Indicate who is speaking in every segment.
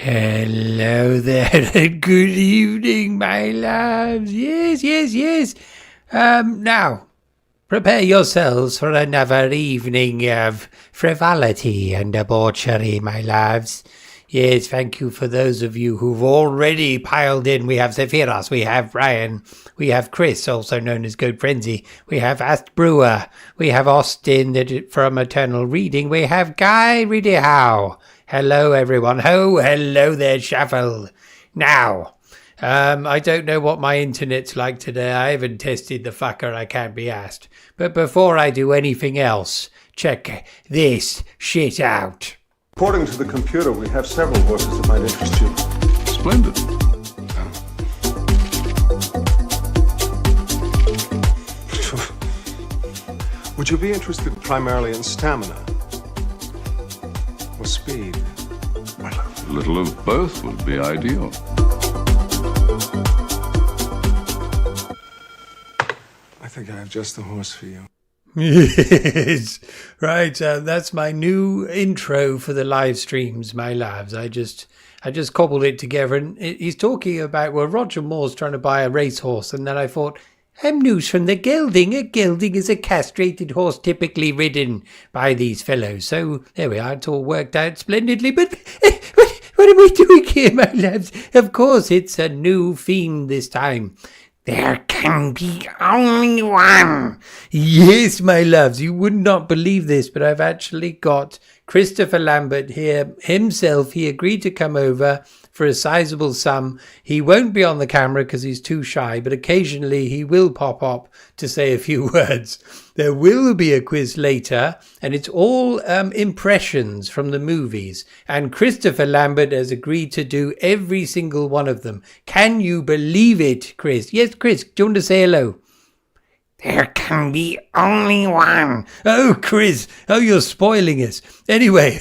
Speaker 1: Hello there, and good evening, my loves. Yes. Now, prepare yourselves for another evening of frivolity and debauchery, my loves. Yes, thank you for those of you who've already piled in. We have Zephyros, we have Brian, we have Chris, also known as Goat Frenzy, we have Ast Brewer, we have Austin from Eternal Reading, we have Guy Ridehow. Hello, everyone. Hello there, Shuffle. Now, I don't know what my internet's like today. I haven't tested the fucker, I can't be asked. But before I do anything else, check this shit out.
Speaker 2: According to the computer, we have several horses that might interest you.
Speaker 3: Splendid.
Speaker 2: Would you be interested primarily in stamina? Or speed?
Speaker 3: Well, a little of both would be ideal.
Speaker 2: I think I have just the horse for you.
Speaker 1: Yes, right. That's my new intro for the live streams, my loves. I just cobbled it together, and he's talking about, well, Roger Moore's trying to buy a racehorse, and then I thought, news from the gelding. A gelding is a castrated horse typically ridden by these fellows. So there we are. It's all worked out splendidly. But what are we doing here, my loves? Of course, it's a new theme this time. There can be only one. Yes, my loves, you would not believe this, but I've actually got Christopher Lambert here himself. He agreed to come over for a sizable sum. He won't be on the camera because he's too shy, but occasionally he will pop up to say a few words. There will be a quiz later, and it's all impressions from the movies. And Christopher Lambert has agreed to do every single one of them. Can you believe it, Chris? Yes, Chris, do you want to say hello? There can be only one. Oh, Chris. Oh, you're spoiling us. Anyway,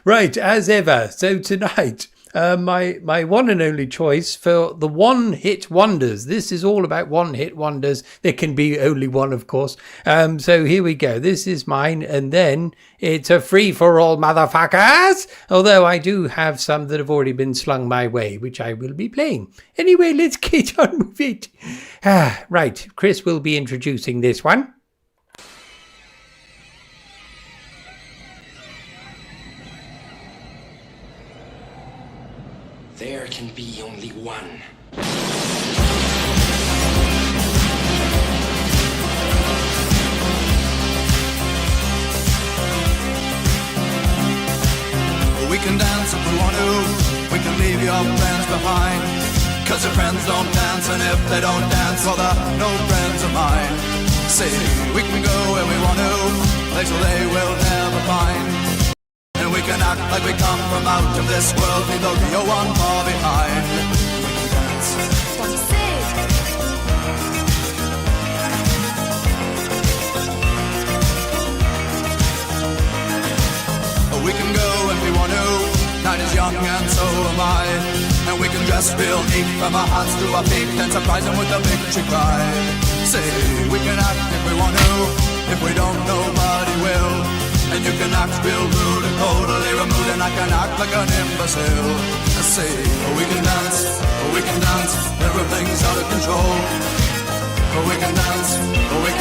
Speaker 1: right, as ever. So tonight, my one and only choice for the one-hit wonders. This is all about one-hit wonders. There can be only one, of course. So here we go. This is mine, and then it's a free-for-all, motherfuckers. Although I do have some that have already been slung my way, which I will be playing. Anyway, let's get on with it. Right, Chris will be introducing this one.
Speaker 4: There can be only one.
Speaker 5: We can dance if we want to. We can leave your friends behind. Cause your friends don't dance, and if they don't dance, well, they're no friends of mine. See, we can go where we want to, places they will never find. And we can act like we come from out of this world, leave the real one far behind. We can dance.
Speaker 6: Don't say it.
Speaker 5: We can go when we want to, night is young and so am I. And we can dress real neat from our hearts to our feet and surprise them with a victory cry. Say, we can act if we want to, if we don't, nobody will. And you can act real rude and totally removed, and I can act like an imbecile. I say, we can dance, everything's out of control. We can dance, we're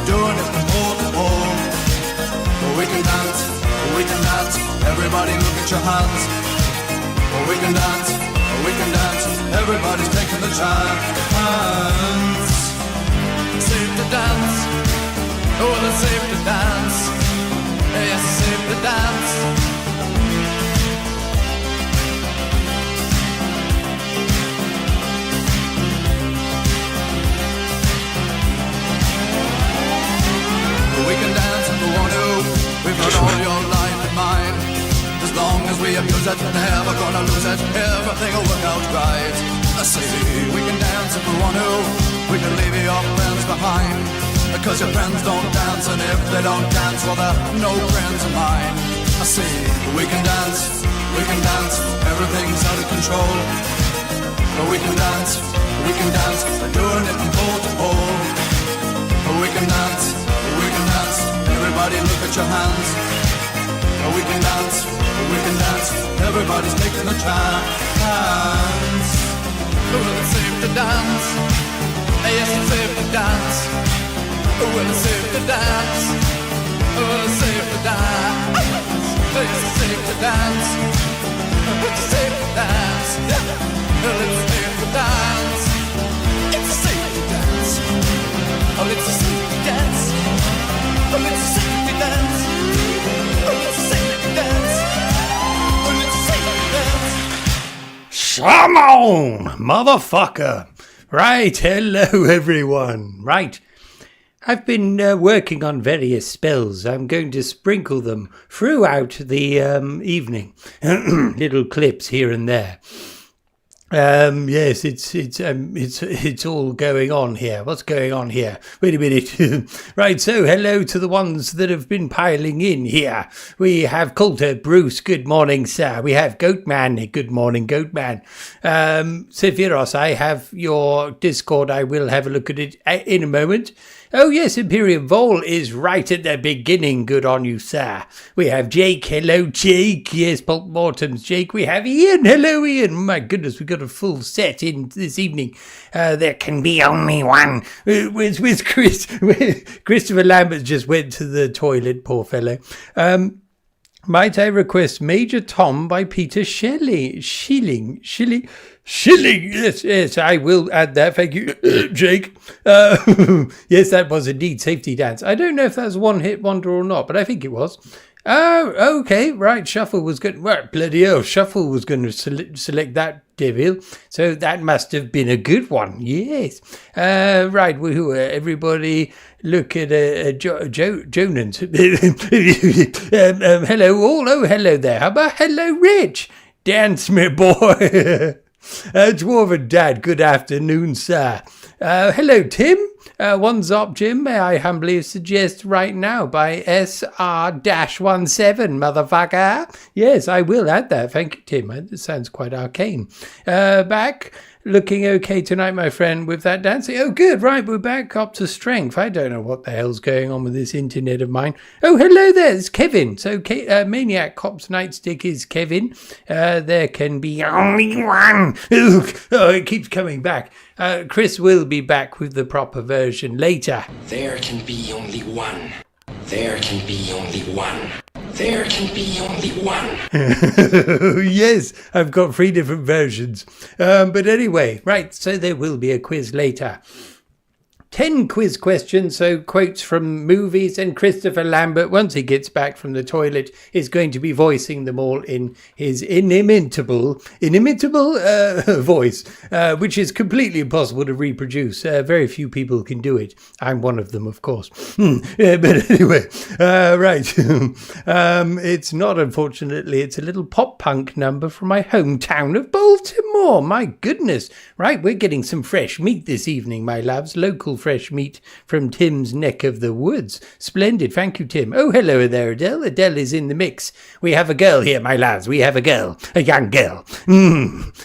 Speaker 5: doing it from pole to pole. We can dance, everybody look at your hands. We can dance, everybody's taking the chance. Safe to dance, oh, it's safe to dance. Yes, it's safe to dance. We can dance if we want to. We've got all your life in mind. As long as we abuse it, never gonna lose it. Everything will work out right. I say we can dance if we want to. We can leave your friends behind. Because your friends don't dance, and if they don't dance, well, they're no friends of mine. I say we can dance, everything's out of control. But we can dance, we're doing it from pole to pole. But we can dance, everybody look at your hands. We can dance, everybody everybody's taking a chance. Well, it's safe to dance. Yes, it's safe to dance. Well, it's safe to dance. Well, it's safe to dance. It's safe to dance. It's safe to dance. Well, it's safe to dance. It's safe to dance. Oh, it's safe to dance. Oh, it's safe to dance. Oh, it's safe to dance. Oh, it's safe to dance.
Speaker 1: Come on, motherfucker. Right, hello everyone. Right, I've been working on various spells. I'm going to sprinkle them throughout the evening. Little clips here and there. Yes, it's all going on here. What's going on here? Wait a minute. Right, so hello to the ones that have been piling in here. We have Coulter, Bruce, good morning, sir. We have Goatman, good morning, Goatman. Sephiros, I have your Discord. I will have a look at it in a moment. Oh yes, Imperium Vol is right at the beginning. Good on you, sir. We have Jake. Hello, Jake. Yes, Pulp Mortem's Jake. We have Ian. Hello, Ian. My goodness, we've got a full set in this evening. There can be only one. With Chris. Christopher Lambert just went to the toilet, poor fellow. Might I request Major Tom by Peter Schilling. Yes, I will add that. Thank you, Jake. Yes, that was indeed Safety Dance. I don't know if that's one hit wonder or not, but I think it was. Oh, okay, right. Shuffle was good. Well, bloody hell, Shuffle was going to select that devil. So that must have been a good one. Yes. Right. Everybody look at Jonans. Hello all. Oh, hello there. How about hello, Rich? Dance me, boy. Dwarven Dad, good afternoon, sir. Hello, Tim. One's up, Jim. May I humbly suggest right now by SR-17, motherfucker. Yes, I will add that. Thank you, Tim. It sounds quite arcane. Back. Looking okay tonight, my friend, with that dancing. Oh, good. Right, we're back up to strength. I don't know what the hell's going on with this internet of mine. Oh, hello there. It's Kevin. So, Maniac Cops Nightstick is Kevin. There can be only one. Oh, it keeps coming back. Chris will be back with the proper version later.
Speaker 4: There can be only one. There can be only one. There can be only one.
Speaker 1: Yes, I've got 3 different versions. But anyway, right, so there will be a quiz later. 10 quiz questions, so quotes from movies, and Christopher Lambert, once he gets back from the toilet, is going to be voicing them all in his inimitable voice, which is completely impossible to reproduce. Very few people can do it. I'm one of them, of course. But anyway, right. It's not, unfortunately, it's a little pop punk number from my hometown of Baltimore. My goodness. Right, we're getting some fresh meat this evening, my loves. Local fresh meat from Tim's neck of the woods. Splendid. Thank you, Tim. Oh, hello there, Adele. Adele is in the mix. We have a girl here, my lads. We have a girl. A young girl.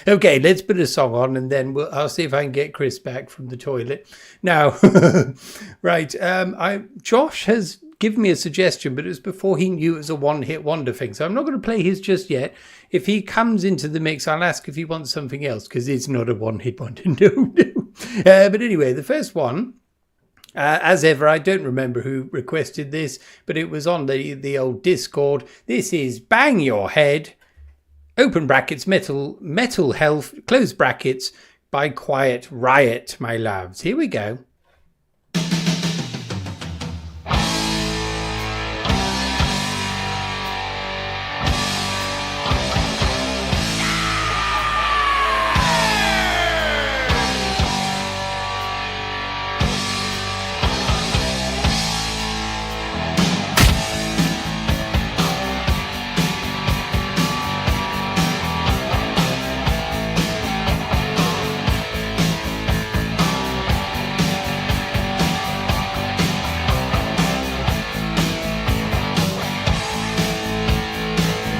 Speaker 1: Okay, let's put a song on and then I'll see if I can get Chris back from the toilet. Now, right. Josh has given me a suggestion, but it was before he knew it was a one-hit wonder thing. So I'm not going to play his just yet. If he comes into the mix, I'll ask if he wants something else, because it's not a one-hit wonder. No. But anyway, the first one, as ever, I don't remember who requested this, but it was on the old Discord. This is Bang Your Head, open brackets, Metal Health, close brackets, by Quiet Riot, my loves. Here we go.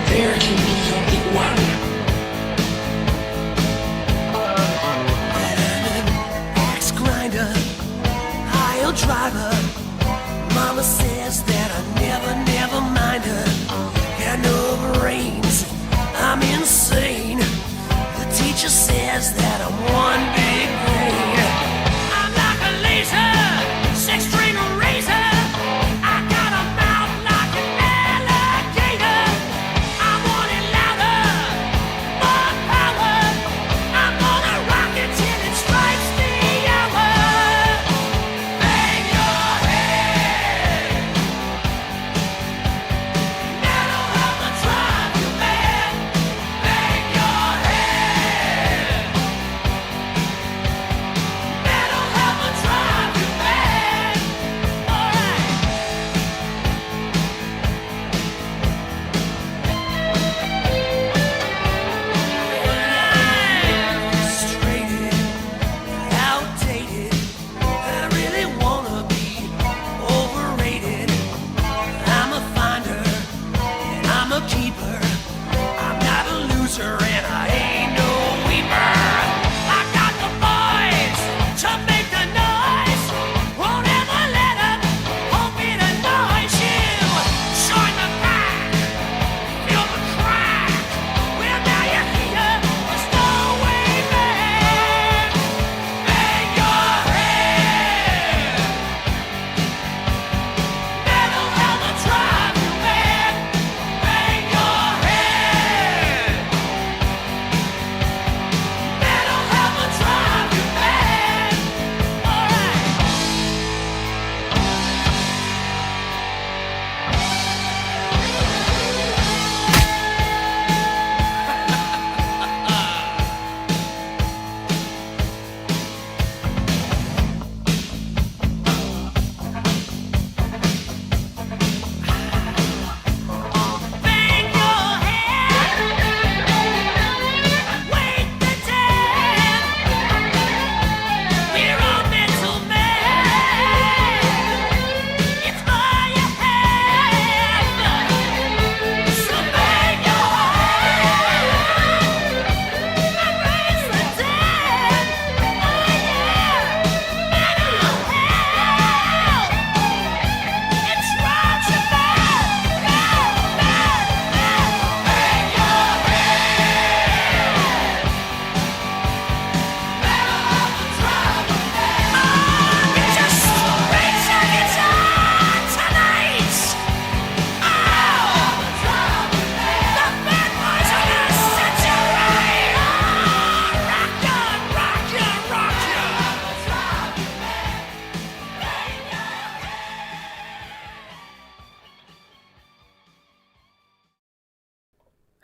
Speaker 4: There can be only one.
Speaker 6: Axe grinder, aisle driver. Mama says that I never mind her. Got no brains, I'm inside.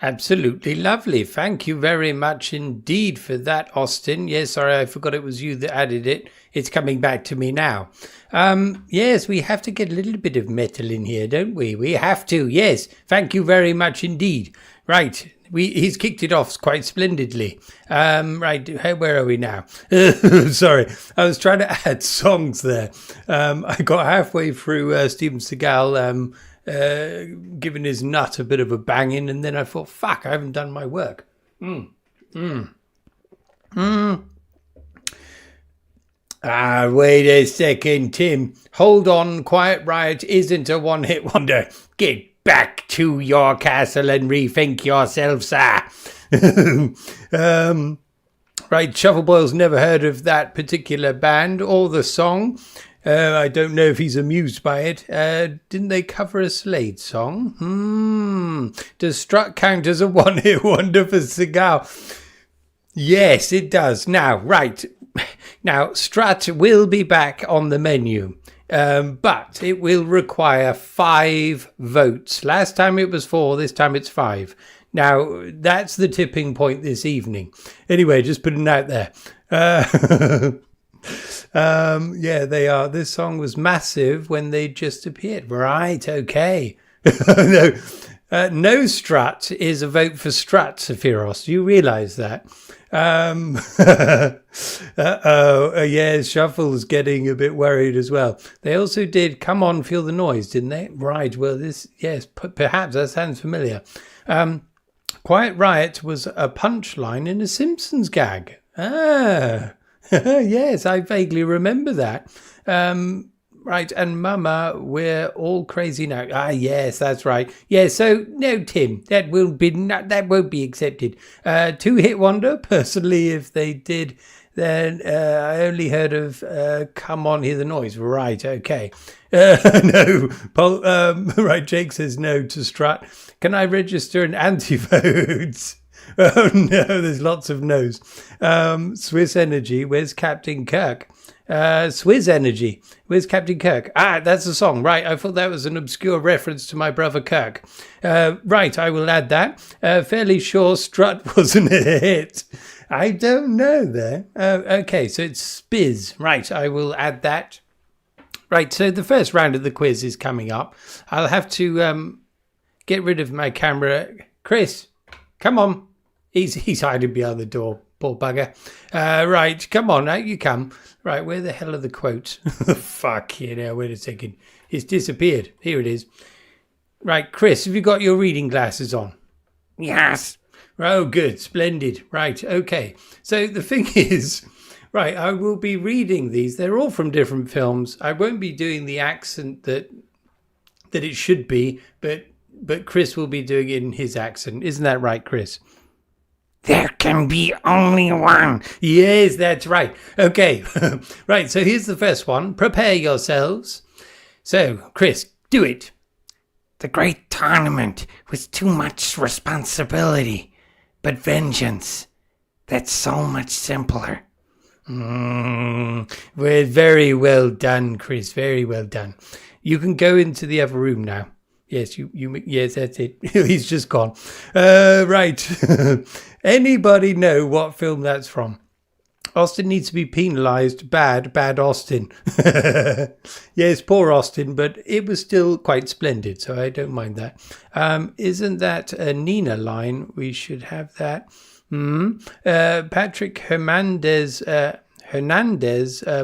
Speaker 1: Absolutely lovely. Thank you very much indeed for that, Austin. Yes, sorry, I forgot it was you that added it. It's coming back to me now. Yes, we have to get a little bit of metal in here, don't we? We have to, yes. Thank you very much indeed. Right, he's kicked it off quite splendidly. Right, where are we now? Sorry, I was trying to add songs there. I got halfway through Steven Seagal giving his nut a bit of a banging, and then I thought, fuck, I haven't done my work. Wait a second, Tim. Hold on, Quiet Riot isn't a one-hit wonder. Get back to your castle and rethink yourself, sir. Right, Shuffleboyle's never heard of that particular band or the song. I don't know if he's amused by it. Didn't they cover a Slade song? Does Strut count as a one-hit wonder for Seagal? Yes, it does. Now, right. Now, Strut will be back on the menu, but it will require 5 votes. Last time it was 4, this time it's 5. Now, that's the tipping point this evening. Anyway, just putting it out there. Yeah, they are. This song was massive when they just appeared. Right, okay. No Strut is a vote for Strut, Sephiros. You realise that? Yeah, Shuffle's getting a bit worried as well. They also did Come On, Feel the Noise, didn't they? Right, well, yes, perhaps that sounds familiar. Quiet Riot was a punchline in a Simpsons gag. Yes, I vaguely remember that. Right, and Mama, we're all crazy now. Yes, that's right. Yeah, so no, Tim, that won't be accepted. 2-hit wonder, personally, if they did, then I only heard of Come On, Hear the Noise. Right, okay. No, Paul, right, Jake says no to Strut. Can I register an anti-vote? Oh no, there's lots of no's. Swiss Energy, where's Captain Kirk? Swiss Energy, where's Captain Kirk? That's a song, right? I thought that was an obscure reference to my brother Kirk. Right, I will add that. Fairly sure Strut wasn't a hit. I don't know there. Okay, so it's Spiz. Right, I will add that. Right, so the first round of the quiz is coming up. I'll have to get rid of my camera. Chris, come on. He's hiding behind the door, poor bugger. Right, come on, out you come. Right, where the hell are the quotes? Fuck, wait a second. It's disappeared. Here it is. Right, Chris, have you got your reading glasses on? Yes. Oh, good, splendid. Right, okay. So the thing is, right, I will be reading these. They're all from different films. I won't be doing the accent that it should be, but Chris will be doing it in his accent. Isn't that right, Chris? There can be only one. Yes, that's right. Okay. Right, so here's the first one. Prepare yourselves. So, Chris, do it. The great tournament was too much responsibility, but vengeance, that's so much simpler. Well, very well done, Chris. Very well done. You can go into the other room now. Yes, yes, that's it. He's just gone. Right. Anybody know what film that's from? Austin needs to be penalised. Bad Austin. Yes, poor Austin, but it was still quite splendid, so I don't mind that. Isn't that a Nina line? We should have that. Patrick Hernandez,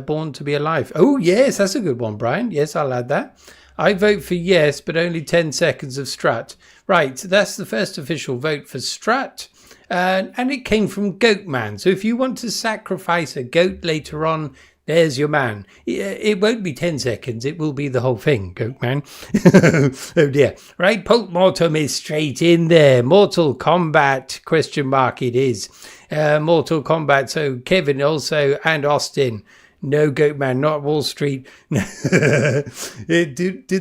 Speaker 1: Born to be Alive. Oh, yes, that's a good one, Brian. Yes, I'll add that. I vote for yes, but only 10 seconds of Strut. Right, so that's the first official vote for Strut. And it came from Goatman. So if you want to sacrifice a goat later on, there's your man. It won't be 10 seconds. It will be the whole thing, Goatman. Oh dear. Right, Poke Mortem is straight in there. Mortal Kombat, ? It is. Mortal Kombat. So Kevin also and Austin. No, Goatman, not Wall Street. Did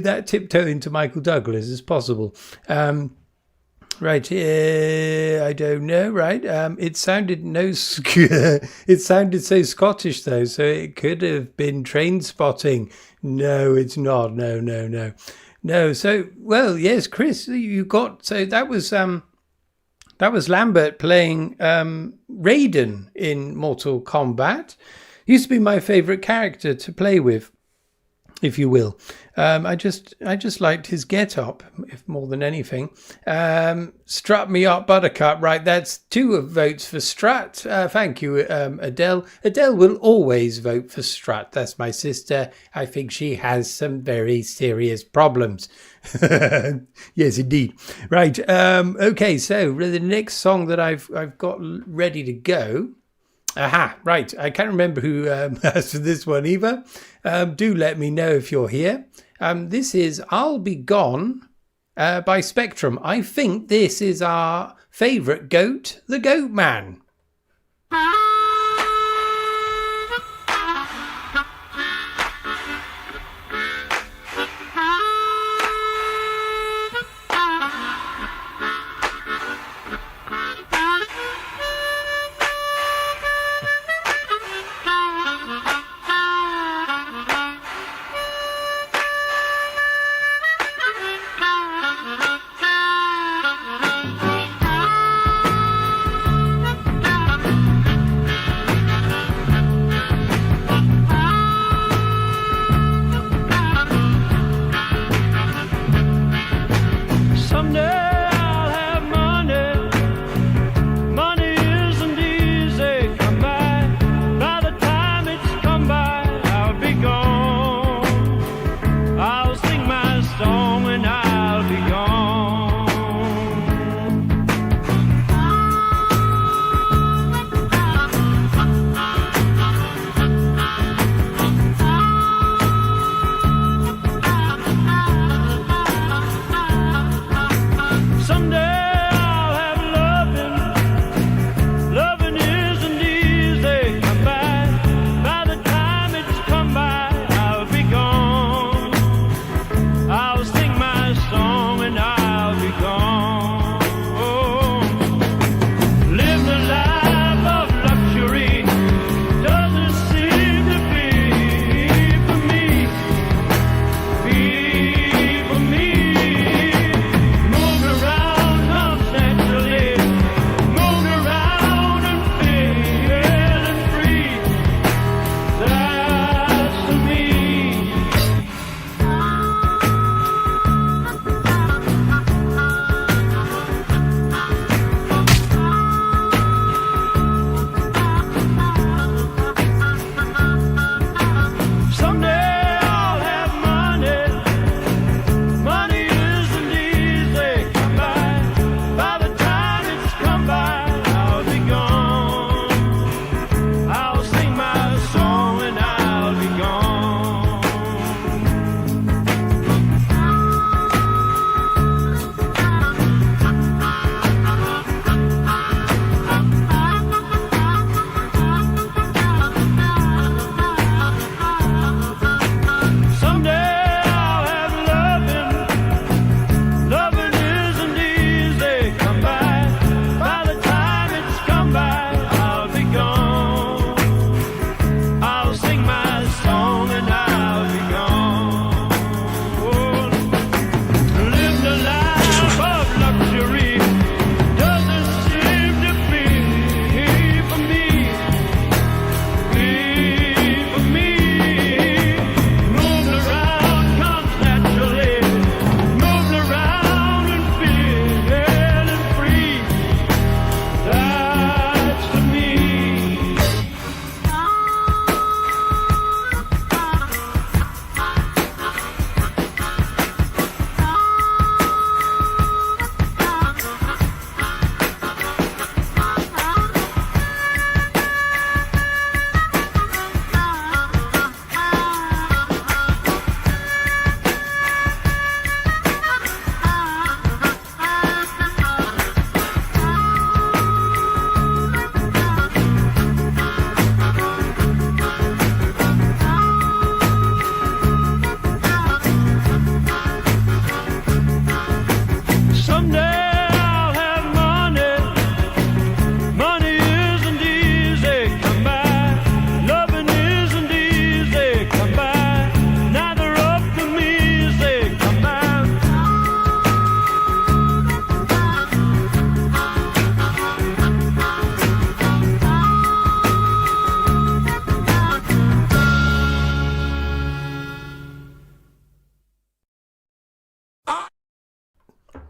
Speaker 1: that tiptoe into Michael Douglas as possible? Right, I don't know. Right, it sounded it sounded so Scottish though, so it could have been Train Spotting. No, it's not. No. So well, yes, Chris, you got. So that was That was Lambert playing Raiden in Mortal Kombat. Used to be my favourite character to play with, if you will. I just liked his get-up, if more than anything. Strut me up, Buttercup. Right, that's 2 votes for Strut. Thank you, Adele. Adele will always vote for Strut. That's my sister. I think she has some very serious problems. Yes, indeed. Right. Okay, so the next song that I've got ready to go. Aha, right. I can't remember who asked for this one either. Do let me know if you're here. This is I'll Be Gone by Spectrum. I think this is our favourite goat, the Goat Man.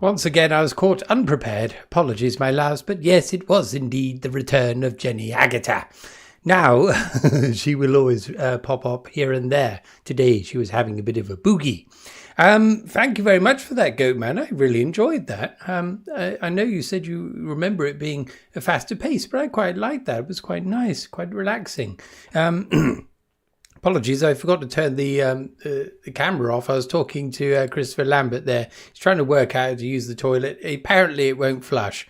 Speaker 1: Once again, I was caught unprepared. Apologies, my loves, but yes, it was indeed the return of Jenny Agatha. Now, she will always pop up here and there. Today, she was having a bit of a boogie. Thank you very much for that, Goat Man. I really enjoyed that. I know you said you remember it being a faster pace, but I quite liked that. It was quite nice, quite relaxing. Apologies, I forgot to turn the camera off. I was talking to Christopher Lambert there. He's trying to work out how to use the toilet. Apparently, it won't flush.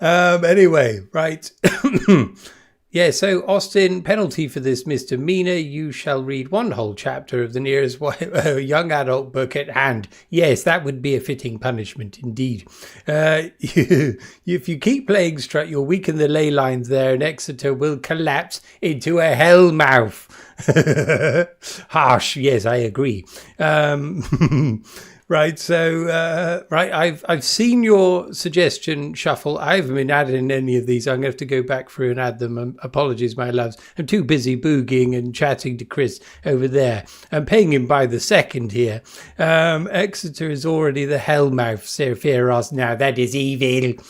Speaker 1: Anyway, right. Yeah, so Austin, penalty for this misdemeanor, you shall read one whole chapter of the nearest young adult book at hand. Yes, that would be a fitting punishment indeed. If you keep playing Strut, you'll weaken the ley lines there and Exeter will collapse into a hell mouth. Harsh, yes, I agree. Right, so, I've seen your suggestion, Shuffle. I haven't been adding any of these. I'm going to have to go back through and add them. Apologies, my loves. I'm too busy boogieing and chatting to Chris over there. I'm paying him by the second here. Exeter is already the hellmouth, Sir Fearos. Now, that is evil.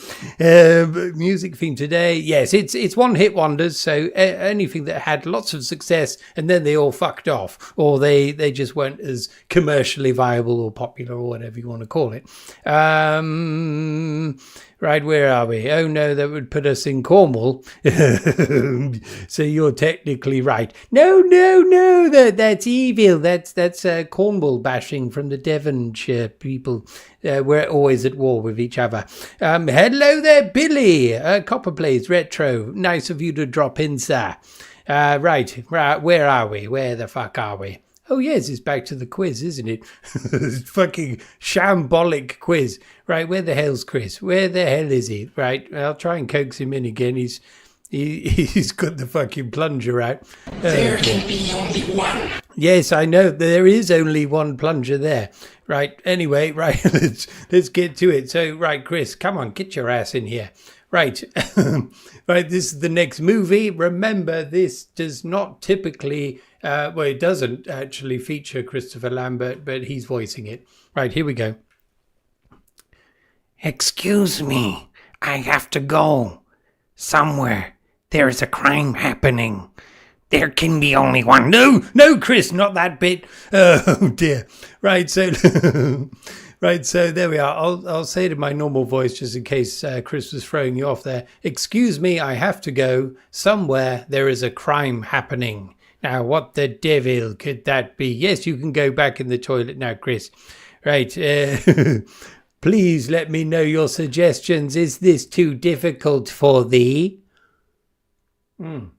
Speaker 1: Music theme today. Yes, it's one-hit wonders, so anything that had lots of success and then they all fucked off, or they just weren't as commercially viable or popular, or whatever you want to call it. Right, where are we? Oh no, that would put us in Cornwall. So you're technically right. No, that's evil. That's Cornwall bashing from the Devonshire people. We're always at war with each other. Hello there, Billy. Copper Plays Retro. Nice of you to drop in, sir. Right, where are we? Where the fuck are we? Oh, yes, it's back to the quiz, isn't it? Fucking shambolic quiz. Right, where the hell's Chris? Where the hell is he? Right, I'll try and coax him in again. He's got the fucking plunger out.
Speaker 4: There can be only one.
Speaker 1: Yes, I know. There is only one plunger there. Right, anyway, right, let's get to it. So, right, Chris, come on, get your ass in here. Right, right, this is the next movie. Remember, this does not typically... well, it doesn't actually feature Christopher Lambert, but he's voicing it. Right, here we go. Excuse me, I have to go. Somewhere, there is a crime happening. There can be only one. No, Chris, not that bit. Oh, dear. Right, so... Right, so there we are. I'll say it in my normal voice just in case Chris was throwing you off there. Excuse me, I have to go. Somewhere, there is a crime happening. Now, what the devil could that be? Yes, you can go back in the toilet now, Chris. Right. Please let me know your suggestions. Is this too difficult for thee? Have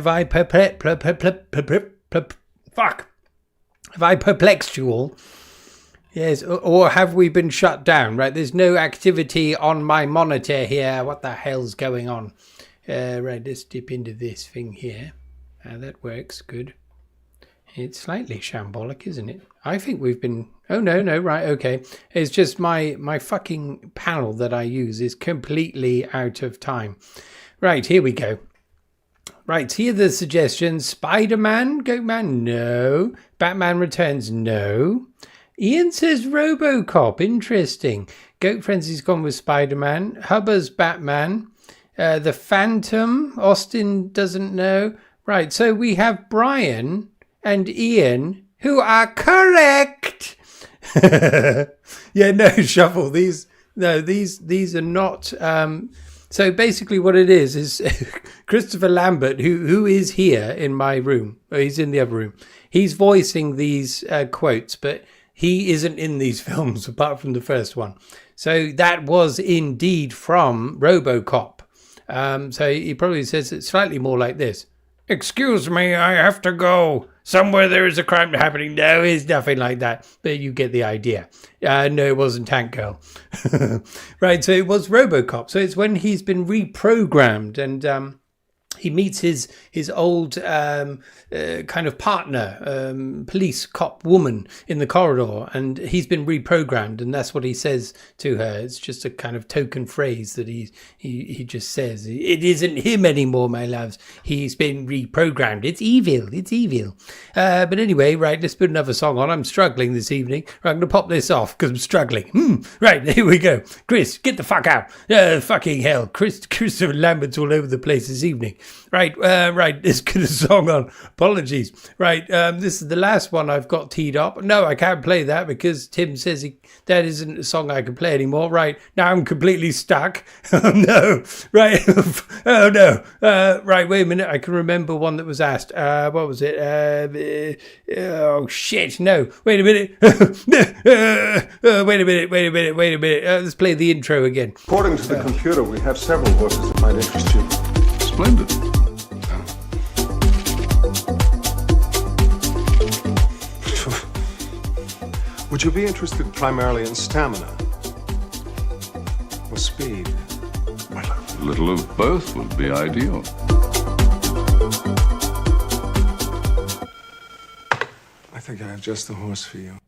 Speaker 1: I Have I perplexed you all? Yes, or have we been shut down? Right, there's no activity on my monitor here. What the hell's going on? Right, let's dip into this thing here. That works, good. It's slightly shambolic, isn't it? I think we've been... Oh, no, right, okay. It's just my fucking panel that I use is completely out of time. Right, here we go. Right, here are the suggestions. Spider-Man, Goatman, no. Batman Returns, no. Ian says RoboCop, interesting. Goat Frenzy's gone with Spider-Man. Hubba's Batman. The Phantom, Austin doesn't know. Right, so we have Brian and Ian who are correct. Yeah, no, Shuffle. These are not. So basically, what it is Christopher Lambert, who is here in my room. Oh, he's in the other room. He's voicing these quotes, but he isn't in these films apart from the first one. So that was indeed from RoboCop. So he probably says it slightly more like this. Excuse me, I have to go. Somewhere there is a crime happening. No, it's nothing like that. But you get the idea. No, it wasn't Tank Girl. Right, so it was RoboCop. So it's when he's been reprogrammed and he meets his old kind of partner, police cop woman in the corridor, and he's been reprogrammed, and that's what he says to her. It's just a kind of token phrase that he just says. It isn't him anymore, my loves. He's been reprogrammed. It's evil. It's evil. But anyway, right, let's put another song on. I'm struggling this evening. Right, I'm going to pop this off because I'm struggling. Right, here we go. Chris, get the fuck out. Fucking hell. Christopher Lambert's all over the place this evening. Right, let's get a song on. Apologies. Right, this is the last one I've got teed up. No, I can't play that because Tim says that isn't a song I can play anymore. Right, now I'm completely stuck. Oh no. Right, oh no. Right, wait a minute. I can remember one that was asked. What was it? Oh shit, no. Wait a minute. Wait a minute. Let's play the intro again.
Speaker 2: According to the computer, we have several voices that might interest you.
Speaker 3: Splendid.
Speaker 2: Would you be interested primarily in stamina or speed?
Speaker 3: A little of both would be ideal.
Speaker 2: I think I have just the horse for you.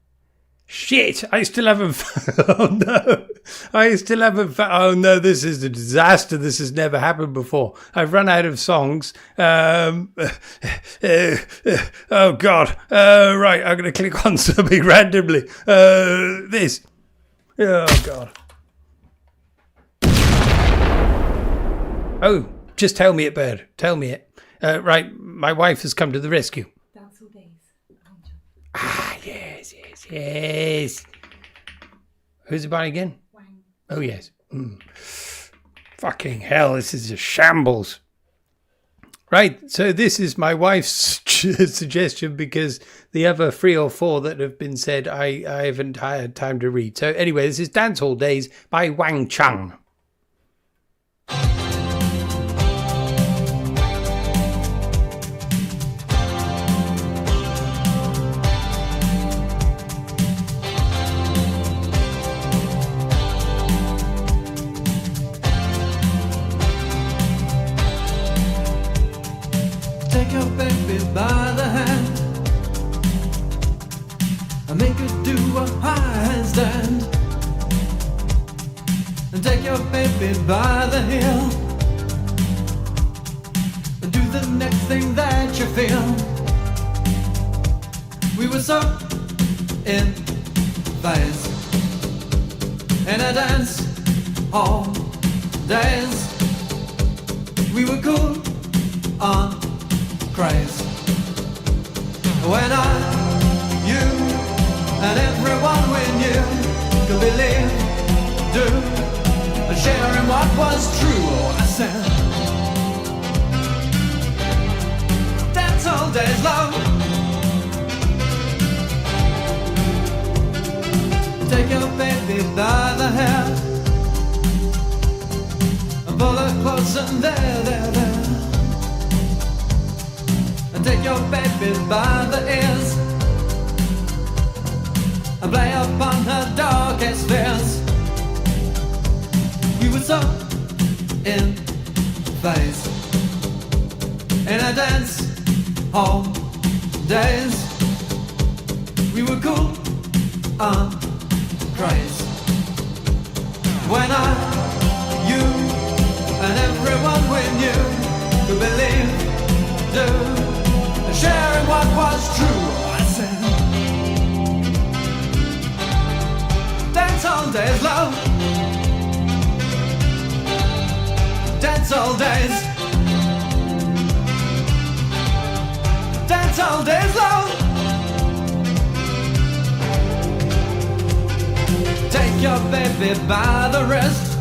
Speaker 1: Shit, I still haven't... Oh no, oh no, this is a disaster. This has never happened before. I've run out of songs. Oh God. Right, I'm going to click on something randomly. This. Oh God. Oh, just tell me it, Bird. Tell me it. Right, my wife has come to the rescue.
Speaker 7: That's all days.
Speaker 1: Ah, yes. Who's it by again?
Speaker 7: Wang.
Speaker 1: Oh, yes. Fucking hell, this is a shambles. Right, so this is my wife's suggestion because the other 3 or 4 that have been said I haven't had time to read. So anyway, this is Dance Hall Days by Wang Chung.
Speaker 5: Take your baby by the hand and make her do a handstand. And take your baby by the heel and do the next thing that you feel. We were so in phase in a dance all days. We were cool on craze. When I, you, and everyone we knew could believe, do, and share in what was true. Oh, I said, dance all days long. Take your baby by the hair and pull her close and there. Take your baby by the ears and play upon her darkest fears. We were so in phase in a dance hall days. We were cool on craze. When I, you, and everyone we knew could believe, do, sharing what was true. I said, dance all days, love. Dance all days. Dance all days, love. Take your baby by the wrist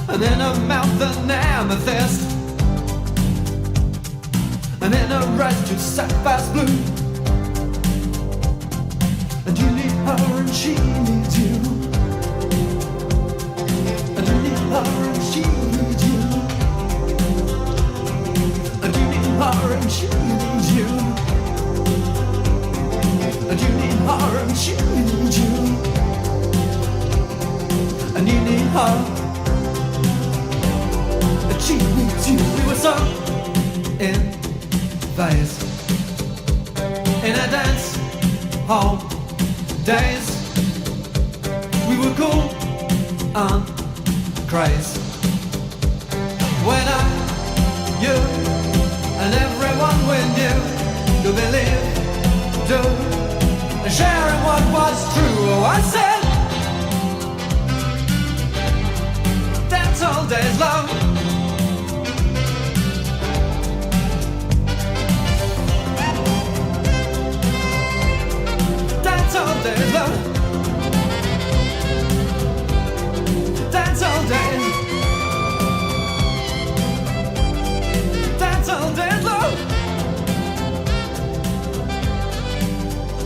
Speaker 5: and in her mouth an amethyst. And in a red to sapphire's blue. And you need her and she needs you. And you need her and she needs you. And you need her and she needs you. And you need her and she needs you. And you need her and she needs you. home days. We were cool and crazy. When I, you, and everyone we knew to believe, do, sharing what was true. Oh, I said, that's all days long. That's all days long. That's all days. That's all days long.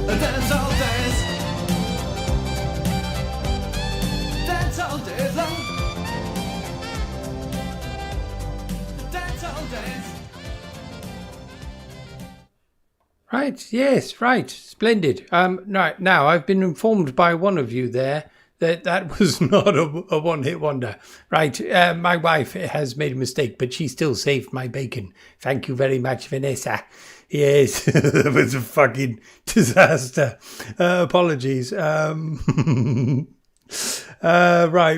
Speaker 5: That's all days. That's all days long. That's all days.
Speaker 1: Right, yes, right, splendid. Right, now I've been informed by one of you there that was not a one-hit wonder. Right, my wife has made a mistake, but she still saved my bacon. Thank you very much, Vanessa. Yes, that was a fucking disaster. Apologies. Right,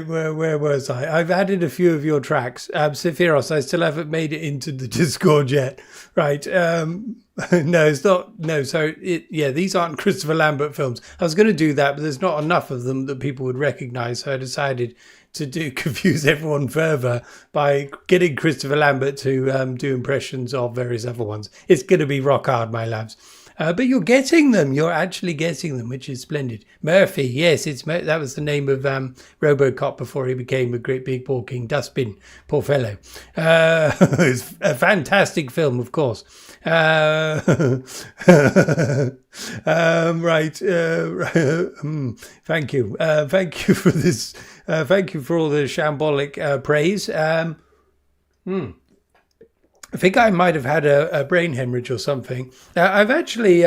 Speaker 1: where was I? I've added a few of your tracks. Sephiros, I still haven't made it into the Discord yet. Right, no, it's not. No, so these aren't Christopher Lambert films. I was going to do that, but there's not enough of them that people would recognise. So I decided to confuse everyone further by getting Christopher Lambert to do impressions of various other ones. It's going to be rock hard, my lads. But you're getting them. You're actually getting them, which is splendid. Murphy, yes, that was the name of RoboCop before he became a great big walking dustbin. Poor fellow. It's a fantastic film, of course. Right. Thank you. Thank you for this. Thank you for all the shambolic praise. I think I might have had a brain hemorrhage or something. I've actually,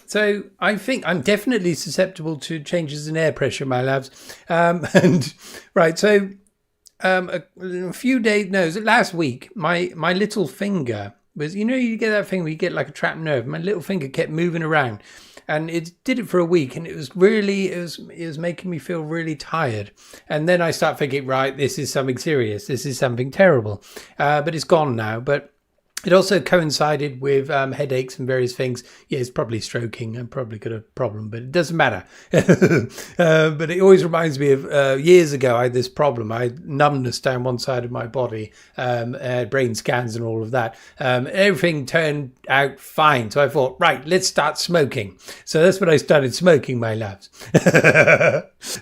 Speaker 1: so I think I'm definitely susceptible to changes in air pressure, my labs. And right, so a few days, no, last week, my little finger was, you get that thing where you get like a trapped nerve. My little finger kept moving around. And it did it for a week, and it was making me feel really tired. And then I start thinking, right, this is something serious. This is something terrible. But it's gone now. But it also coincided with headaches and various things. Yeah, it's probably stroking. I'm probably got a problem, but it doesn't matter. But it always reminds me of years ago, I had this problem. I had numbness down one side of my body, brain scans and all of that. Everything turned out fine. So I thought, right, let's start smoking. So that's when I started smoking, my loves.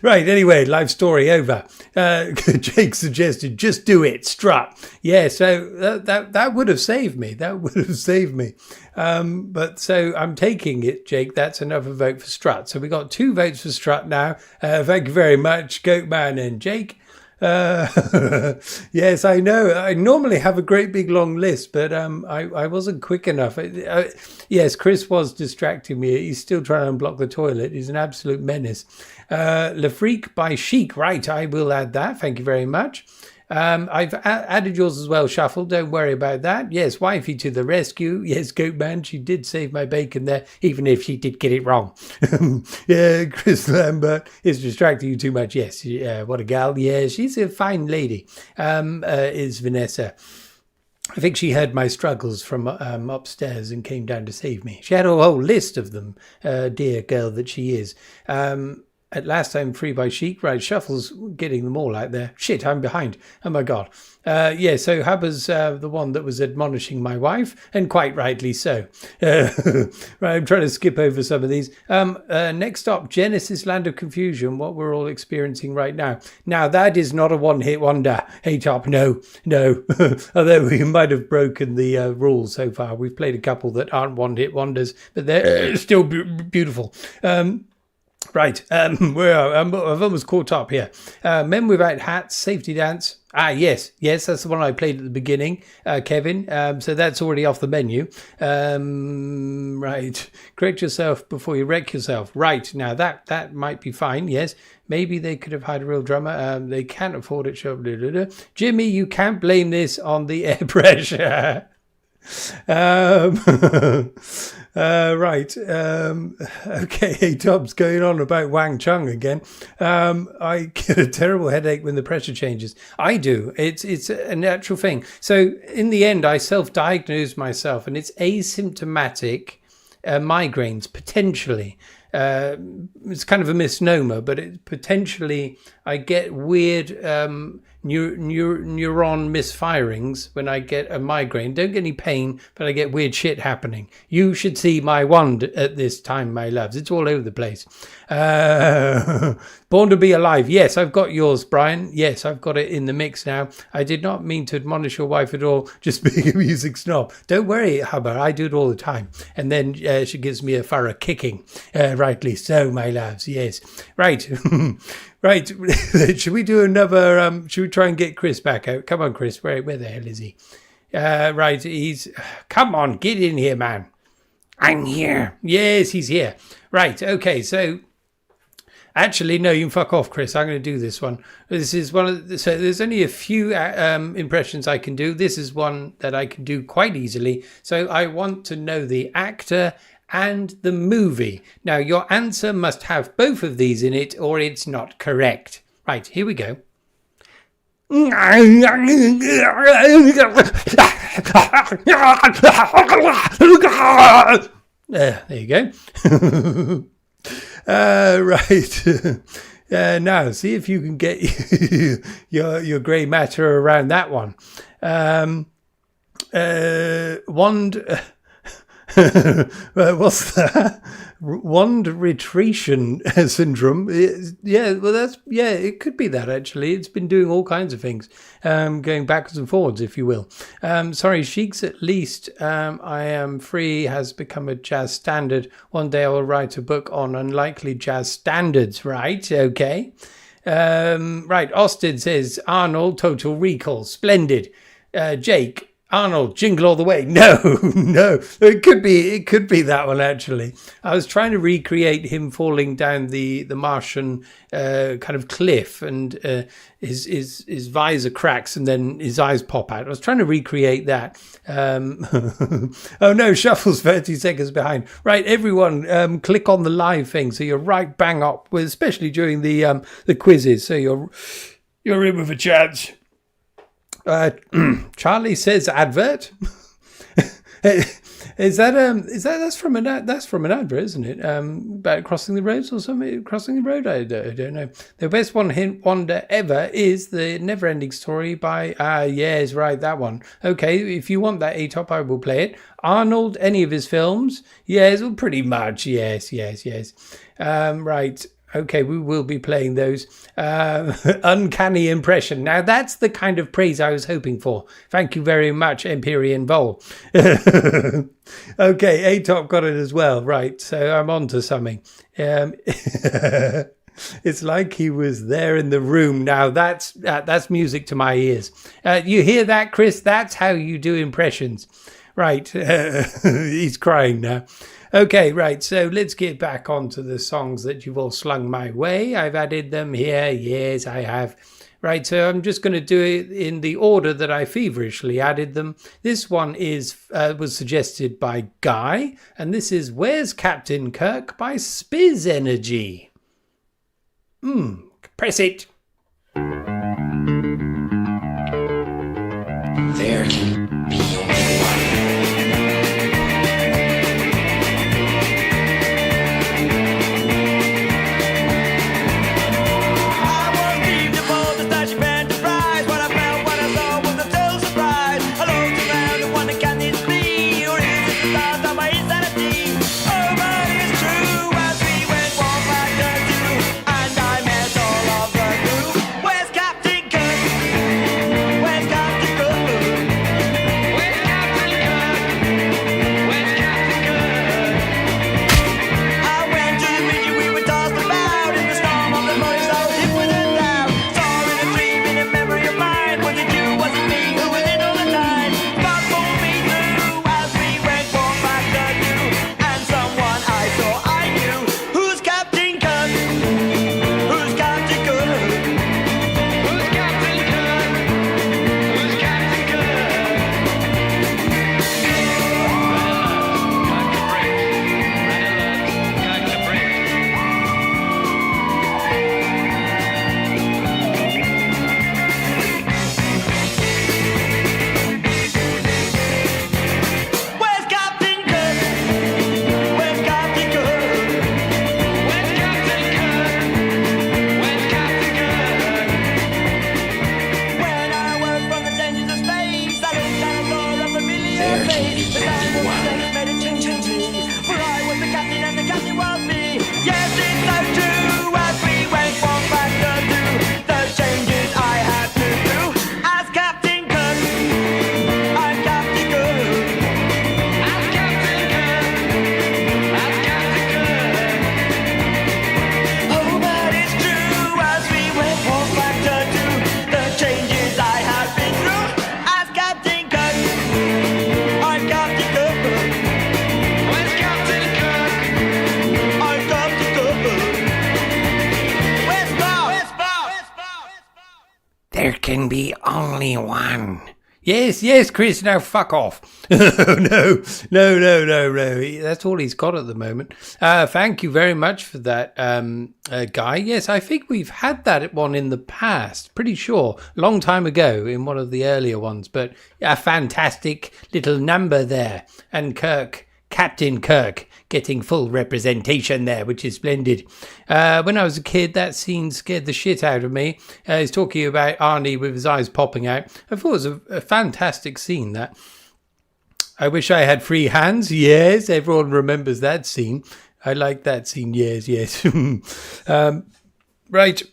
Speaker 1: Right, anyway, life story over. Jake suggested, just do it, strut. Yeah, so that would have saved me. That would have saved me. But so I'm taking it, Jake. That's another vote for strut. So we got 2 votes for strut now. Thank you very much, Goatman and Jake. Yes, I know. I normally have a great big long list, but I wasn't quick enough. Yes, Chris was distracting me. He's still trying to unblock the toilet. He's an absolute menace. Le Freak by Chic. Right, I will add that. Thank you very much. I've added yours as well, Shuffle. Don't worry about that. Yes, Wifey to the rescue. Yes, Goatman, she did save my bacon there, even if she did get it wrong. Yeah, Chris Lambert is distracting you too much. Yes, what a gal. Yeah, she's a fine lady, is Vanessa. I think she heard my struggles from upstairs and came down to save me. She had a whole list of them, dear girl that she is. At last I'm free by Chic. Right, Shuffle's getting them all out there. Shit, I'm behind. Oh my God. Yeah, so Hubba's the one that was admonishing my wife, and quite rightly so. Right, I'm trying to skip over some of these. Next up, Genesis Land of Confusion, what we're all experiencing right now. Now, that is not a one-hit wonder. Hey, Top, no. Although we might have broken the rules so far. We've played a couple that aren't one-hit wonders, but they're still beautiful. Right, I've almost caught up here. Men Without Hats, Safety Dance. Yes, that's the one I played at the beginning, Kevin. So that's already off the menu. Right, correct yourself before you wreck yourself. Right, now that might be fine, yes. Maybe they could have hired a real drummer. They can't afford it. Jimmy, you can't blame this on the air pressure. Right. Okay, Tom's going on about Wang Chung again. I get a terrible headache when the pressure changes. I do. It's a natural thing. So in the end, I self-diagnosed myself, and it's asymptomatic migraines, potentially. It's kind of a misnomer, but it potentially I get weird neuron misfirings when I get a migraine. Don't get any pain, but I get weird shit happening. You should see my wand at this time, my loves. It's all over the place. Born to be Alive. Yes, I've got yours, Brian. Yes, I've got it in the mix now. I did not mean to admonish your wife at all, just being a music snob. Don't worry, Hubba. I do it all the time. And then she gives me a thorough kicking. Rightly so, my loves. Yes. Right. Right. Should we do another? Should we try and get Chris back out? Come on, Chris. Where the hell is he? Right. Come on, get in here, man. I'm here. Yes, he's here. Right. Okay. So, actually, no, you can fuck off, Chris. I'm going to do this one. This is one of so there's only a few impressions I can do. This is one that I can do quite easily. So I want to know the actor and the movie. Now, your answer must have both of these in it, or it's not correct. Right, here we go. There you go. Right. Now, see if you can get your grey matter around that one. Wand. What's that? Wand retretion syndrome. Yeah, well, it could be that actually. It's been doing all kinds of things, going backwards and forwards, if you will. Sorry, Sheik's at least. I Am Free has become a jazz standard. One day I will write a book on unlikely jazz standards. Right? Okay. Right. Austin says Arnold, Total Recall, splendid. Jake. Arnold, Jingle All the Way. No. It could be that one, actually. I was trying to recreate him falling down the Martian kind of cliff, and his visor cracks and then his eyes pop out. I was trying to recreate that. Oh no, Shuffle's 30 seconds behind. Right, everyone, click on the live thing so you're right bang up, especially during the quizzes, so you're in with a chance. Charlie says advert. That's from an advert, isn't it? About crossing the roads or something. Crossing the road. I don't know. The best one wonder ever is the Never-Ending Story by yes, right, that one. Okay, if you want that A-top, I will play it. Arnold, any of his films? Yes, well, pretty much. Yes. Right. Okay, we will be playing those. Uncanny impression. Now, that's the kind of praise I was hoping for. Thank you very much, Empyrean Vol. Okay, A-Top got it as well. Right, so I'm on to something. It's like he was there in the room. Now, that's music to my ears. You hear that, Chris? That's how you do impressions. Right, he's crying now. Okay, right, so let's get back onto the songs that you've all slung my way. I've added them here. Yes, I have. Right, so I'm just going to do it in the order that I feverishly added them. This one was suggested by Guy, and this is Where's Captain Kirk by Spiz Energy. Press it.
Speaker 4: There can be only one.
Speaker 1: There can be only one. Yes, Chris, now fuck off. No. That's all he's got at the moment. Thank you very much for that, Guy. Yes, I think we've had that one in the past. Pretty sure. Long time ago in one of the earlier ones. But a fantastic little number there. And Captain Kirk, getting full representation there, which is splendid. When I was a kid, that scene scared the shit out of me. He's talking about Arnie with his eyes popping out. I thought it was a fantastic scene, that. I wish I had free hands. Yes, everyone remembers that scene. I like that scene. Yes. Right.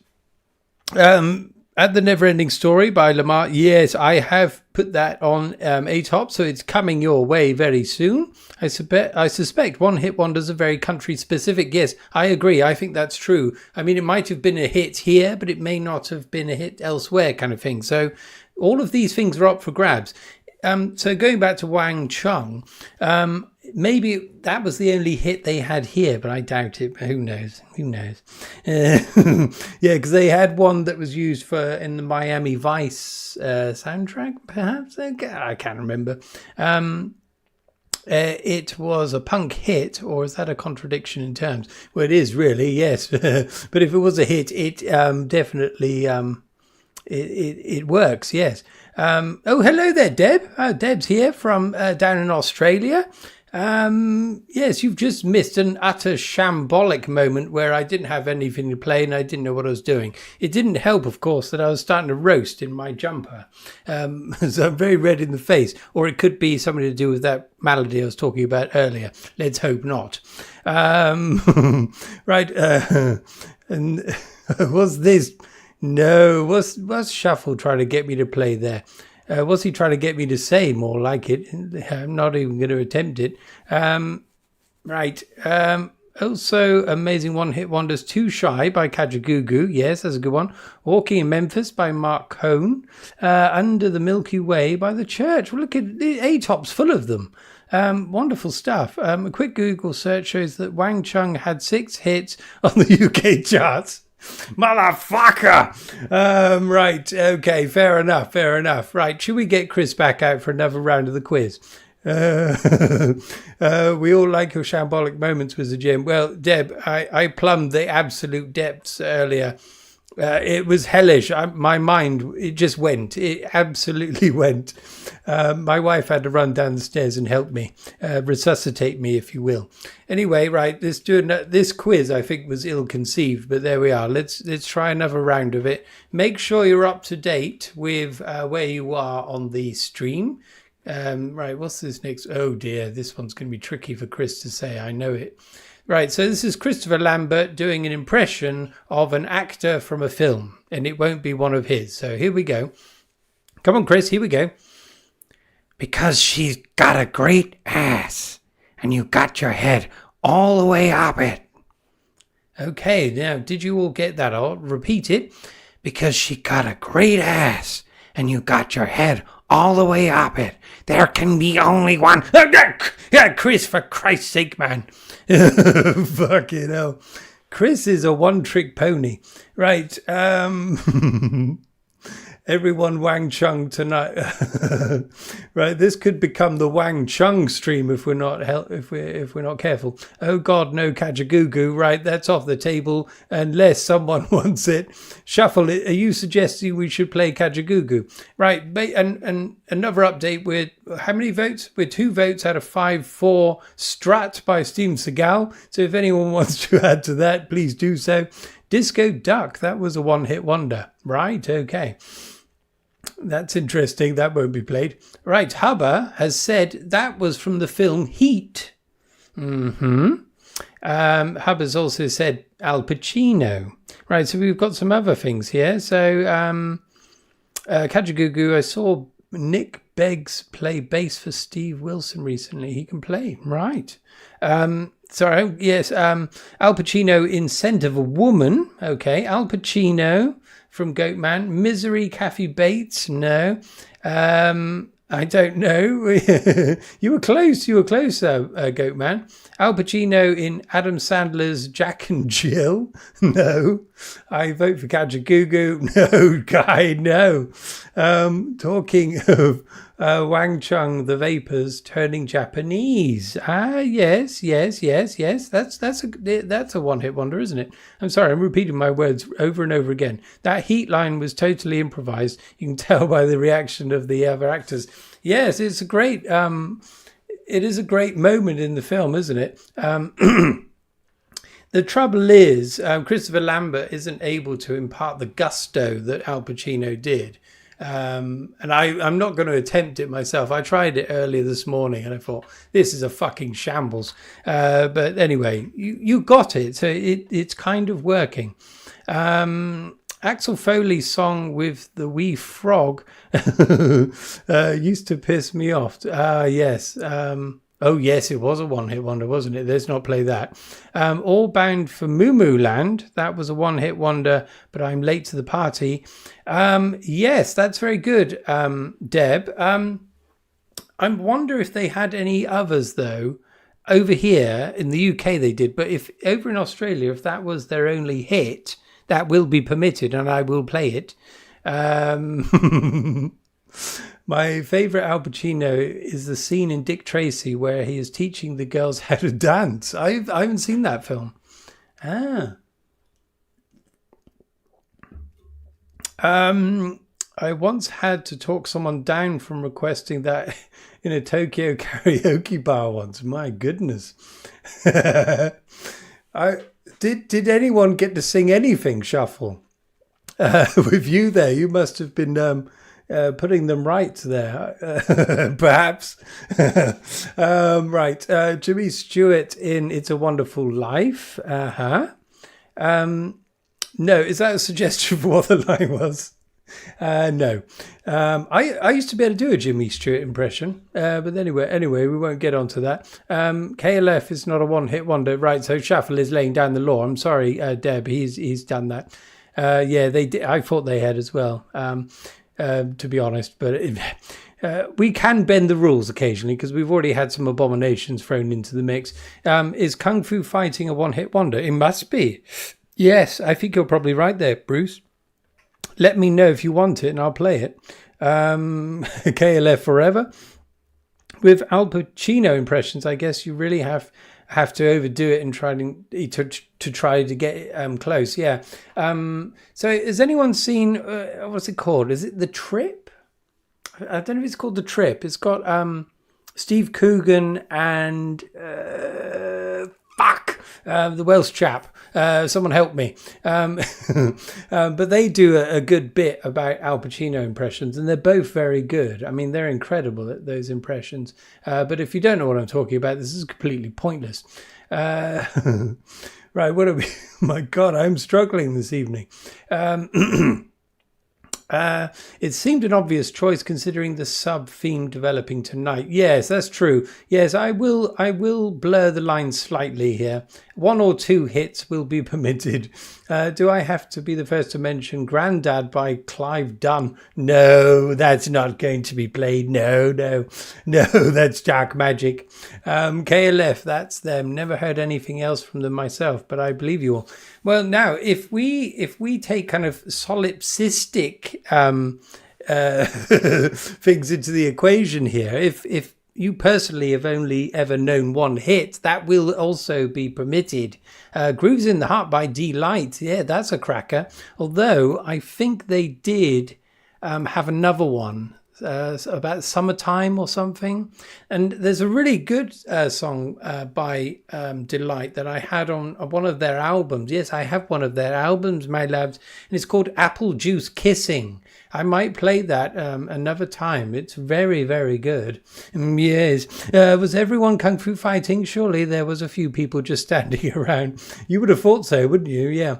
Speaker 1: At the Neverending Story by Lamar. Yes, I have put that on A-Top, so it's coming your way very soon. I suspect One Hit Wonders are very country specific. Yes, I agree. I think that's true. I mean, it might have been a hit here, but it may not have been a hit elsewhere, kind of thing. So all of these things are up for grabs. So going back to Wang Chung, maybe that was the only hit they had here, but I doubt it. Who knows? Yeah, because they had one that was used in the Miami Vice soundtrack, perhaps. I can't remember. It was a punk hit, or is that a contradiction in terms? Well, it is really, yes. But if it was a hit, it definitely it works, yes. Oh, hello there, Deb. Deb's here from down in Australia. Yes, you've just missed an utter shambolic moment where I didn't have anything to play and I didn't know what I was doing. It didn't help, of course, that I was starting to roast in my jumper. So I'm very red in the face. Or it could be something to do with that malady I was talking about earlier. Let's hope not. Right. And was this... No, what's Shuffle trying to get me to play there? What's he trying to get me to say? More like it. I'm not even going to attempt it. Right. Also, Amazing One Hit Wonders, Too Shy by Kajagoogoo. Yes, that's a good one. Walking in Memphis by Mark Cohn. Under the Milky Way by The Church. Well, look at the A-Top's full of them. Wonderful stuff. A quick Google search shows that Wang Chung had 6 hits on the UK charts. Motherfucker! Right, okay, fair enough. Right, should we get Chris back out for another round of the quiz? We all like your shambolic moments with the gym. Well, Deb, I plumbed the absolute depths earlier. It was hellish. My mind, it just went. It absolutely went. My wife had to run down the stairs and help me, resuscitate me, if you will. Anyway, right, this quiz, I think, was ill-conceived, but there we are. Let's try another round of it. Make sure you're up to date with where you are on the stream. Right, what's this next? Oh, dear, this one's going to be tricky for Chris to say. I know it. Right, so this is Christopher Lambert doing an impression of an actor from a film, and it won't be one of his. So here we go. Come on, Chris, here we go. Because she's got a great ass, and you got your head all the way up it. Okay, now, did you all get that? I'll repeat it. Because she got a great ass, and you got your head all the way up it. There can be only one. Yeah, Chris, for Christ's sake, man. Fucking hell. Chris is a one-trick pony. Right. Everyone Wang Chung tonight. Right, this could become the Wang Chung stream if we're not careful. Oh God, no Kajagoogoo. Right, that's off the table unless someone wants it. Shuffle it. Are you suggesting we should play Kajagoogoo? Right, and another update. With how many votes? We're 2 votes out of 5 for Strut by Steven Seagal. So if anyone wants to add to that, please do so. Disco Duck. That was a one-hit wonder. Right. Okay. That's interesting. That won't be played. Right. Hubba has said that was from the film Heat. Hubba's also said Al Pacino. Right. So we've got some other things here. So Kajagoogoo, I saw Nick Beggs play bass for Steve Wilson recently. He can play. Right. Sorry. Yes. Al Pacino in Scent of a Woman. Okay. Al Pacino from Goatman. Misery, Kathy Bates. No. I don't know. You were close. Goat Man. Al Pacino in Adam Sandler's Jack and Jill. No. I vote for Kajagoogoo. No, Guy. No. Talking of Wang Chung, the Vapors turning Japanese. Yes. That's a one-hit wonder, isn't it? I'm sorry, I'm repeating my words over and over again. That heat line was totally improvised. You can tell by the reaction of the other actors. Yes, it's a great. It is a great moment in the film, isn't it? The trouble is, Christopher Lambert isn't able to impart the gusto that Al Pacino did. And I'm not going to attempt it myself. I tried it earlier this morning and I thought, this is a fucking shambles. But anyway, you got it. So it's kind of working. Axel Foley's song with the wee frog used to piss me off. Yes. Oh, yes, it was a one-hit wonder, wasn't it? Let's not play that. All Bound for Moo Moo Land. That was a one-hit wonder, but I'm late to the party. Yes, that's very good, Deb. I wonder if they had any others, though. Over here, in the UK they did, but if over in Australia, if that was their only hit, that will be permitted, and I will play it. My favourite Al Pacino is the scene in Dick Tracy where he is teaching the girls how to dance. I haven't seen that film. I once had to talk someone down from requesting that in a Tokyo karaoke bar once. My goodness. Did anyone get to sing anything, Shuffle? With you there, you must have been putting them right there, perhaps. Right. Jimmy Stewart in It's a Wonderful Life. No, is that a suggestion for what the line was? No. I used to be able to do a Jimmy Stewart impression, but anyway, we won't get onto that. KLF is not a one-hit wonder, right? So Shuffle is laying down the law. I'm sorry, Deb, he's done that. Yeah, they did. I thought they had as well, to be honest. But we can bend the rules occasionally because we've already had some abominations thrown into the mix. Is Kung Fu Fighting a one-hit wonder? It must be. Yes, I think you're probably right there, Bruce. Let me know if you want it and I'll play it. KLF forever. With Al Pacino impressions, I guess you really have to overdo it and try to get close. Yeah. So has anyone seen, what's it called? Is it The Trip? I don't know if it's called The Trip. It's got Steve Coogan and the Welsh chap. Someone help me. But they do a good bit about Al Pacino impressions, and they're both very good. I mean, they're incredible at those impressions. But if you don't know what I'm talking about, this is completely pointless. Right, what are we? My God, I'm struggling this evening. It seemed an obvious choice considering the sub-theme developing tonight. Yes, that's true. Yes, I will blur the lines slightly here. 1 or 2 hits will be permitted. Do I have to be the first to mention Grandad by Clive Dunn? No, that's not going to be played. No, that's dark magic. KLF, that's them. Never heard anything else from them myself, but I believe you all. Well, now, if we take kind of solipsistic things into the equation here, if you personally have only ever known one hit, that will also be permitted. Grooves in the Heart by Delight. Yeah, that's a cracker. Although I think they did have another one about summertime or something. And there's a really good song by Delight that I had on one of their albums. Yes, I have one of their albums, my lads. And it's called Apple Juice Kissing. I might play that another time. It's very, very good. Yes. Was everyone Kung Fu Fighting? Surely there was a few people just standing around. You would have thought so, wouldn't you? Yeah.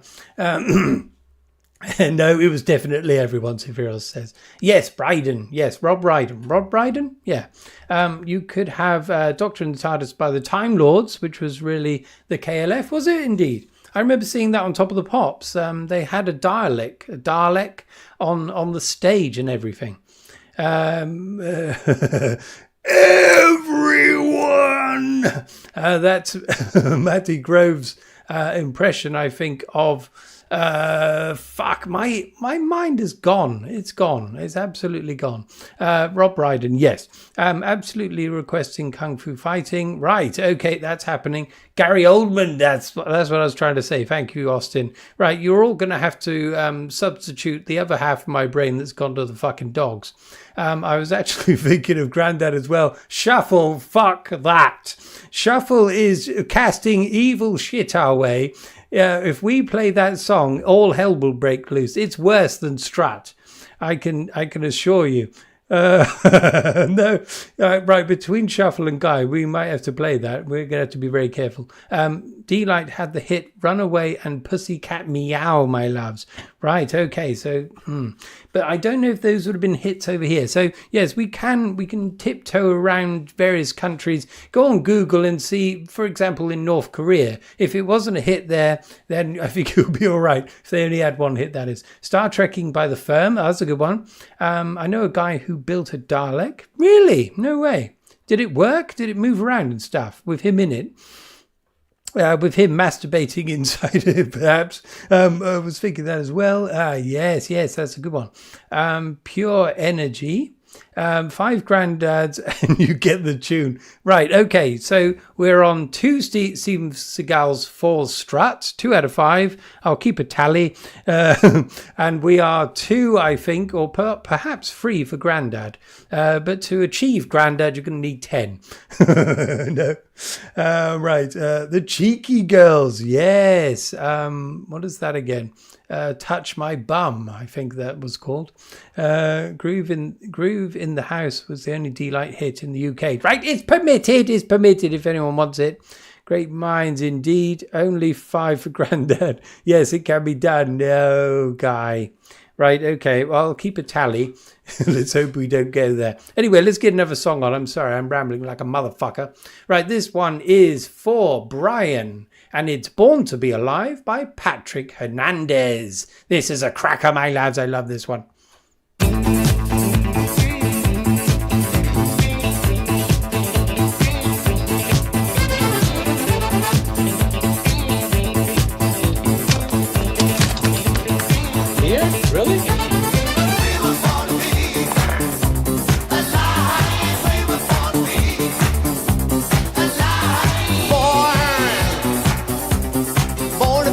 Speaker 1: No, it was definitely everyone, Sephiroth says. Yes, Brydon. Yes, Rob Brydon. Rob Brydon? Yeah. You could have Doctor and the TARDIS by the Time Lords, which was really the KLF, was it indeed? I remember seeing that on Top of the Pops. They had a Dalek on the stage and everything. Everyone. That's Matty Grove's impression, I think, of fuck, my mind is gone. It's gone. It's absolutely gone. Rob Brydon, yes. Absolutely requesting Kung Fu Fighting. Right, okay, that's happening. Gary Oldman, that's what I was trying to say. Thank you, Austin. Right, you're all going to have to substitute the other half of my brain that's gone to the fucking dogs. I was actually thinking of Grandad as well. Shuffle, fuck that. Shuffle is casting evil shit our way. If we play that song, all hell will break loose. It's worse than Strut. I can assure you. No, right, between Shuffle and Guy, we might have to play that. We're going to have to be very careful. D-Light had the hit Runaway and Pussycat Meow, my loves. Right, okay, so but I don't know if those would have been hits over here. So yes, we can tiptoe around various countries. Go on Google and see, for example, in North Korea, if it wasn't a hit there, then I think it would be all right. If they only had one hit, that is. Star Trekking by the Firm, that's a good one. I know a guy who built a Dalek. Really? No way. Did it work? Did it move around and stuff with him in it? With him masturbating inside it, perhaps. I was thinking that as well. Yes, that's a good one. Pure Energy. 5 Granddads and you get the tune. Right, okay, so we're on 2 Steven Seagal's 4 Struts, 2 out of 5. I'll keep a tally. And we are 2, I think, or perhaps 3 for Grandad. But to achieve Grandad, you're going to need 10. No. Right, the Cheeky Girls, yes. What is that again? Touch My Bum, I think that was called. Groove in the House was the only D-Light hit in the UK. Right, it's permitted if anyone wants it. Great minds indeed. Only 5 for Grandad. Yes, it can be done. No, Guy. Right, okay, well, I'll keep a tally. Let's hope we don't go there. Anyway, let's get another song on. I'm sorry, I'm rambling like a motherfucker. Right, this one is for Brian, and it's Born to Be Alive by Patrick Hernandez. This is a cracker, my lads. I love this one.
Speaker 7: Really?
Speaker 5: Born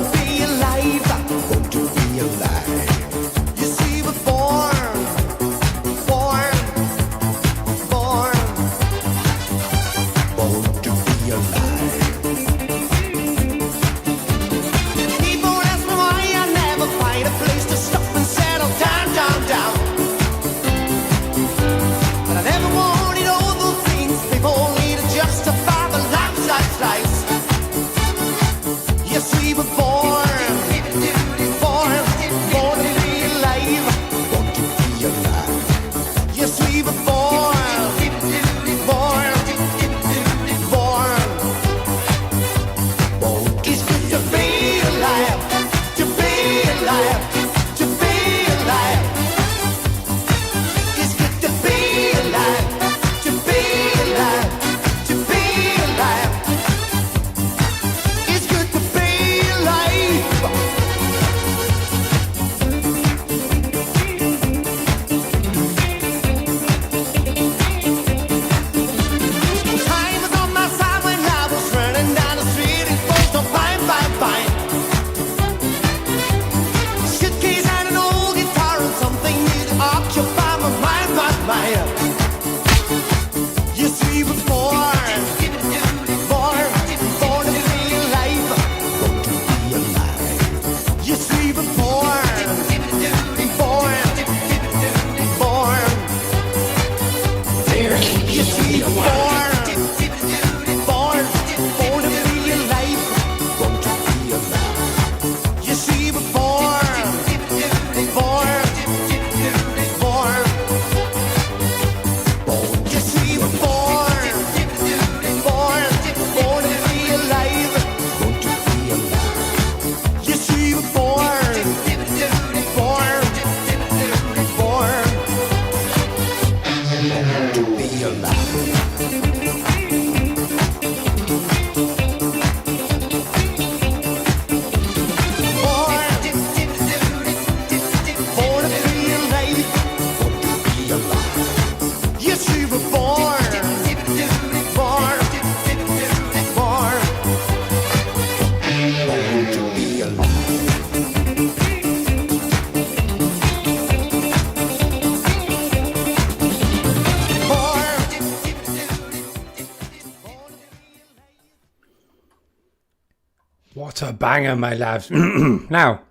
Speaker 1: What a banger, my lads. Now,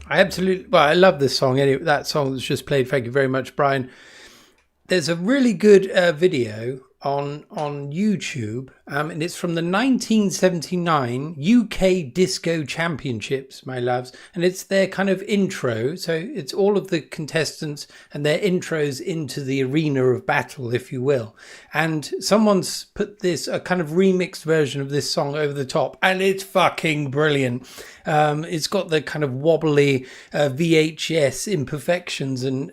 Speaker 1: I love this song. Anyway, that song that's just played. Thank you very much, Brian. There's a really good video on YouTube, and it's from the 1979 UK Disco Championships, my loves, and it's their kind of intro. So it's all of the contestants and their intros into the arena of battle, if you will. And someone's put a kind of remixed version of this song over the top, and it's fucking brilliant. It's got the kind of wobbly VHS imperfections and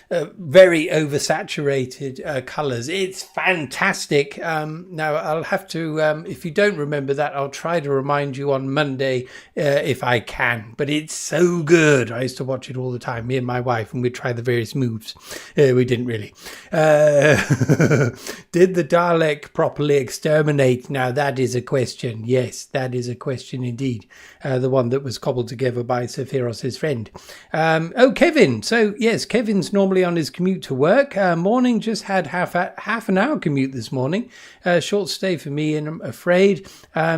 Speaker 1: very oversaturated colours. It's fantastic. Now, I'll have to, if you don't remember that, I'll try to remind you on Monday if I can. But it's so good. I used to watch it all the time, me and my wife, and we'd try the various moves. We didn't really. Did the Dalek properly exterminate? Now, that is a question. Yes, that is a question indeed. The one that was cobbled together by Sephiros' friend. Kevin. So, yes, Kevin's normally on his commute to work. Morning, just had half an hour commute this morning. Short stay for me, and I'm afraid.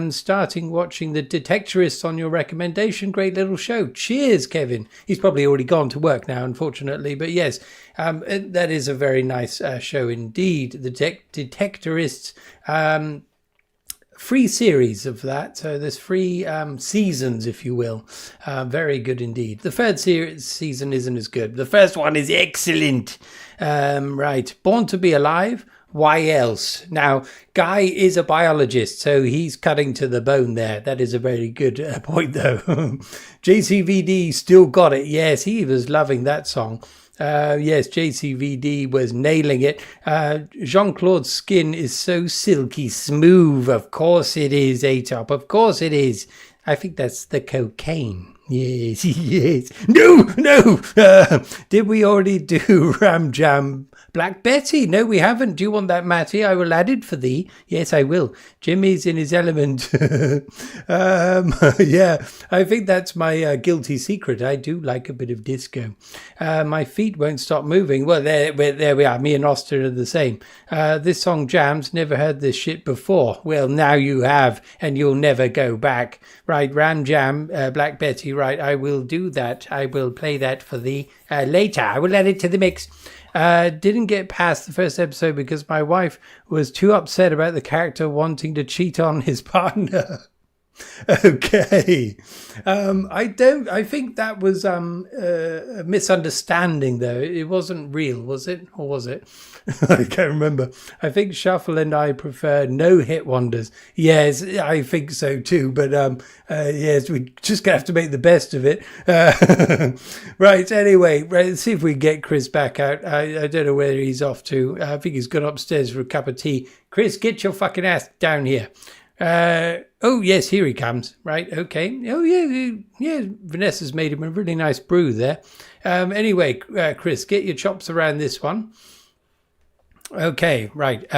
Speaker 1: Starting watching The Detectorists on your recommendation. Great little show. Cheers, Kevin. He's probably already gone to work now, unfortunately. But yes, that is a very nice show indeed. The Detectorists. Free series of that, so there's 3 seasons, if you will. Very good indeed. The third season isn't as good. The first one is excellent. Right, Born to Be Alive. Why else? Now, Guy is a biologist, so he's cutting to the bone there. That is a very good point, though. JCVD still got it. Yes, he was loving that song. Yes, JCVD was nailing it. Jean-Claude's skin is so silky smooth. Of course it is, A-Top. Of course it is. I think that's the cocaine. Yes, yes. No. Did we already do Ram Jam Black Betty? No, we haven't. Do you want that, Matty? I will add it for thee. Yes, I will. Jimmy's in his element. Yeah, I think that's my guilty secret. I do like a bit of disco. My feet won't stop moving. Well, there we are. Me and Austin are the same. This song jams. Never heard this shit before. Well, now you have, and you'll never go back. Right, Ram Jam, Black Betty. Right, I will do that. I will play that for thee later. I will add it to the mix. Didn't get past the first episode because my wife was too upset about the character wanting to cheat on his partner. Okay. I think that was a misunderstanding, though. It wasn't real, was it? Or was it? I can't remember. I think Shuffle and I prefer no-hit wonders. Yes, I think so too. But yes, we just gonna have to make the best of it. Right, anyway, let's see if we can get Chris back out. I don't know where he's off to. I think he's gone upstairs for a cup of tea. Chris, get your fucking ass down here. Oh yes, here he comes. Right, okay. Oh yeah. Vanessa's made him a really nice brew there. Anyway, Chris, get your chops around this one. Okay, right.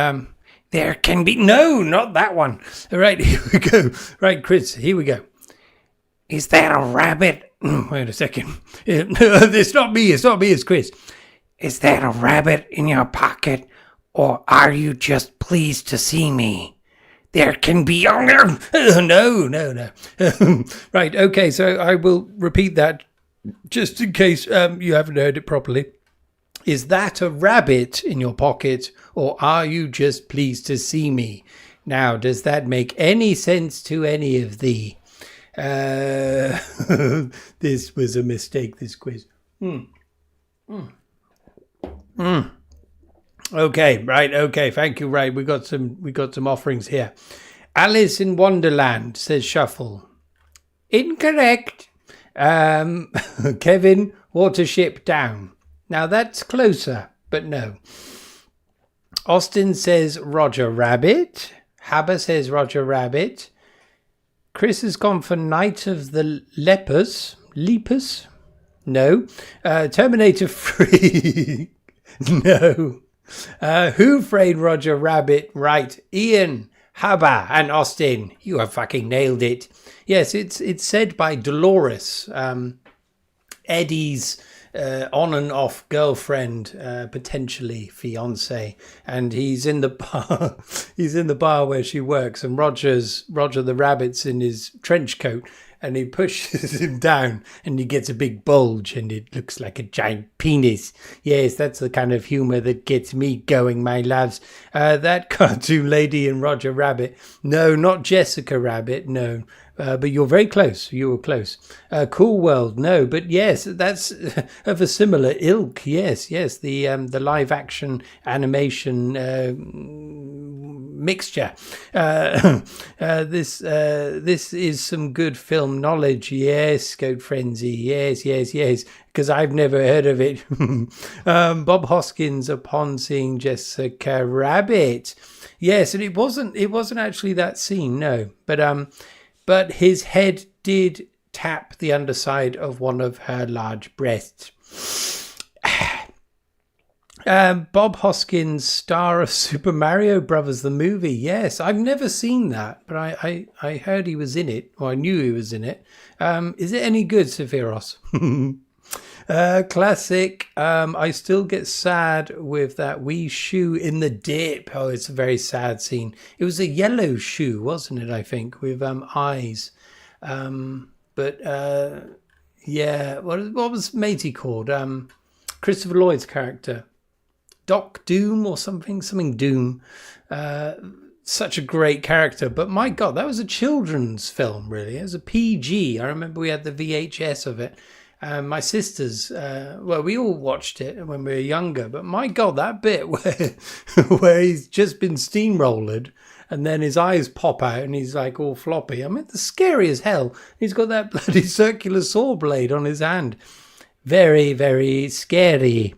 Speaker 1: There can be not that one. All right, here we go. Right, Chris, here we go. Is that a rabbit? Wait a second. It's not me. It's Chris. Is that a rabbit in your pocket, or are you just pleased to see me? There can be... No. Right, okay, so I will repeat that just in case you haven't heard it properly. Is that a rabbit in your pocket, or are you just pleased to see me? Now, does that make any sense to any of thee? This was a mistake, this quiz. Okay, right, okay, thank you, right. We got some offerings here. Alice in Wonderland, says Shuffle. Incorrect. Kevin, Watership Down. Now that's closer, but no. Austin says Roger Rabbit. Habba says Roger Rabbit. Chris has gone for Night of the Lepers. Lepers? No. Terminator 3. No. Who Framed Roger Rabbit? Right. Ian, Habba, and Austin. You have fucking nailed it. Yes, it's said by Dolores. Eddie's on and off girlfriend, potentially fiance, and he's in the bar. He's in the bar where she works, and Roger the rabbit's in his trench coat, and he pushes him down, and he gets a big bulge, and it looks like a giant penis. Yes, that's the kind of humour that gets me going, my loves. That cartoon lady in Roger Rabbit. No, not Jessica Rabbit. No. But you're very close. You were close. Cool World, no, but yes, that's of a similar ilk. Yes, the live action animation mixture. This is some good film knowledge. Yes, Goat Frenzy. Yes, because I've never heard of it. Bob Hoskins upon seeing Jessica Rabbit. Yes, and it wasn't actually that scene. No, but his head did tap the underside of one of her large breasts. Bob Hoskins, star of Super Mario Brothers, the movie. Yes, I've never seen that, but I heard he was in it, or I knew he was in it. Is it any good, Sephiros? Classic. I still get sad with that wee shoe in the dip. Oh, it's a very sad scene. It was a yellow shoe, wasn't it? I think with eyes. Yeah. What was Matey called? Christopher Lloyd's character, Doc Doom or something Doom. Such a great character, but my God, that was a children's film. Really, it was a PG. I remember we had the VHS of it. My sisters, we all watched it when we were younger, but my God, that bit where he's just been steamrolled and then his eyes pop out and he's like all floppy. I mean, it's scary as hell. He's got that bloody circular saw blade on his hand. Very, very scary.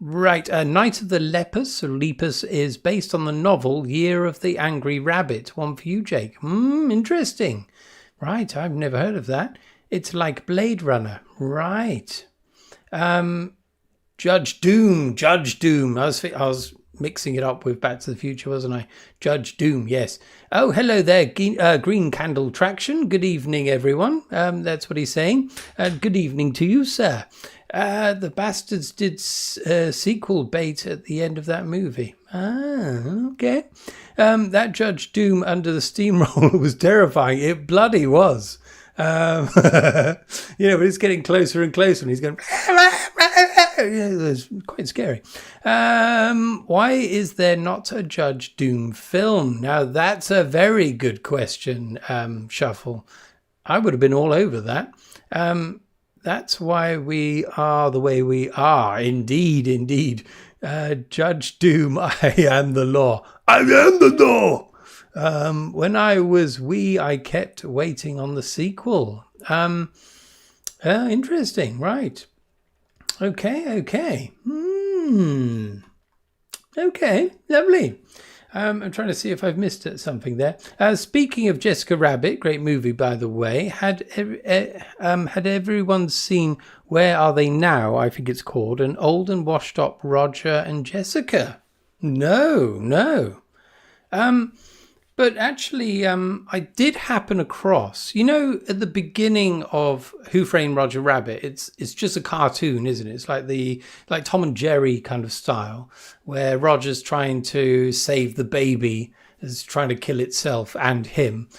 Speaker 1: Right, Night of the Lepus, or Lepus, is based on the novel Year of the Angry Rabbit. One for you, Jake. Interesting. Right, I've never heard of that. It's like Blade Runner. Right. Judge Doom. I was mixing it up with Back to the Future, wasn't I? Judge Doom, yes. Oh, hello there, Green Candle Traction. Good evening, everyone. That's what he's saying. Good evening to you, sir. The bastards did sequel bait at the end of that movie. Okay. That Judge Doom under the steamroller was terrifying. It bloody was. But it's getting closer and closer, and he's going. It's quite scary. Why is there not a Judge Doom film? Now that's a very good question, Shuffle. I would have been all over that. That's why we are the way we are. Indeed. Judge Doom, I am the law. I am the law. When I was wee, I kept waiting on the sequel. Interesting, right. Okay. Okay, lovely. I'm trying to see if I've missed something there. Speaking of Jessica Rabbit, great movie, by the way. Had everyone seen Where Are They Now, I think it's called, an old and washed up Roger and Jessica? No. But actually, I did happen across, at the beginning of Who Framed Roger Rabbit, it's just a cartoon, isn't it? It's like Tom and Jerry kind of style, where Roger's trying to save the baby, is trying to kill itself and him.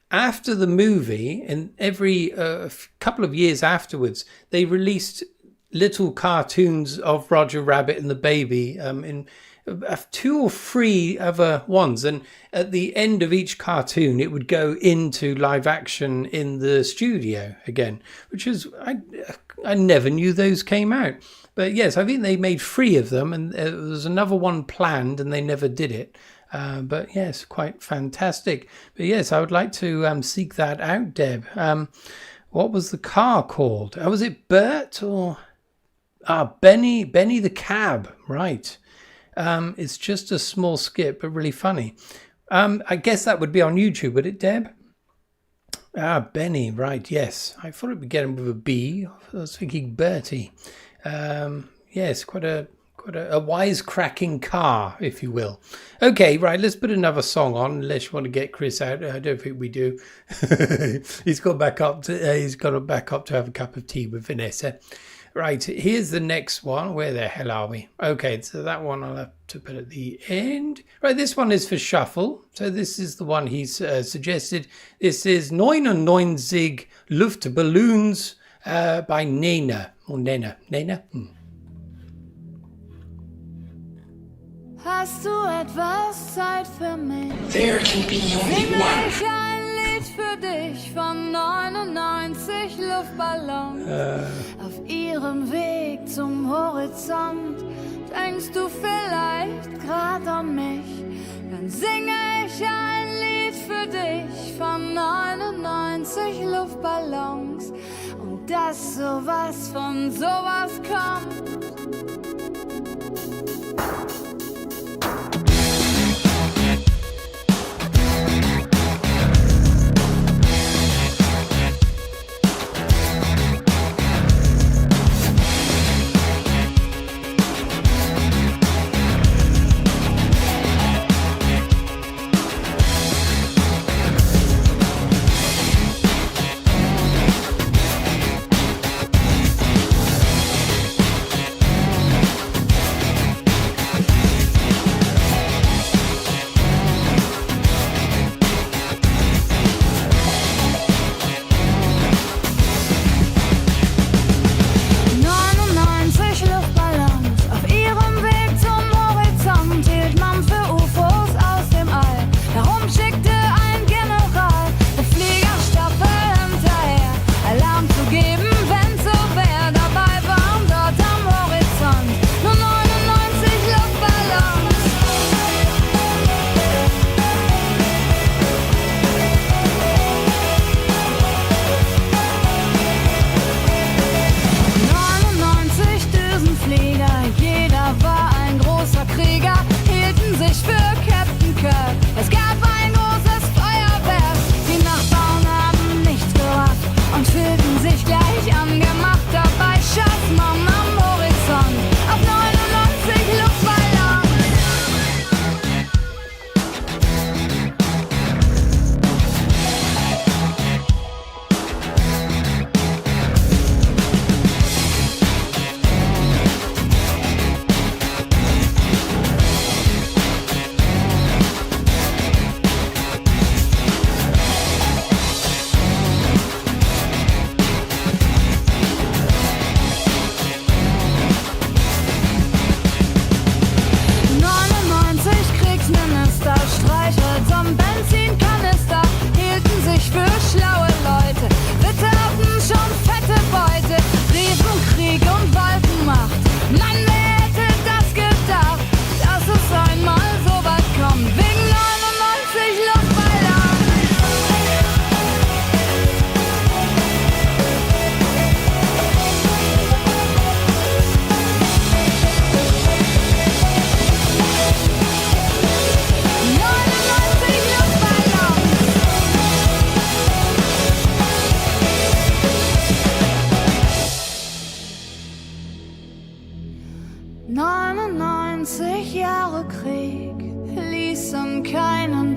Speaker 1: After the movie, and every couple of years afterwards, they released little cartoons of Roger Rabbit and the baby in 2 or 3 other ones, and at the end of each cartoon it would go into live action in the studio again, which is I never knew those came out. But yes, I think they made 3 of them, and there was another one planned and they never did it. But yes, quite fantastic. But yes, I would like to seek that out, Deb. What was the car called? Was it Bert or Benny the Cab? Right. It's just a small skit, but really funny. I guess that would be on YouTube, would it, Deb? Benny, right, yes. I thought it would get him with a B. I was thinking Bertie. Yes, quite a quite a wisecracking car, if you will. Okay, right, let's put another song on, unless you want to get Chris out. I don't think we do. He's gone back up to have a cup of tea with Vanessa. Right, here's the next one. Where the hell are we? Okay, so that one I'll have to put at the end. Right, this one is for shuffle. So this is the one he's suggested. This is 99 Luftballons by Nena. Or Nena. Nena?
Speaker 7: Hast du etwas Zeit für mich?
Speaker 4: There can be only
Speaker 7: Singe
Speaker 4: one.
Speaker 7: ich ein Lied für dich von 99 Luftballons. Auf ihrem Weg zum Horizont denkst du vielleicht grad an mich. Dann singe ich ein Lied für dich von 99 Luftballons. Und dass sowas von sowas kommt.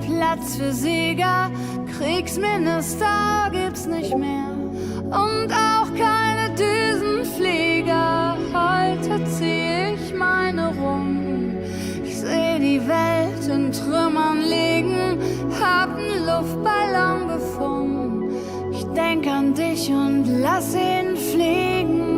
Speaker 7: Platz für Sieger, Kriegsminister gibt's nicht mehr und auch keine Düsenflieger. Heute zieh ich meine rum, ich seh die Welt in Trümmern liegen, hab 'n Luftballon gefunden. Ich denk an dich und lass ihn fliegen.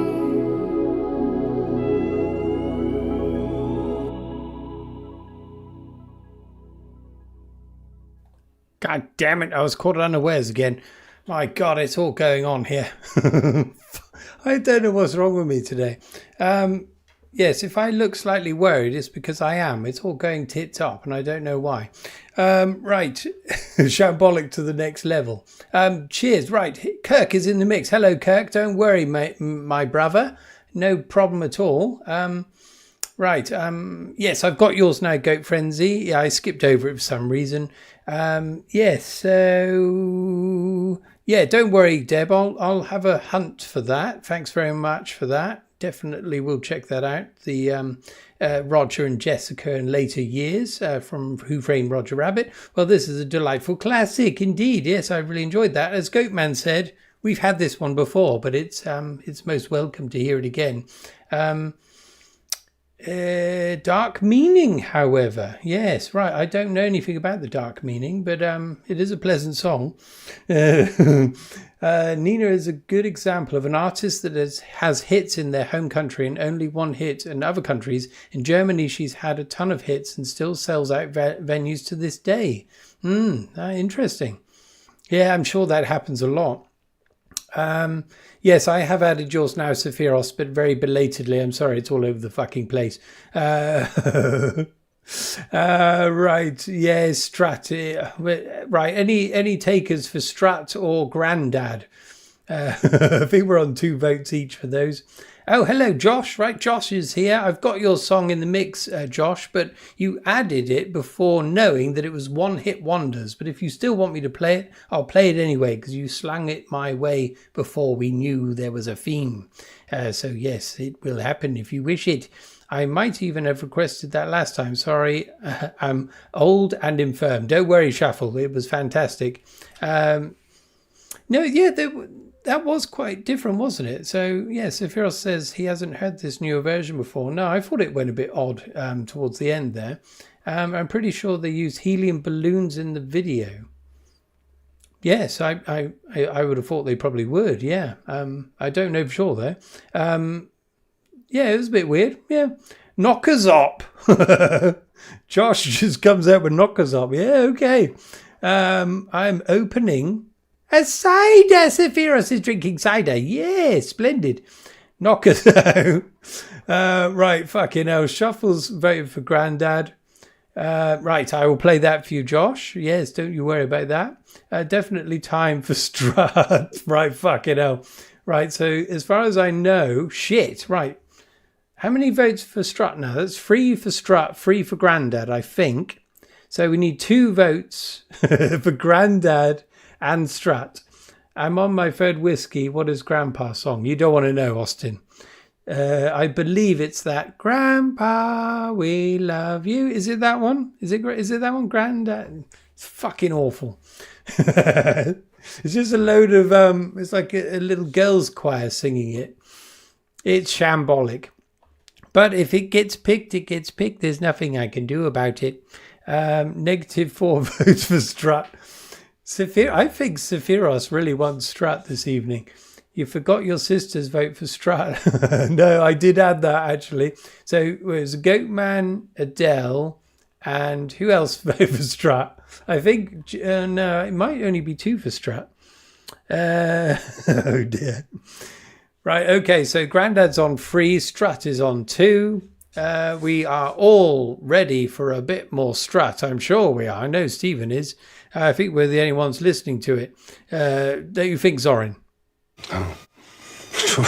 Speaker 1: God damn it, I was caught unawares again. My God, it's all going on here. I don't know what's wrong with me today. Yes, if I look slightly worried, it's because I am. It's all going tip-top, and I don't know why. Right, shambolic to the next level. Cheers, right, Kirk is in the mix. Hello, Kirk, don't worry, my brother. No problem at all. Right, yes, I've got yours now, Goat Frenzy. Yeah, I skipped over it for some reason. Yes, so... Yeah, don't worry, Deb. I'll have a hunt for that. Thanks very much for that. definitely will check that out. The Roger and Jessica in later years from Who Framed Roger Rabbit. Well, this is a delightful classic indeed. Yes, I really enjoyed that. As Goatman said, we've had this one before, but it's most welcome to hear it again. Dark Meaning, however. Yes, right. I don't know anything about the Dark Meaning, but it is a pleasant song. Nina is a good example of an artist that has hits in their home country and only one hit in other countries. In Germany, she's had a ton of hits and still sells out venues to this day. Interesting. Yeah, I'm sure that happens a lot. Yes, I have added yours now, Sephiros, but very belatedly. I'm sorry, it's all over the fucking place. Right, yes, Strat. Right, any takers for Strat or Grandad? I think we're on 2 votes each for those. Oh, hello, Josh. Right, Josh is here. I've got your song in the mix, Josh, but you added it before knowing that it was one-hit wonders. But if you still want me to play it, I'll play it anyway, because you slung it my way before we knew there was a theme. So, yes, it will happen if you wish it. I might even have requested that last time. Sorry, I'm old and infirm. Don't worry, Shuffle. It was fantastic. That was quite different, wasn't it? So, yeah, Sephiros says he hasn't heard this newer version before. No, I thought it went a bit odd towards the end there. I'm pretty sure they used helium balloons in the video. Yes, I would have thought they probably would, yeah. I don't know for sure, though. Yeah, it was a bit weird, yeah. Knockers up. Josh just comes out with knockers up. Yeah, okay. I'm opening... a cider! Sephiros is drinking cider. Yeah, splendid. Knockers out. Right, fucking hell. Shuffle's voted for Grandad. Right, I will play that for you, Josh. Yes, don't you worry about that. Definitely time for Strat. Right, fucking hell. Right, so as far as I know... Shit, right. How many votes for Strat now? That's 3 for Strat, 3 for Grandad, I think. So we need 2 votes for Grandad and Strat. I'm on my 3rd whiskey. What is Grandpa's song? You don't want to know, Austin. I believe it's that Grandpa, we love you. Is it that one? Is it that one, Grandad? It's fucking awful. It's just a load of it's like a little girls' choir singing it. It's shambolic. But if it gets picked, it gets picked. There's nothing I can do about it. -4 votes for Strat. I think Sephiros really wants Strat this evening. You forgot your sister's vote for Strat. No, I did add that, actually. So it was Goatman, Adele, and who else voted for Strat? I think, no, it might only be 2 for Strat. Oh, dear. Right, okay, so Grandad's on 3, Strat is on 2. We are all ready for a bit more Strat. I'm sure we are. I know Stephen is. I think we're the only ones listening to it. Don't you think, Zorin?
Speaker 2: Oh, sure.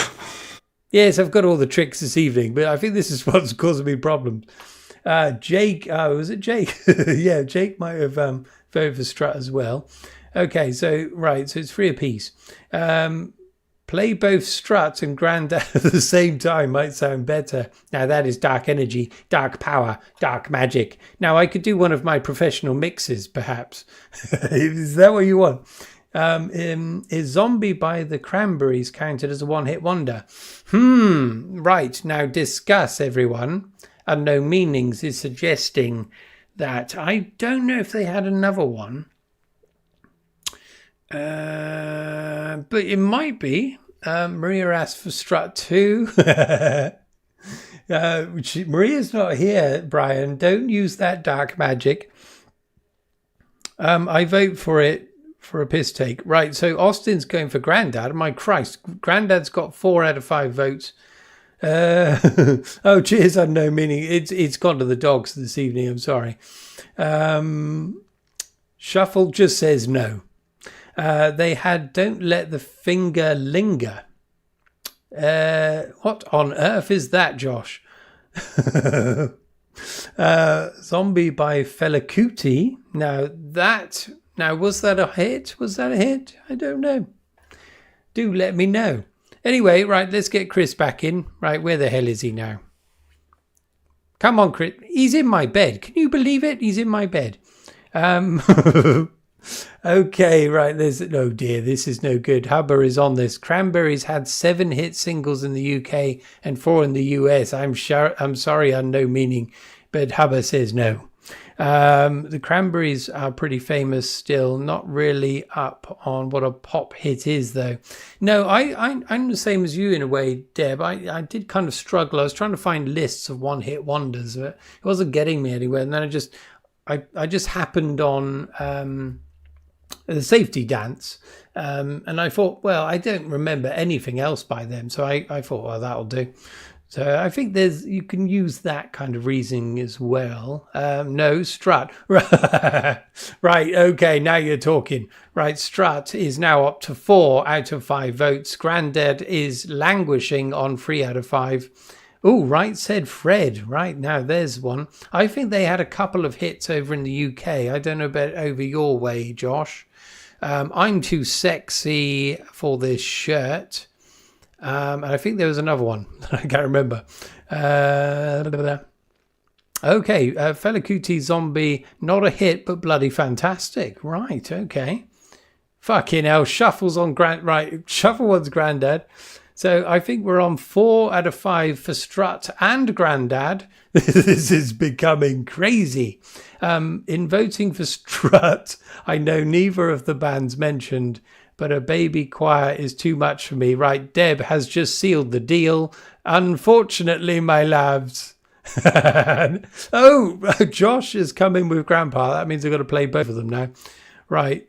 Speaker 1: Yes, I've got all the tricks this evening, but I think this is what's causing me problems. Jake, was it Jake? Yeah, Jake might have voted for Strat as well. Okay, so, right, so it's 3 apiece. Play both Strat and Grandad at the same time might sound better. Now that is dark energy, dark power, dark magic. Now I could do one of my professional mixes, perhaps. Is that what you want? Is Zombie by the Cranberries counted as a one-hit wonder? Right, now discuss, everyone. Unknown Meanings is suggesting that I don't know if they had another one. But it might be. Maria asked for Strat 2. Maria's not here, Brian. Don't use that dark magic. I vote for it for a piss take. Right, so Austin's going for Grandad. My Christ, Grandad's got 4 out of 5 votes. Oh, cheers, Unknown Meaning. It's gone to the dogs this evening. I'm sorry. Shuffle just says no. They had Don't Let the Finger Linger. What on earth is that, Josh? Zombie by Fela Kuti. Now, was that a hit? Was that a hit? I don't know. Do let me know. Anyway, right, let's get Chris back in. Right, where the hell is he now? Come on, Chris. He's in my bed. Can you believe it? He's in my bed. Okay, right. Oh dear, this is no good. Hubba is on this. Cranberries had 7 hit singles in the UK and 4 in the US. I'm sorry, unknown meaning, but Hubba says no. The Cranberries are pretty famous still, not really up on what a pop hit is though. No, I'm the same as you in a way, Deb. I did kind of struggle. I was trying to find lists of one hit wonders, but it wasn't getting me anywhere. And then I just happened on the Safety Dance, and I thought, well, I don't remember anything else by them, so I thought, well, that'll do. So I think you can use that kind of reasoning as well. No, Strut. Right, okay, now you're talking. Right, Strut is now up to 4 out of 5 votes. Grandad is languishing on 3 out of 5. Oh, right, said Fred. Right, now there's one. I think they had a couple of hits over in the UK. I don't know about over your way, Josh. I'm too sexy for this shirt. And I think there was another one that I can't remember. Okay, Fela Kuti Zombie, not a hit, but bloody fantastic. Right, okay. Fucking hell, Shuffle's on Shuffle one's Grandad. So I think we're on 4 out of 5 for Strut and Grandad. This is becoming crazy. In voting for Strut, I know neither of the bands mentioned, but a baby choir is too much for me. Right, Deb has just sealed the deal. Unfortunately, my loves. Oh, Josh is coming with Grandpa. That means I've got to play both of them now. Right.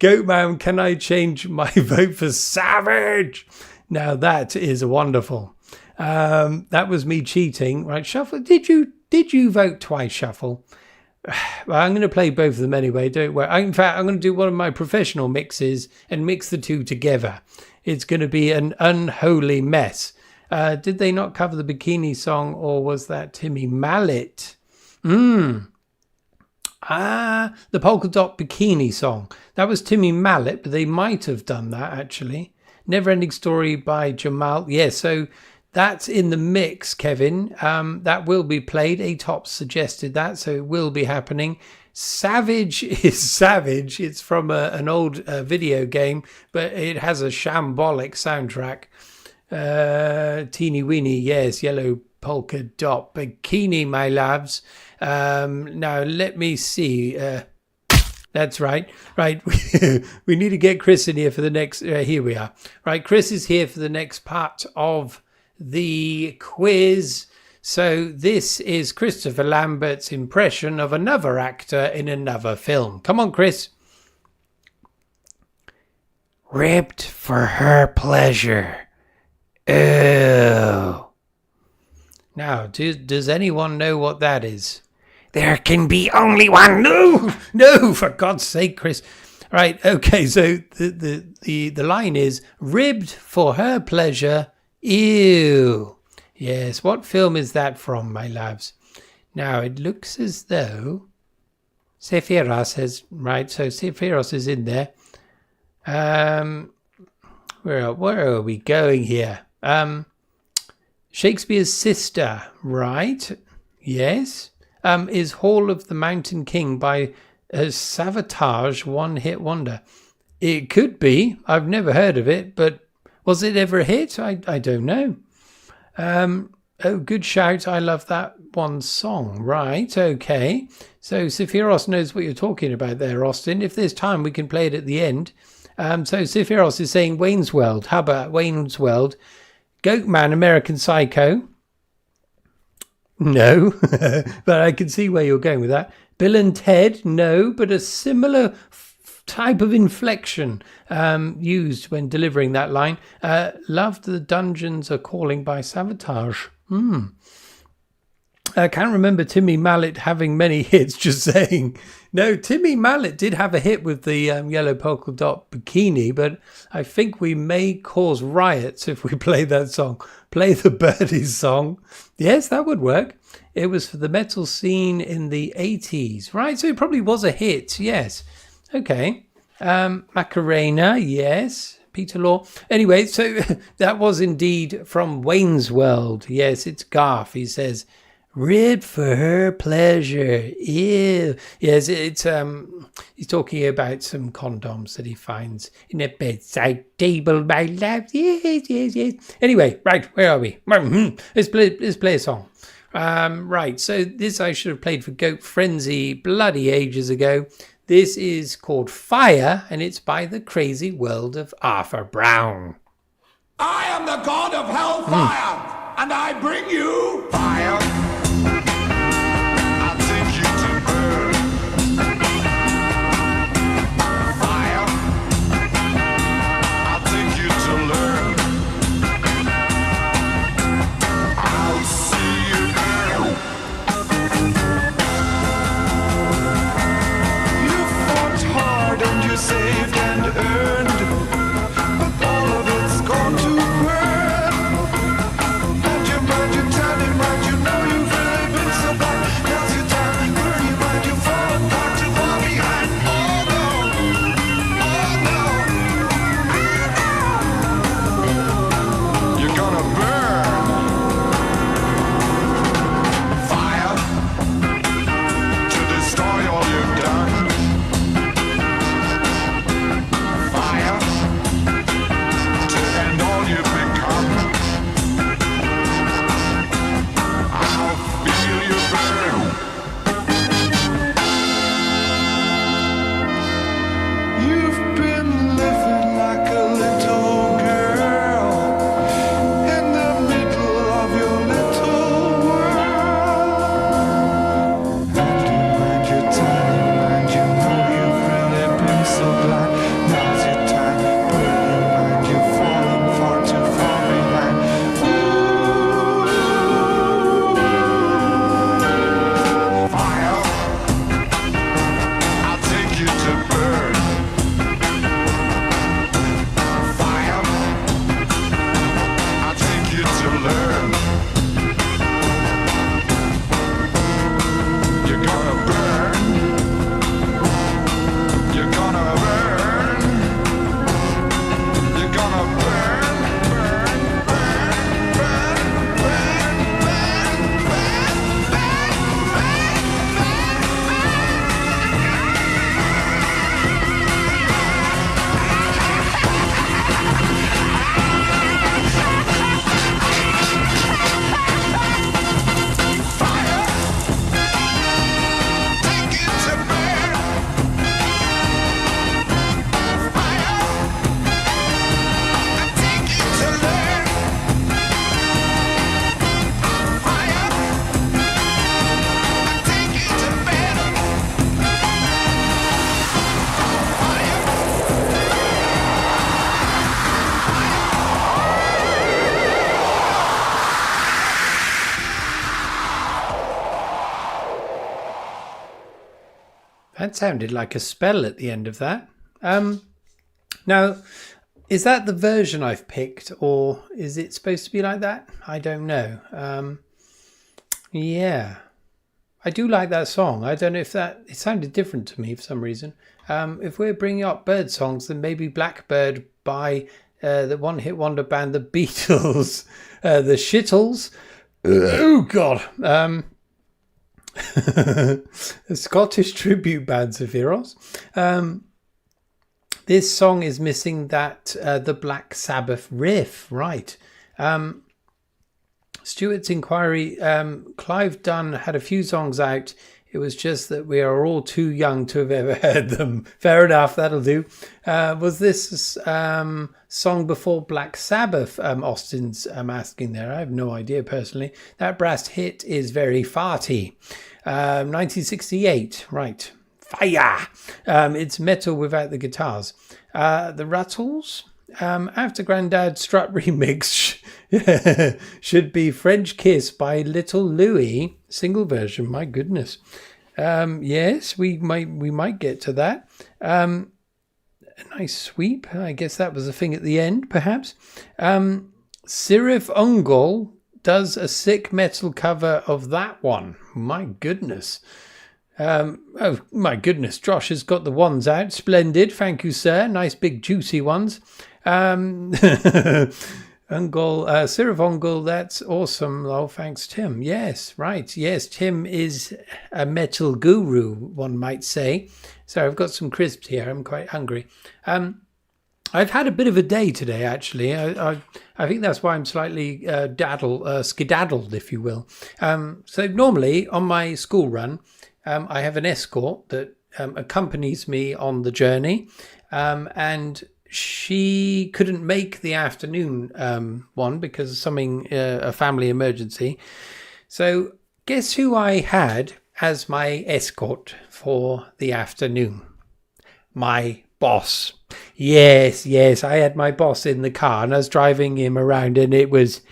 Speaker 1: Goatman, can I change my vote for Savage? Now that is wonderful. That was me cheating. Right, Shuffle, did you vote twice, Shuffle? Well, I'm going to play both of them anyway. Don't worry. In fact, I'm going to do one of my professional mixes and mix the two together. It's going to be an unholy mess. Did they not cover the Bikini song, or was that Timmy Mallet? The Polka Dot Bikini song. That was Timmy Mallet, but they might have done that actually. Never Ending Story by Jamal. Yeah, so that's in the mix, Kevin. That will be played. A-Top suggested that, so it will be happening. Savage is Savage. It's from an old video game, but it has a shambolic soundtrack. Teeny Weeny, yes, Yellow Polka Dot Bikini, my loves. Now, let me see. That's right. Right. We need to get Chris in here for the next... here we are. Right, Chris is here for the next part of the quiz. So this is Christopher Lambert's impression of another actor in another film. Come on, Chris. Ribbed for her pleasure. Oh. Now, does anyone know what that is? There can be only one. No, for God's sake, Chris. Right, okay, so the line is ribbed for her pleasure. Ew. Yes, what film is that from, my loves? Now, it looks as though Sephiros has... Right, so Sephiros is in there. Where are we going here? Shakespeare's Sister, right? Yes. Is Hall of the Mountain King by Savatage one-hit wonder? It could be. I've never heard of it, but was it ever a hit? I don't know. Oh, good shout. I love that one song. Right, okay. So Sephiros knows what you're talking about there, Austin. If there's time, we can play it at the end. So Sephiros is saying Wayne's World. How about Wayne's World? Goatman, American Psycho. No, but I can see where you're going with that. Bill and Ted, no, but a similar type of inflection used when delivering that line. Loved the Dungeons Are Calling by Savatage. I can't remember Timmy Mallet having many hits, just saying. No, Timmy Mallet did have a hit with the Yellow Polka Dot Bikini, but I think we may cause riots if we play that song. Play the Birdies song. Yes, that would work. It was for the metal scene in the 80s, right? So it probably was a hit, yes. Okay. Macarena, yes. Peter Law. Anyway, so that was indeed from Wayne's World. Yes, it's Garth. He says, "Rib for her pleasure." Ew. Yes, it's he's talking about some condoms that he finds in a bedside table, my love. Yes. Anyway, right, where are we? Let's play a song. Right, so this I should have played for Goat Frenzy bloody ages ago. This is called Fire, and it's by The Crazy World of Arthur Brown.
Speaker 5: I am the god of hellfire, and I bring you fire. I'll take you to burn. Fire. I'll take you to learn. I'll see you burn. You fought hard and you saved and earned, but all of it's gone to burn. And your mind, your time, your mind, you know you've really been so blind. Now's your time, burn your mind, you fall apart, you fall behind. Oh no, you're gonna burn. Fire to destroy all you've done. Fire to end all you've become. I'll feel you burn. You've been living like a little girl in the middle of your little world. And you mind your tiny mind, you know you've really been so blind. Now's your time, burn your mind, you're falling far too far behind. Fire, I'll take you to burn. Fire, I'll take you to learn. You're gonna burn. You're gonna burn. You're gonna burn, burn, burn, burn, burn, burn, fire. Take it to burn. Fire. I take it to learn. Fire. I take it to better.
Speaker 1: That sounded like a spell at the end of that. Now, is that the version I've picked, or is it supposed to be like that? I don't know. Yeah. I do like that song. I don't know if it sounded different to me for some reason. If we're bringing up bird songs, then maybe Blackbird by the one-hit wonder band The Beatles, the Shittles. Oh, God. The Scottish tribute band Sephiroth. This song is missing that the Black Sabbath riff, right? Stuart's inquiry, Clive Dunn had a few songs out. It was just that we are all too young to have ever heard them. Fair enough, that'll do. Was this song before Black Sabbath? Austin's asking there. I have no idea personally. That brass hit is very farty. 1968, right. Fire! It's metal without the guitars. The Rattles? After Grandad Strut remix should be French Kiss by Little Louie. Single version, my goodness. Yes, we might get to that. A nice sweep. I guess that was a thing at the end, perhaps. Sirif Ungol does a sick metal cover of that one. My goodness. Oh my goodness, Josh has got the ones out. Splendid, thank you, sir. Nice big juicy ones. Ungol, Siravongol, that's awesome. Oh, thanks, Tim. Yes, right. Yes, Tim is a metal guru, one might say. So I've got some crisps here. I'm quite hungry. I've had a bit of a day today, actually. I think that's why I'm slightly skedaddled, if you will. So normally on my school run, I have an escort that accompanies me on the journey, and she couldn't make the afternoon one because of something, a family emergency. So guess who I had as my escort for the afternoon? My boss. Yes, I had my boss in the car and I was driving him around, and it was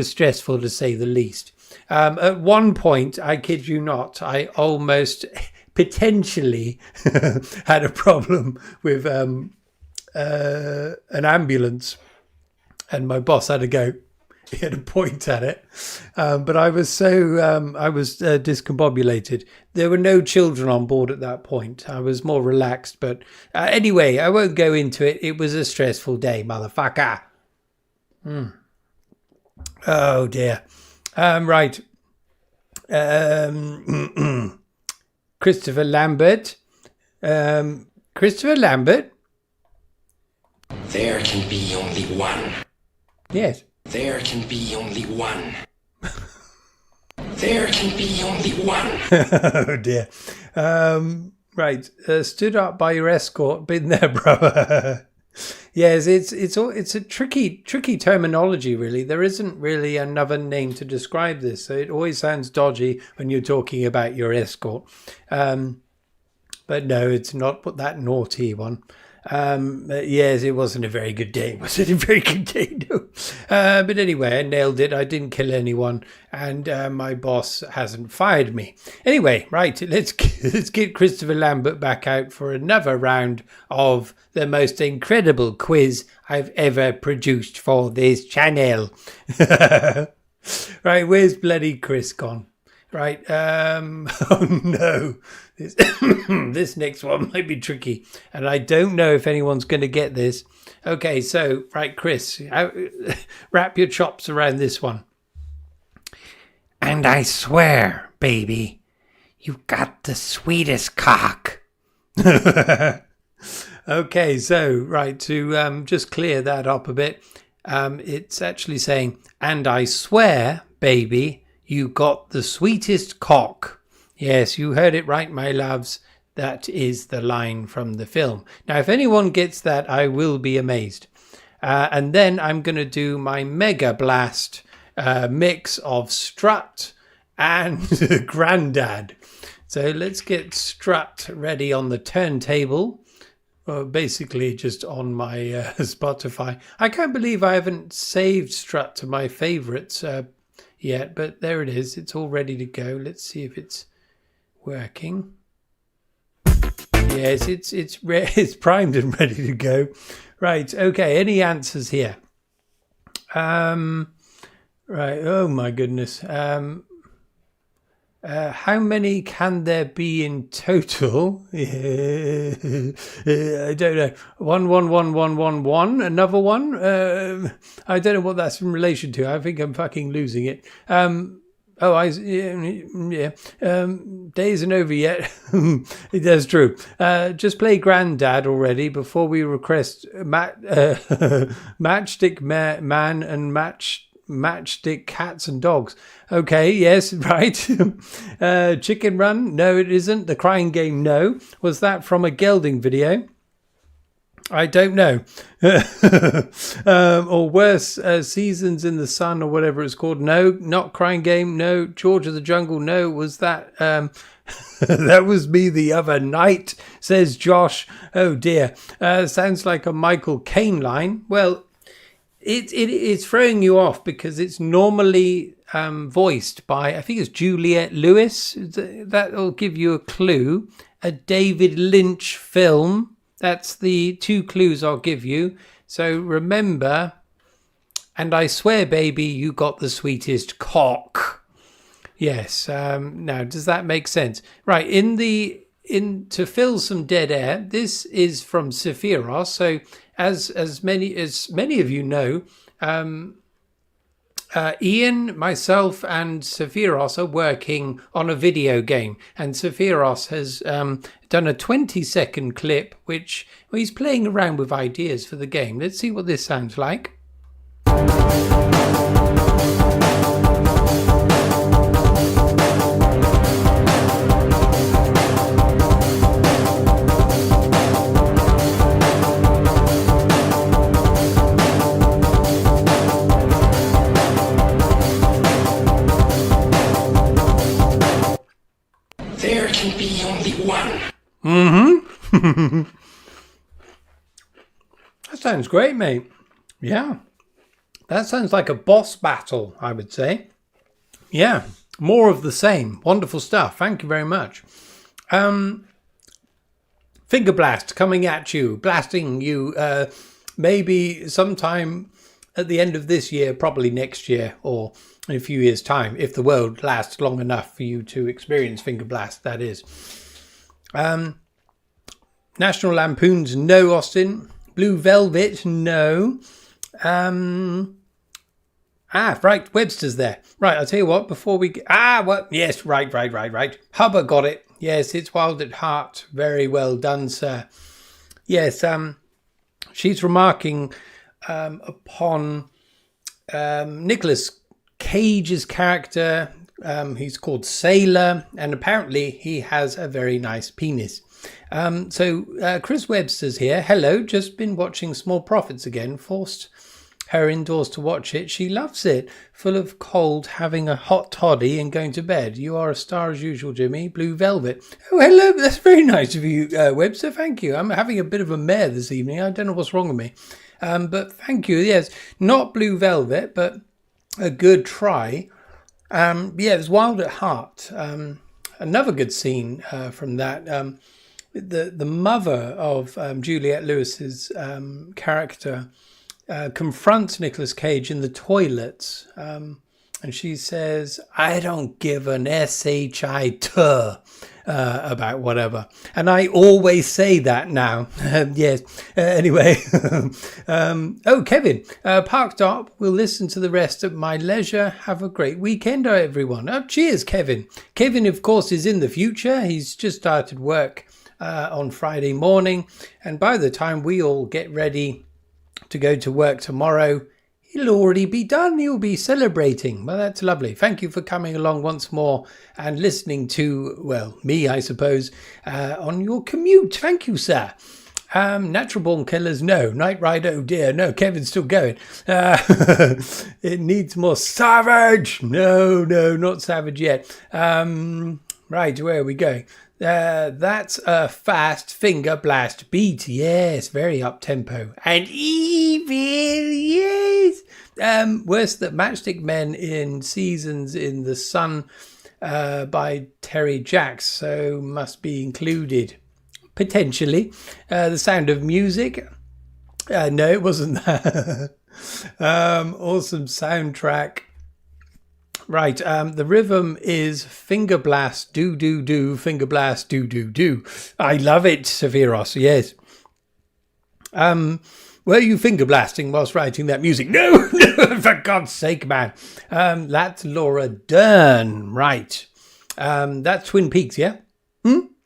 Speaker 1: stressful to say the least. At one point, I kid you not, I almost potentially had a problem with an ambulance, and my boss had to go. He had a point at it, but I was discombobulated. There were no children on board at that point. I was more relaxed, but anyway, I won't go into it. It was a stressful day, motherfucker. Oh dear. Right. Christopher Lambert. Christopher Lambert.
Speaker 4: There can be only one.
Speaker 1: Yes.
Speaker 4: There can be only one. There can be only one.
Speaker 1: Oh dear. Right. Stood up by your escort. Been there, brother. Yes, it's a tricky terminology, really. There isn't really another name to describe this. So it always sounds dodgy when you're talking about your escort. But no, it's not that naughty one. Yes, it wasn't a very good day. Was it a very good day? No. But anyway, I nailed it. I didn't kill anyone, and my boss hasn't fired me. Anyway, right, let's get Christopher Lambert back out for another round of the most incredible quiz I've ever produced for this channel. Right, where's bloody Chris gone? Right, oh no, this next one might be tricky, and I don't know if anyone's going to get this. Okay, so, right, Chris, wrap your chops around this one. And I swear, baby, you got the sweetest cock. Okay, so, right, to just clear that up a bit, it's actually saying, and I swear, baby, you got the sweetest cock. Yes, you heard it right, my loves. That is the line from the film. Now, if anyone gets that, I will be amazed. And then I'm going to do my Mega Blast mix of Strut and Grandad. So let's get Strut ready on the turntable. Basically just on my Spotify. I can't believe I haven't saved Strut to my favorites yet, but there it is. It's all ready to go. Let's see if it's working. Yes, it's primed and ready to go. Right, okay, any answers here? Right, oh my goodness. How many can there be in total? I don't know. 1. Another one. I don't know what that's in relation to. I think I'm fucking losing it. Yeah. Day isn't over yet. That's true. Just play Grandad already before we request Matchstick Man and Matchstick Cats and Dogs. Okay, yes, right. Chicken Run? No, it isn't. The Crying Game? No. Was that from a gelding video? I don't know. Or worse, Seasons in the Sun or whatever it's called. No, not Crying Game. No. George of the Jungle. No. Was that... that was me the other night, says Josh. Oh dear. Sounds like a Michael Caine line. Well, it's throwing you off because it's normally voiced by, I think it's Juliette Lewis. That'll give you a clue. A David Lynch film. That's the 2 clues I'll give you. So remember, and I swear, baby, you got the sweetest cock. Yes. Now, does that make sense? Right. To fill some dead air, this is from Sephiroth. So as many of you know, Ian, myself, and Sephiros are working on a video game, and Sephiros has done a 20-second clip, which he's playing around with ideas for the game. Let's see what this sounds like.
Speaker 4: There can be only one.
Speaker 1: Mm-hmm. That sounds great, mate. Yeah. That sounds like a boss battle, I would say. Yeah. More of the same. Wonderful stuff. Thank you very much. Finger Blast coming at you. Blasting you maybe sometime at the end of this year, probably next year, or in a few years' time, if the world lasts long enough for you to experience Finger Blast, that is. National Lampoon's no, Austin. Blue Velvet, no. Right, Webster's there. Right, I'll tell you what, before we... yes, right. Hubba got it. Yes, it's Wild at Heart. Very well done, sir. Yes, she's remarking upon Nicolas Cage's character. He's called Sailor, and apparently he has a very nice penis. So Chris Webster's here. Hello, just been watching Small Profits again. Forced her indoors to watch it. She loves it. Full of cold, having a hot toddy and going to bed. You are a star as usual, Jimmy. Blue Velvet. Oh, hello. That's very nice of you, Webster. Thank you. I'm having a bit of a mare this evening. I don't know what's wrong with me. But thank you. Yes, not Blue Velvet, but a good try. It was Wild at Heart. Another good scene from that. The mother of Juliette Lewis's character confronts Nicolas Cage in the toilets, and she says, "I don't give an shit about whatever." And I always say that now. Yes. Anyway. Kevin, parked up. We'll listen to the rest at my leisure. Have a great weekend, everyone. Cheers, Kevin. Kevin, of course, is in the future. He's just started work on Friday morning. And by the time we all get ready to go to work tomorrow, he'll already be done. He'll be celebrating. Well, that's lovely. Thank you for coming along once more and listening to, well, me, I suppose, on your commute. Thank you, sir. Natural Born Killers, no. Night Rider, oh dear, no. Kevin's still going. It needs more savage. No, not savage yet. Right, where are we going? That's a fast finger blast beat. Yes, very up tempo and evil. Yes. Worse than Matchstick Men in Seasons in the Sun by Terry Jacks, so must be included potentially. The Sound of Music. No, it wasn't that. Awesome soundtrack. Right, the rhythm is finger blast, do, do, do, finger blast, do, do, do. I love it, Sephiros, yes. Were you finger blasting whilst writing that music? No, for God's sake, man. That's Laura Dern, right. That's Twin Peaks, yeah?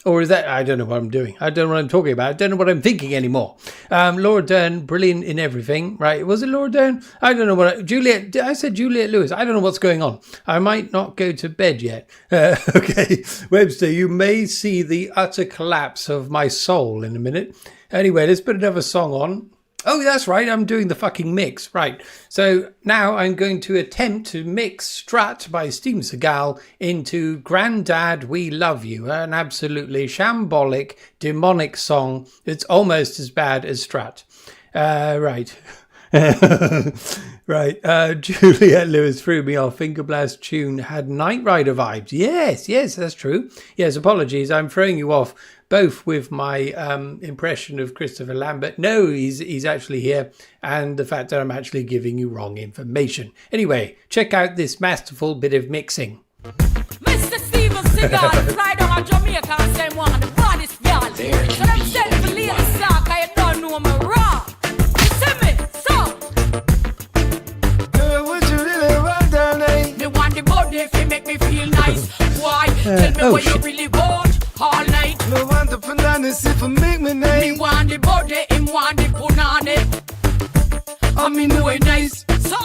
Speaker 1: Or is that, I don't know what I'm doing. I don't know what I'm talking about. I don't know what I'm thinking anymore. Laura Dern, brilliant in everything, right? Was it Laura Dern? I don't know what, I said Juliette Lewis. I don't know what's going on. I might not go to bed yet. Okay, Webster, you may see the utter collapse of my soul in a minute. Anyway, let's put another song on. Oh, that's right. I'm doing the fucking mix. Right. So now I'm going to attempt to mix Strut by Steven Seagal into Grandad, We Love You, an absolutely shambolic, demonic song. It's almost as bad as Strut. Right. Right. Juliette Lewis threw me off. Finger Blast tune had Knight Rider vibes. Yes, that's true. Yes, apologies. I'm throwing you off both with my impression of Christopher Lambert. No, he's actually here. And the fact that I'm actually giving you wrong information. Anyway, check out this masterful bit of mixing.
Speaker 8: Mr. Steven Seagal fly down to Jamaica and say one of the baddest girl. So them send for Lady Sock, I don't know me raw. and me know it nice. So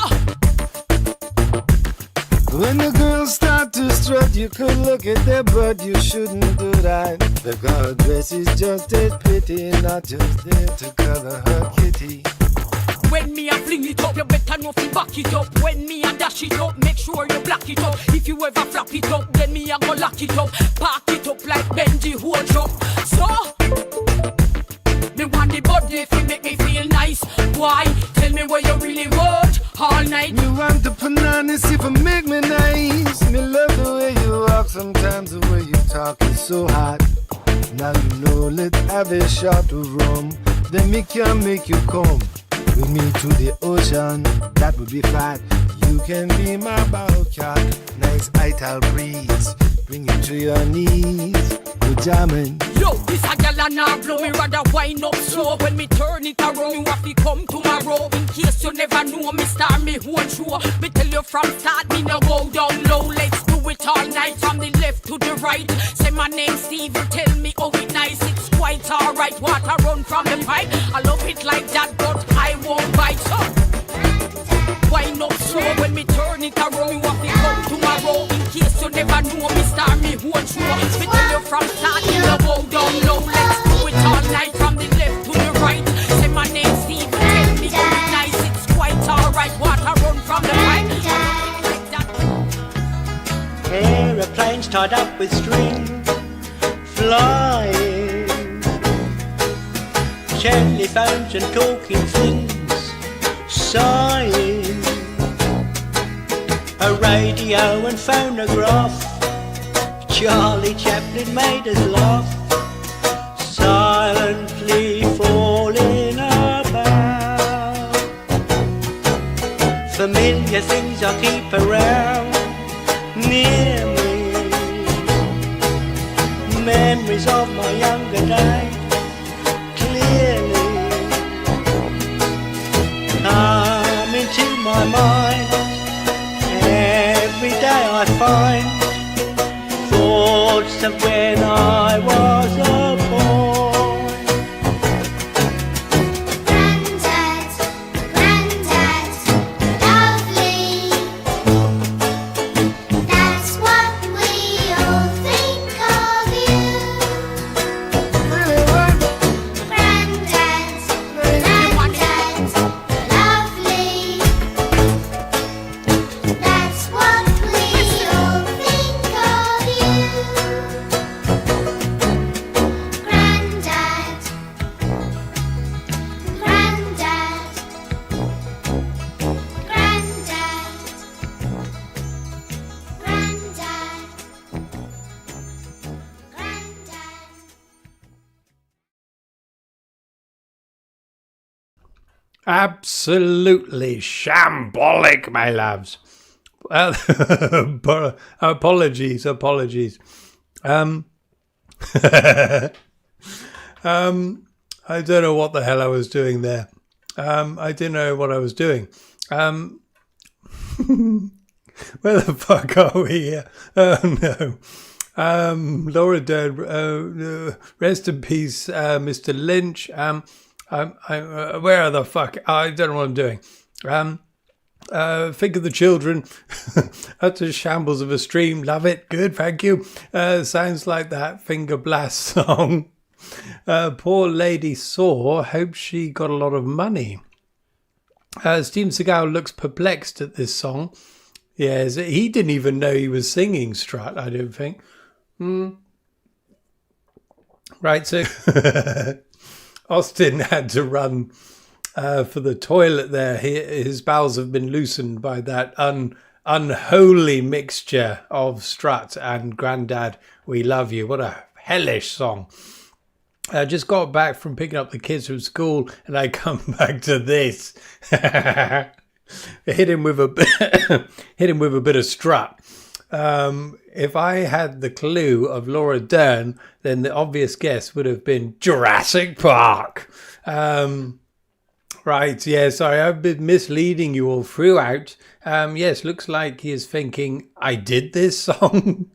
Speaker 6: When the girls start to strut, you could look at their butt, you shouldn't do that. Because her dress is just as pretty, not just there to color her kitty.
Speaker 8: when me a fling it up, you better know fi back it up. When me a dash it up, make sure you black it up. If you ever flap it up, then me a go lock it up. Park it up like Benji hold up. So me want the body if you make me feel nice. Why? Tell me what you really want all night.
Speaker 6: You want the bananas if I make me nice. Me love the way you walk, sometimes the way you talk is so hot. Now you know, let's have a shot of rum. Then me can make you come with me to the ocean. That would be fat. You can be my bow cat. Nice ital breeze, bring you to your knees. Good jamming.
Speaker 8: Yo, this a gal and a blow me rather wind up slow. When me turn it around, you have to come tomorrow. In case you never know, me start me whole show. Me tell you from start, me no go down low. Let's do it all night from the left to the right. Say my name Steve, you tell me oh it nice. It's quite alright, water run from the pipe. I love it like that, but I won't bite. So wind up slow when me turn it around, you have to come tomorrow. In case you never know, me start me whole show. Me tell you from start, you no go down low. Let's do it all night from the left to the right. Say my name Steve, tell me oh it nice. It's quite alright, water run from the pipe.
Speaker 9: Aeroplanes tied up with string, flying, telephones and talking things, sighing, a radio and phonograph, Charlie Chaplin made us laugh, silently falling about, familiar things I keep around near me, memories of my younger days clearly come into my mind. Every day I find thoughts of when I was a boy.
Speaker 1: Absolutely shambolic, my loves. Apologies. I don't know what the hell I was doing there. I didn't know what I was doing. Where the fuck are we here? Oh no. Laura Dern, rest in peace, Mr. Lynch. Where the fuck? I don't know what I'm doing. Think of the children. That's a shambles of a stream. Love it. Good, thank you. Sounds like that Finger Blast song. Poor Lady Saw. Hope she got a lot of money. Steven Seagal looks perplexed at this song. Yes, he didn't even know he was singing Strut, I don't think. Right, so Austin had to run for the toilet there. His bowels have been loosened by that unholy mixture of Strut and Grandad, We Love You. What a hellish song. I just got back from picking up the kids from school and I come back to this. hit him with a bit of Strut. If I had the clue of Laura Dern, then the obvious guess would have been Jurassic Park. Right, yeah, sorry, I've been misleading you all throughout. Yes, looks like he is thinking, I did this song.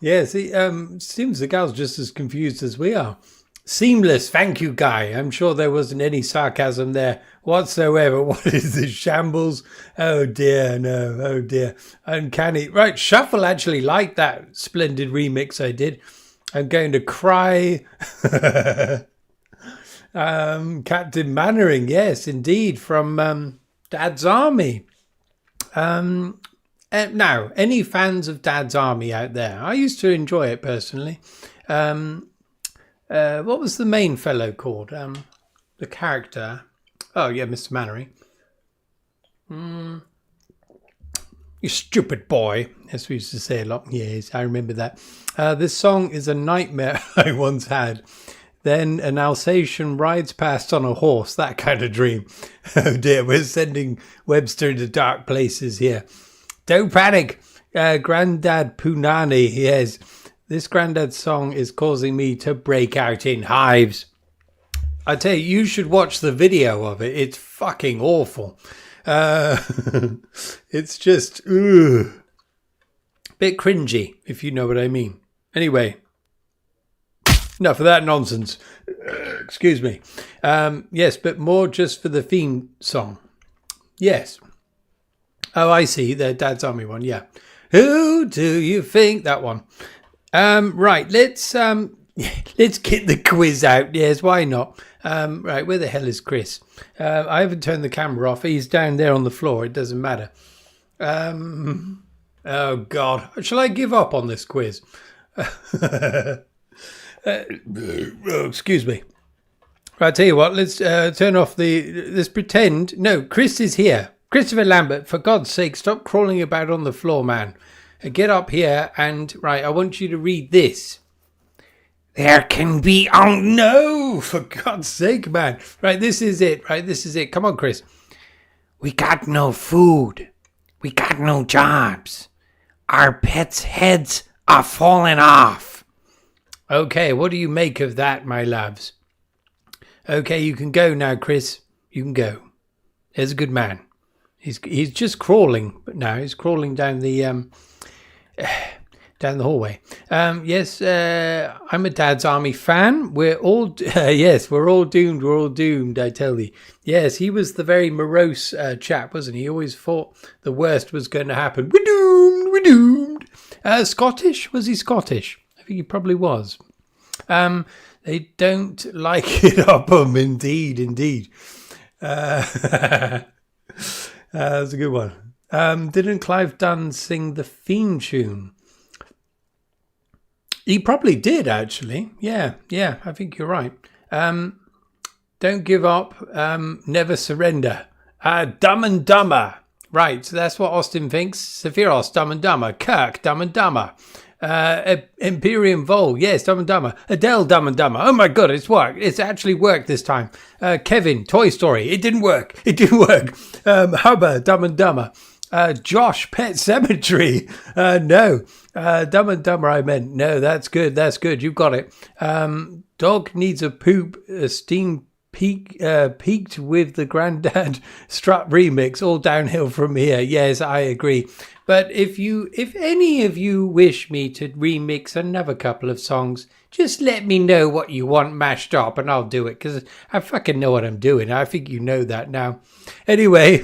Speaker 1: Yes, seems the gal's just as confused as we are. Seamless, thank you, Guy. I'm sure there wasn't any sarcasm there whatsoever. What is this, shambles? Oh dear, no, oh dear. Uncanny. Right, Shuffle actually liked that splendid remix I did. I'm going to cry. Captain Mannering, yes, indeed, from Dad's Army. Now, any fans of Dad's Army out there? I used to enjoy it personally. What was the main fellow called? The character. Oh, yeah, Mr. Mannering. You stupid boy, as we used to say a lot. Yes, I remember that. This song is a nightmare I once had. Then an Alsatian rides past on a horse. That kind of dream. Oh dear, we're sending Webster into dark places here. Don't panic. Grandad Punani, yes. This Grandad song is causing me to break out in hives. I tell you, you should watch the video of it. It's fucking awful. It's just bit cringy, if you know what I mean. Anyway, enough of that nonsense. Excuse me. Yes, but more just for the theme song. Yes. Oh, I see. The Dad's Army one. Yeah. Who do you think? That one. Right. Let's get the quiz out. Yes, why not? Right. Where the hell is Chris? I haven't turned the camera off. He's down there on the floor. It doesn't matter. Oh God. Shall I give up on this quiz? Excuse me. Right, I'll tell you what. Let's turn off let's pretend. No, Chris is here. Christopher Lambert, for God's sake, stop crawling about on the floor, man. Get up here and, right, I want you to read this. There can be, oh no, for God's sake, man. Right, this is it, right, this is it. Come on, Chris. We got no food. We got no jobs. Our pets' heads are falling off. Okay, what do you make of that, my loves? Okay, you can go now, Chris. You can go. There's a good man. He's just crawling, but now he's crawling down the hallway. Yes, I'm a Dad's Army fan. We're all yes, we're all doomed. We're all doomed. I tell you. Yes, he was the very morose chap, wasn't he? He always thought the worst was going to happen. We're doomed. We're doomed. Scottish? Was he Scottish? I think he probably was. They don't like it up 'em. Indeed. That's a good one. Didn't Clive Dunn sing the theme tune? He probably did, actually. Yeah, I think you're right. Don't give up. Never surrender. Dumb and Dumber. Right, so that's what Austin thinks. Sephiroth, Dumb and Dumber. Kirk, Dumb and Dumber. Imperium Vol, yes, Dumb and Dumber. Adele, Dumb and Dumber. Oh my God, it's worked. It's actually worked this time. Kevin, Toy Story. It didn't work. Hubba, Dumb and Dumber. Josh, Pet Cemetery. No. Dumb and Dumber, I meant. No, that's good. You've got it. Dog needs a poop. Steam peaked with the Grandad Strut remix. All downhill from here. Yes, I agree. But if any of you wish me to remix another couple of songs, just let me know what you want mashed up and I'll do it, because I fucking know what I'm doing. I think you know that now. Anyway,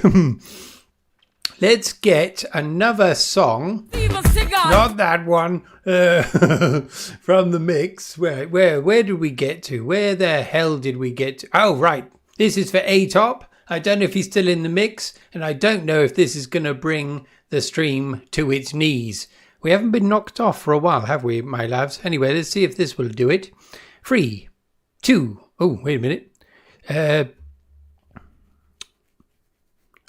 Speaker 1: let's get another song. Not that one. From the mix. Where did we get to? Where the hell did we get to? Oh, right. This is for A-Top. I don't know if he's still in the mix, and I don't know if this is going to bring the stream to its knees. We haven't been knocked off for a while, have we, my lads? Anyway, let's see if this will do it. 3, 2. Oh, wait a minute.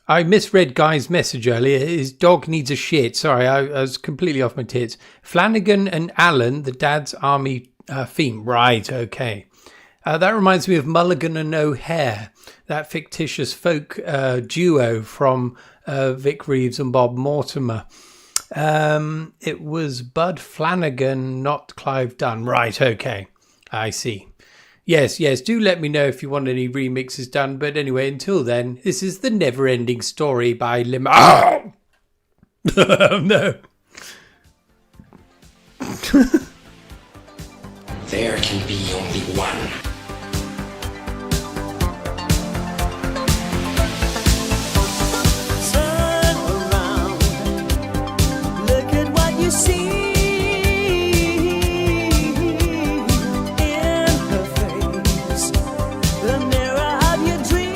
Speaker 1: I misread Guy's message earlier. His dog needs a shit. Sorry, I was completely off my tits. Flanagan and Allen, the Dad's Army theme. Right, okay. That reminds me of Mulligan and O'Hare, that fictitious folk duo from Vic Reeves and Bob Mortimer. It was Bud Flanagan, not Clive Dunn. Right, okay. I see. Yes, do let me know if you want any remixes done. But anyway, until then, this is The Never Ending Story by Oh! No.
Speaker 4: There can be only one.
Speaker 9: Turn around, look at what you see. In her face, the mirror of your dream.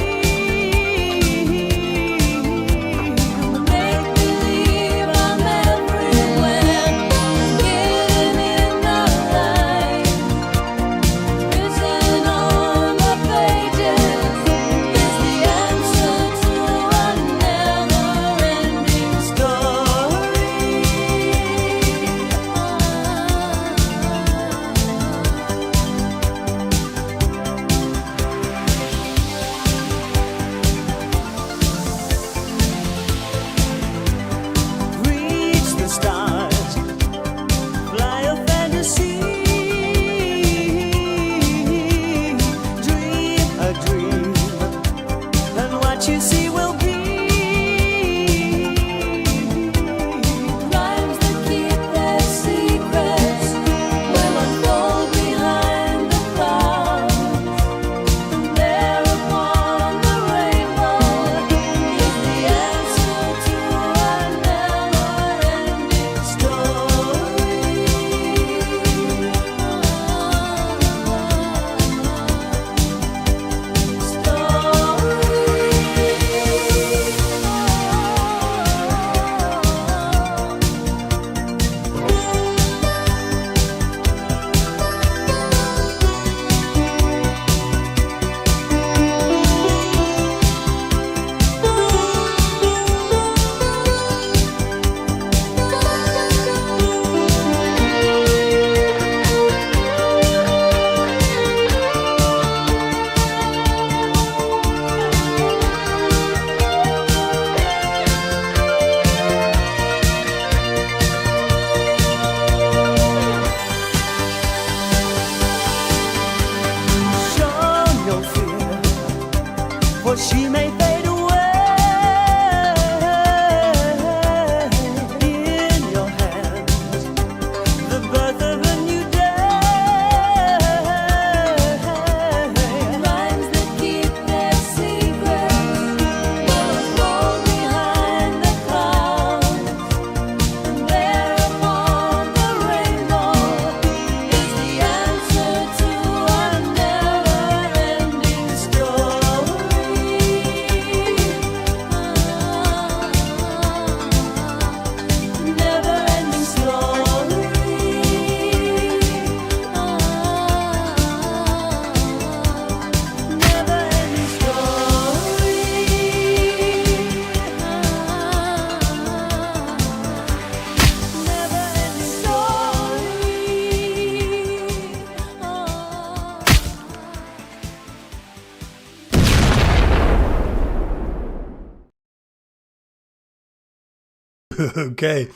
Speaker 9: Make believe I'm everywhere, getting in the light. Written on the pages is the answer to a never-ending story. Reach the stars, fly a fantasy, dream a dream, and what you see will be. Rhymes that keep their secrets will unfold behind the clouds. There upon the rainbow is the answer to a never-ending Show no fear, for she may fade away. In your hands, the birth of a new day. Rhymes that keep their secrets will unfold behind the clouds. And there upon the rainbow is the answer to a never-ending story. Never-ending story. Never-ending
Speaker 1: Okay.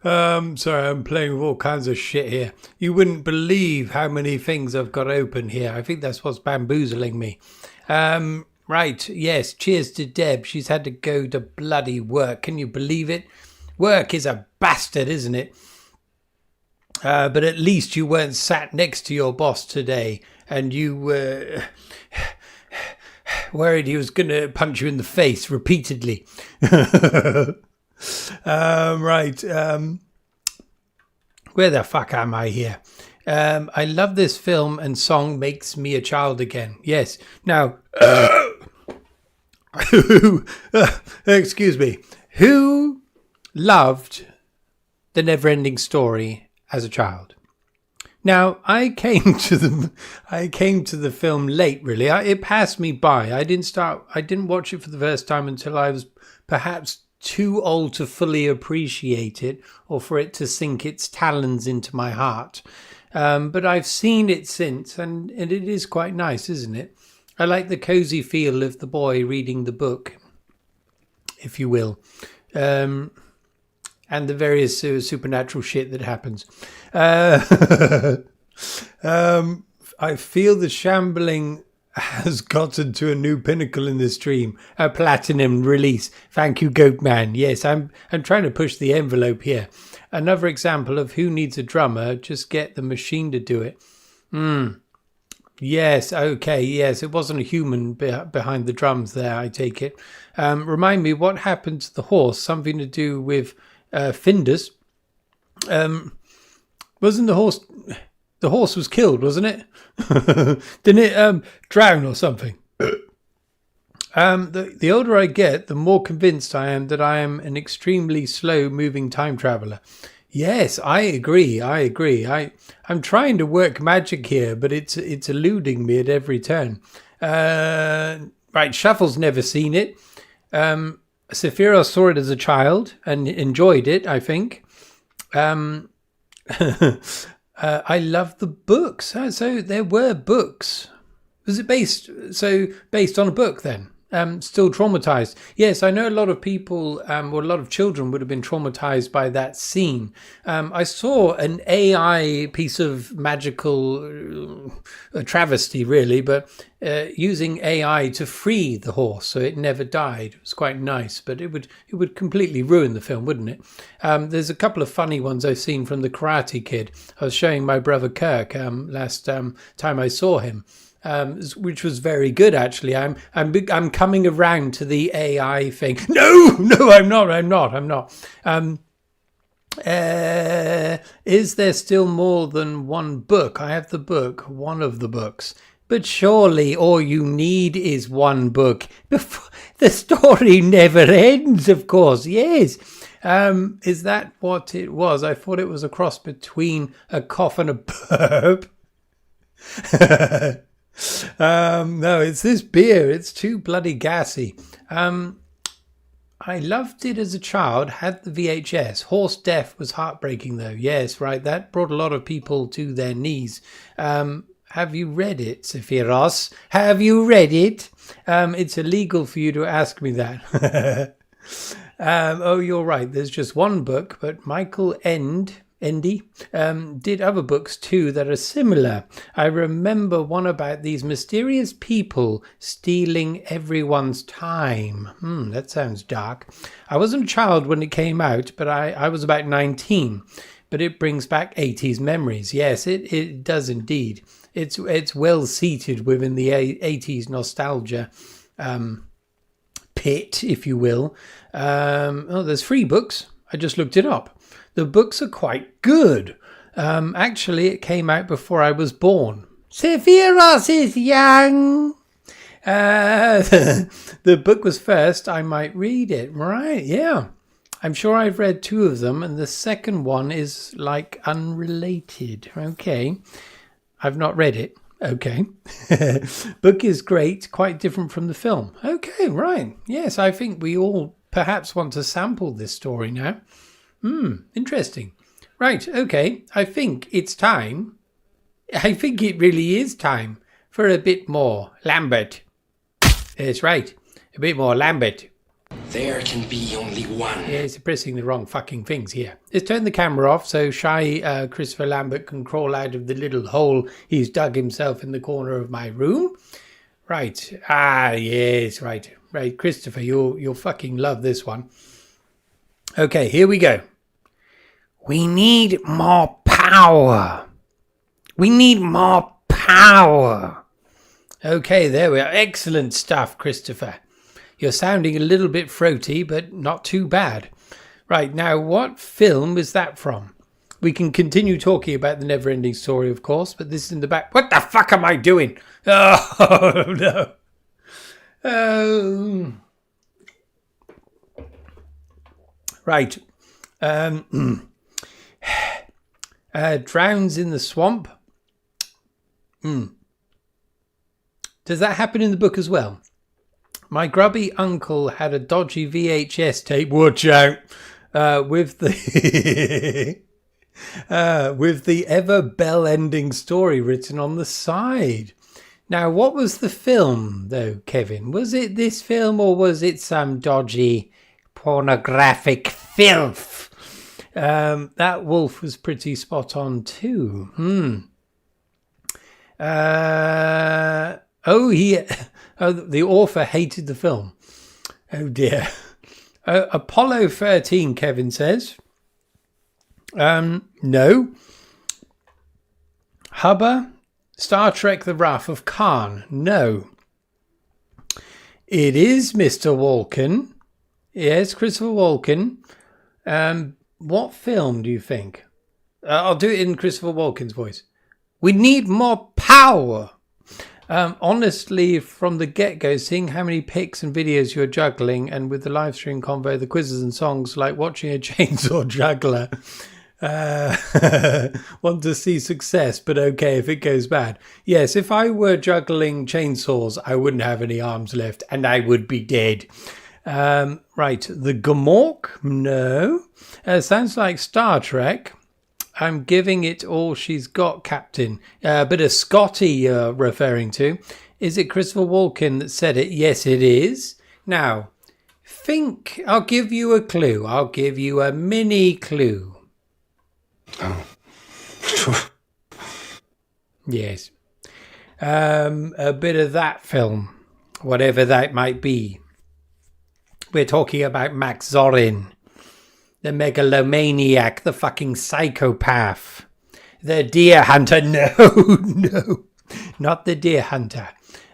Speaker 1: Sorry, I'm playing with all kinds of shit here. You wouldn't believe how many things I've got open here. I think that's what's bamboozling me. Right, yes, cheers to Deb. She's had to go to bloody work. Can you believe it? Work is a bastard, isn't it? But at least you weren't sat next to your boss today and you were worried he was going to punch you in the face repeatedly. Right. Where the fuck am I here? I love this film and song makes me a child again. Yes. Now, excuse me. Who loved The Neverending Story as a child? Now, I came to the film late, really. It passed me by. I didn't watch it for the first time until I was perhaps too old to fully appreciate it or for it to sink its talons into my heart. But I've seen it since, and it is quite nice, isn't it? I like the cozy feel of the boy reading the book, if you will, and the various supernatural shit that happens. I feel the shambling has gotten to a new pinnacle in this stream, a platinum release. Thank you, Goatman. Yes, I'm trying to push the envelope here. Another example of who needs a drummer, just get the machine to do it. Yes, okay, yes. It wasn't a human behind the drums there, I take it. Remind me, what happened to the horse? Something to do with Findus. Wasn't the horse... The horse was killed, wasn't it? Didn't it drown or something? The older I get, the more convinced I am that I am an extremely slow-moving time traveler. Yes, I agree. I'm trying to work magic here, but it's eluding me at every turn. Right, Shuffle's never seen it. Sephiroth saw it as a child and enjoyed it, I think. I love the books. So there were books. Was it based on a book then? Still traumatized. Yes, I know a lot of people, or a lot of children would have been traumatized by that scene. I saw an AI piece of magical travesty, really, but using AI to free the horse so it never died. It was quite nice, but it would completely ruin the film, wouldn't it? There's a couple of funny ones I've seen from The Karate Kid. I was showing my brother Kirk last time I saw him. Which was very good, actually. I'm coming around to the AI thing. No, I'm not. Is there still more than one book? I have the book, one of the books. But surely all you need is one book. The story never ends, of course. Yes. Is that what it was? I thought it was a cross between a cough and a burp. No, it's this beer. It's too bloody gassy. I loved it as a child, had the VHS. Horse Death was heartbreaking, though. Yes, right. That brought a lot of people to their knees. Have you read it, Sephiroth? Have you read it? It's illegal for you to ask me that. Oh, you're right. There's just one book, but Michael Endy did other books too that are similar. I remember one about these mysterious people stealing everyone's time. That sounds dark. I wasn't a child when it came out, but I was about 19. But it brings back 80s memories. Yes, it does indeed. It's well seated within the 80s nostalgia pit, if you will. There's 3 books. I just looked it up. The books are quite good. Actually, it came out before I was born. Sephiroth is young. The book was first. I might read it. Right, yeah. I'm sure I've read 2 of them, and the second one is like unrelated. Okay. I've not read it. Okay. Book is great. Quite different from the film. Okay, right. Yes, I think we all perhaps want to sample this story now. Interesting. Right, okay. I think it's time. I think it really is time for a bit more Lambert. That's right. A bit more Lambert.
Speaker 4: There can be only one.
Speaker 1: Yeah, he's pressing the wrong fucking things here. Let's turn the camera off so shy Christopher Lambert can crawl out of the little hole he's dug himself in the corner of my room. Right. Yes, right. Right, Christopher, you'll fucking love this one. Okay, here we go. We need more power. Okay, there we are. Excellent stuff, Christopher. You're sounding a little bit throaty, but not too bad. Right, now, what film is that from? We can continue talking about the never-ending story, of course, but this is in the back. What the fuck am I doing? Oh, no. Right. Drowns in the swamp. Does that happen in the book as well? My grubby uncle had a dodgy VHS tape. Watch out! With the with the ever bell-ending story written on the side. Now, what was the film, though, Kevin? Was it this film or was it some dodgy pornographic filth? That wolf was pretty spot on too. The author hated the film. Oh dear. Apollo 13, Kevin says. No. Hubba Star Trek The Wrath of Khan? No. It is Mr. Walken. Yes, Christopher Walken. What film do you think? I'll do it in Christopher Walken's voice. We need more power. Honestly, from the get-go, seeing how many pics and videos you're juggling, and with the live stream convo, the quizzes and songs, like watching a chainsaw juggler. Want to see success, but okay if it goes bad. Yes, if I were juggling chainsaws, I wouldn't have any arms left, and I would be dead. Right, the Gamork? No. Sounds like Star Trek. I'm giving it all she's got, Captain. Bit of Scotty you're referring to. Is it Christopher Walken that said it? Yes, it is. Now, think. I'll give you a clue. I'll give you a mini clue.
Speaker 2: Oh. Sure.
Speaker 1: Yes. A bit of that film, whatever that might be. We're talking about Max Zorin. The megalomaniac, the fucking psychopath, the deer hunter. No, no, not the deer hunter.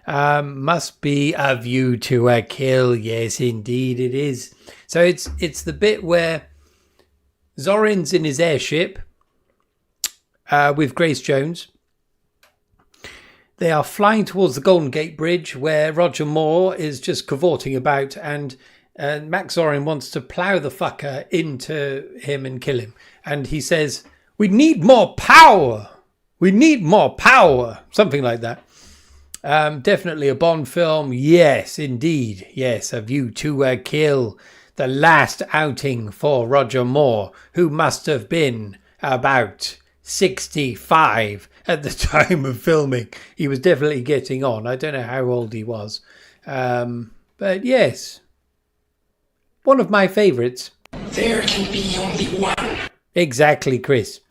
Speaker 1: Must be A View to a Kill. Yes, indeed it is. So it's the bit where Zorin's in his airship with Grace Jones. They are flying towards the Golden Gate Bridge, where Roger Moore is just cavorting about, and Max Zorin wants to plough the fucker into him and kill him. And he says, "We need more power. We need more power." Something like that. Definitely a Bond film. Yes, indeed. Yes, A View to a Kill. The last outing for Roger Moore, who must have been about 65 at the time of filming. He was definitely getting on. I don't know how old he was. But yes. One of my favourites.
Speaker 4: There can be only one.
Speaker 1: Exactly, Chris.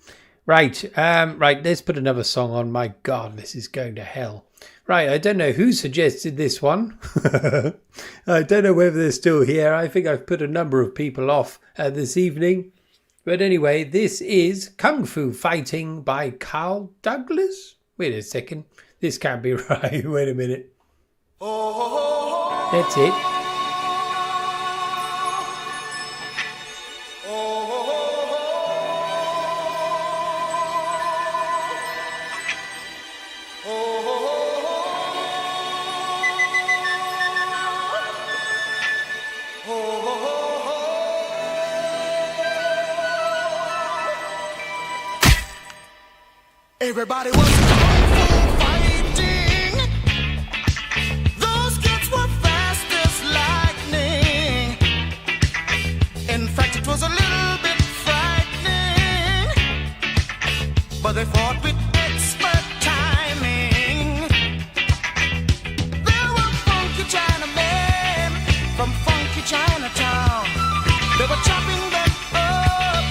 Speaker 1: Right, let's put another song on. My God, this is going to hell. Right, I don't know who suggested this one. I don't know whether they're still here. I think I've put a number of people off this evening. But anyway, this is Kung Fu Fighting by Carl Douglas. Wait a second. This can't be right. Wait a minute. That's it.
Speaker 5: Everybody was kung fu fighting. Those kids were fast as lightning. In fact, it was a little bit frightening, but they fought with expert timing. There were funky Chinamen from funky Chinatown. They were chopping them up,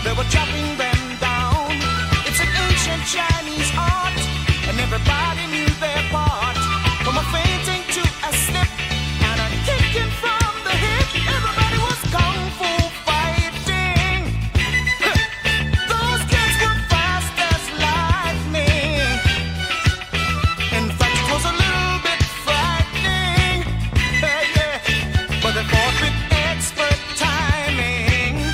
Speaker 5: they were chopping them down. It's an ancient Chinese art, and everybody knew their part. From a fainting to a slip and a kicking from the hip, everybody was kung fu fighting. Those kids were fast as lightning. In fact, it was a little bit frightening, yeah. But they fought with expert timing.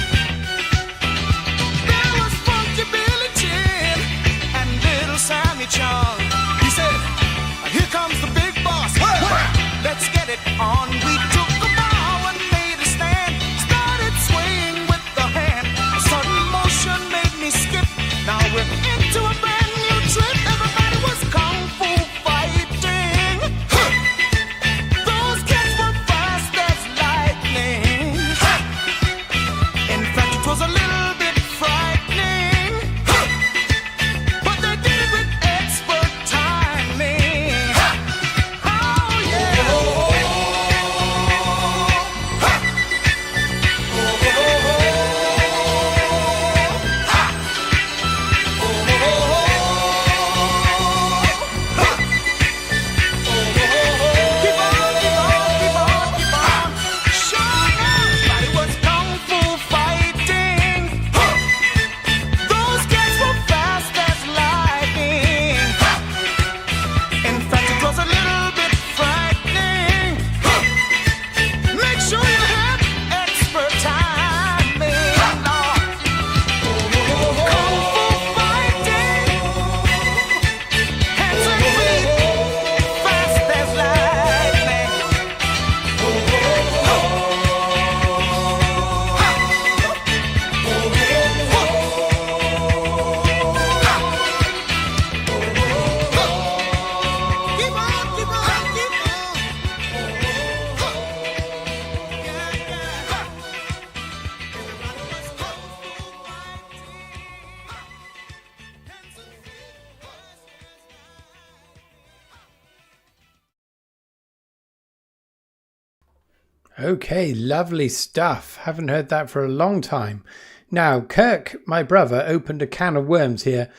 Speaker 1: Okay, lovely stuff. Haven't heard that for a long time. Now, Kirk, my brother, opened a can of worms here.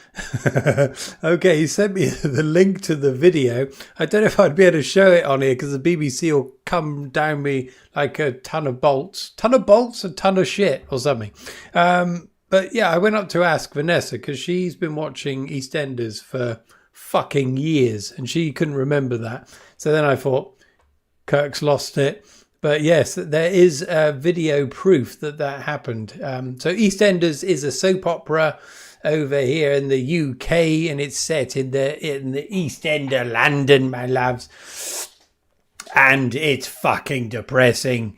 Speaker 1: Okay, he sent me the link to the video. I don't know if I'd be able to show it on here because the BBC will come down me like a ton of bolts, a ton of shit or something. But yeah, I went up to ask Vanessa because she's been watching EastEnders for fucking years and she couldn't remember that. So then I thought, Kirk's lost it. But yes, there is video proof that happened. So EastEnders is a soap opera over here in the UK, and it's set in the East End of London, my loves. And it's fucking depressing.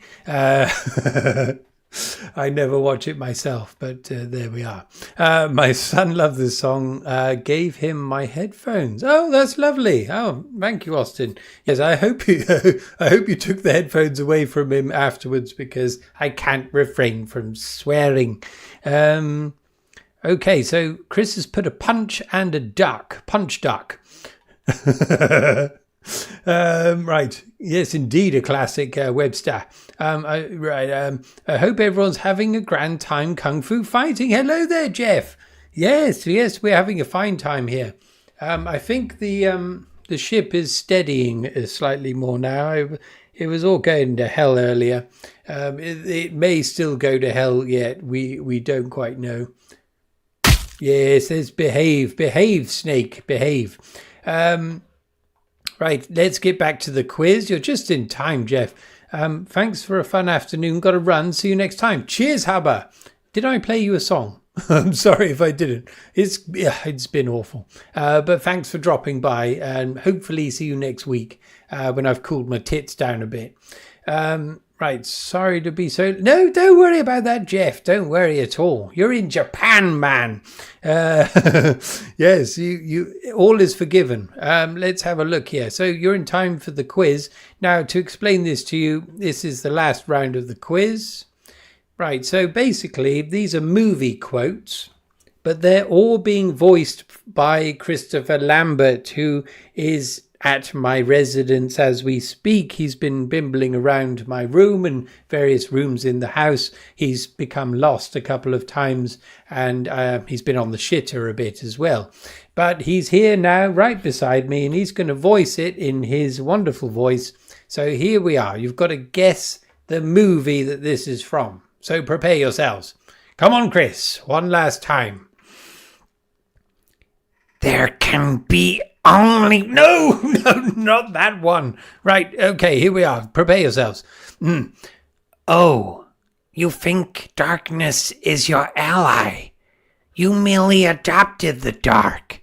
Speaker 1: I never watch it myself, but there we are. My son loved this song, gave him my headphones. Oh, that's lovely. Oh, thank you, Austin. Yes, I hope you took the headphones away from him afterwards because I can't refrain from swearing. Okay, so Chris has put a punch and a duck. Punch duck. Right. Yes, indeed, a classic, Webster. I hope everyone's having a grand time kung fu fighting. Hello there, Jeff. Yes, we're having a fine time here. I think the ship is steadying slightly more now. It was all going to hell earlier. It may still go to hell yet. We don't quite know. Yes, there's behave, Snake, behave. Right, let's get back to the quiz. You're just in time, Jeff. Thanks for a fun afternoon. Got to run. See you next time. Cheers, Haber. Did I play you a song? I'm sorry if I didn't. It's been awful. But thanks for dropping by, and hopefully see you next week when I've cooled my tits down a bit. Right, sorry to be so... No, don't worry about that, Jeff. Don't worry at all. You're in Japan, man. Yes, you all is forgiven. Let's have a look here. So you're in time for the quiz. Now, to explain this to you, this is the last round of the quiz. Right, so basically, these are movie quotes, but they're all being voiced by Christopher Lambert, who is at my residence as we speak. He's been bimbling around my room and various rooms in the house. He's become lost a couple of times, and he's been on the shitter a bit as well. But he's here now right beside me, and he's going to voice it in his wonderful voice. So here we are. You've got to guess the movie that this is from. So prepare yourselves. Come on, Chris. One last time. There can be only... No, not that one. Right, okay, here we are. Prepare yourselves. Oh, you think darkness is your ally. You merely adopted the dark.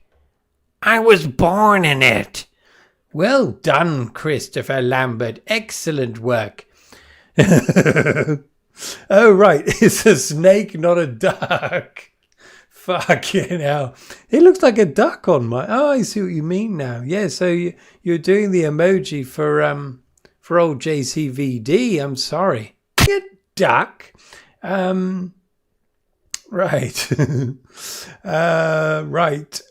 Speaker 1: I was born in it. Well done, Christopher Lambert. Excellent work. Oh, right. It's a snake, not a duck. Fucking hell. It looks like a duck on my... Oh, I see what you mean now. Yeah, so you're doing the emoji for old JCVD. I'm sorry. You duck. Right. Right.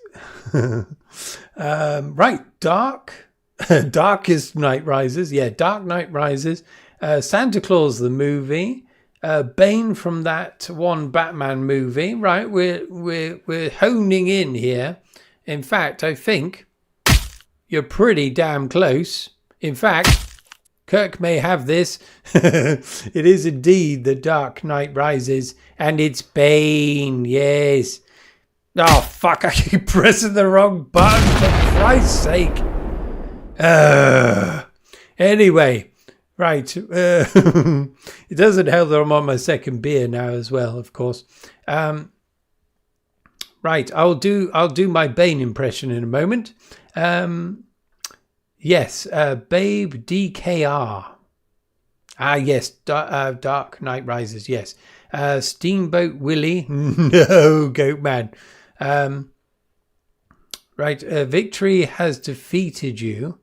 Speaker 1: Right. Dark. Darkest Night Rises. Yeah, Dark Night Rises. Santa Claus the movie. Bane from that one Batman movie. Right, we're honing in here. In fact, I think you're pretty damn close. In fact, Kirk may have this. It is indeed The Dark Knight Rises, and it's Bane. Yes. Oh fuck! I keep pressing the wrong button. For Christ's sake. Anyway. Right, it doesn't help that I'm on my second beer now as well, of course. Right, I'll do my Bane impression in a moment. Yes, Babe DKR. Yes, Dark Knight Rises. Yes, Steamboat Willie. No, Goat Man. Right, Victory has defeated you.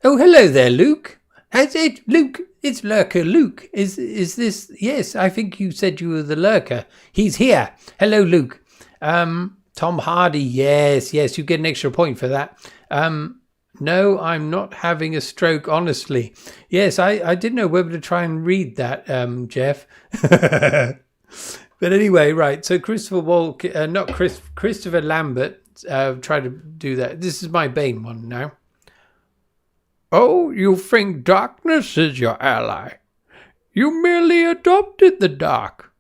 Speaker 1: Oh, hello there, Luke. Has it, Luke? It's Lurker Luke. Is this? Yes, I think you said you were the Lurker. He's here. Hello, Luke. Tom Hardy. Yes, you get an extra point for that. No, I'm not having a stroke, honestly. Yes, I didn't know whether to try and read that, Jeff. But anyway, right. So Christopher Christopher Lambert tried to do that. This is my Bane one now. Oh, you think darkness is your ally? You merely adopted the dark.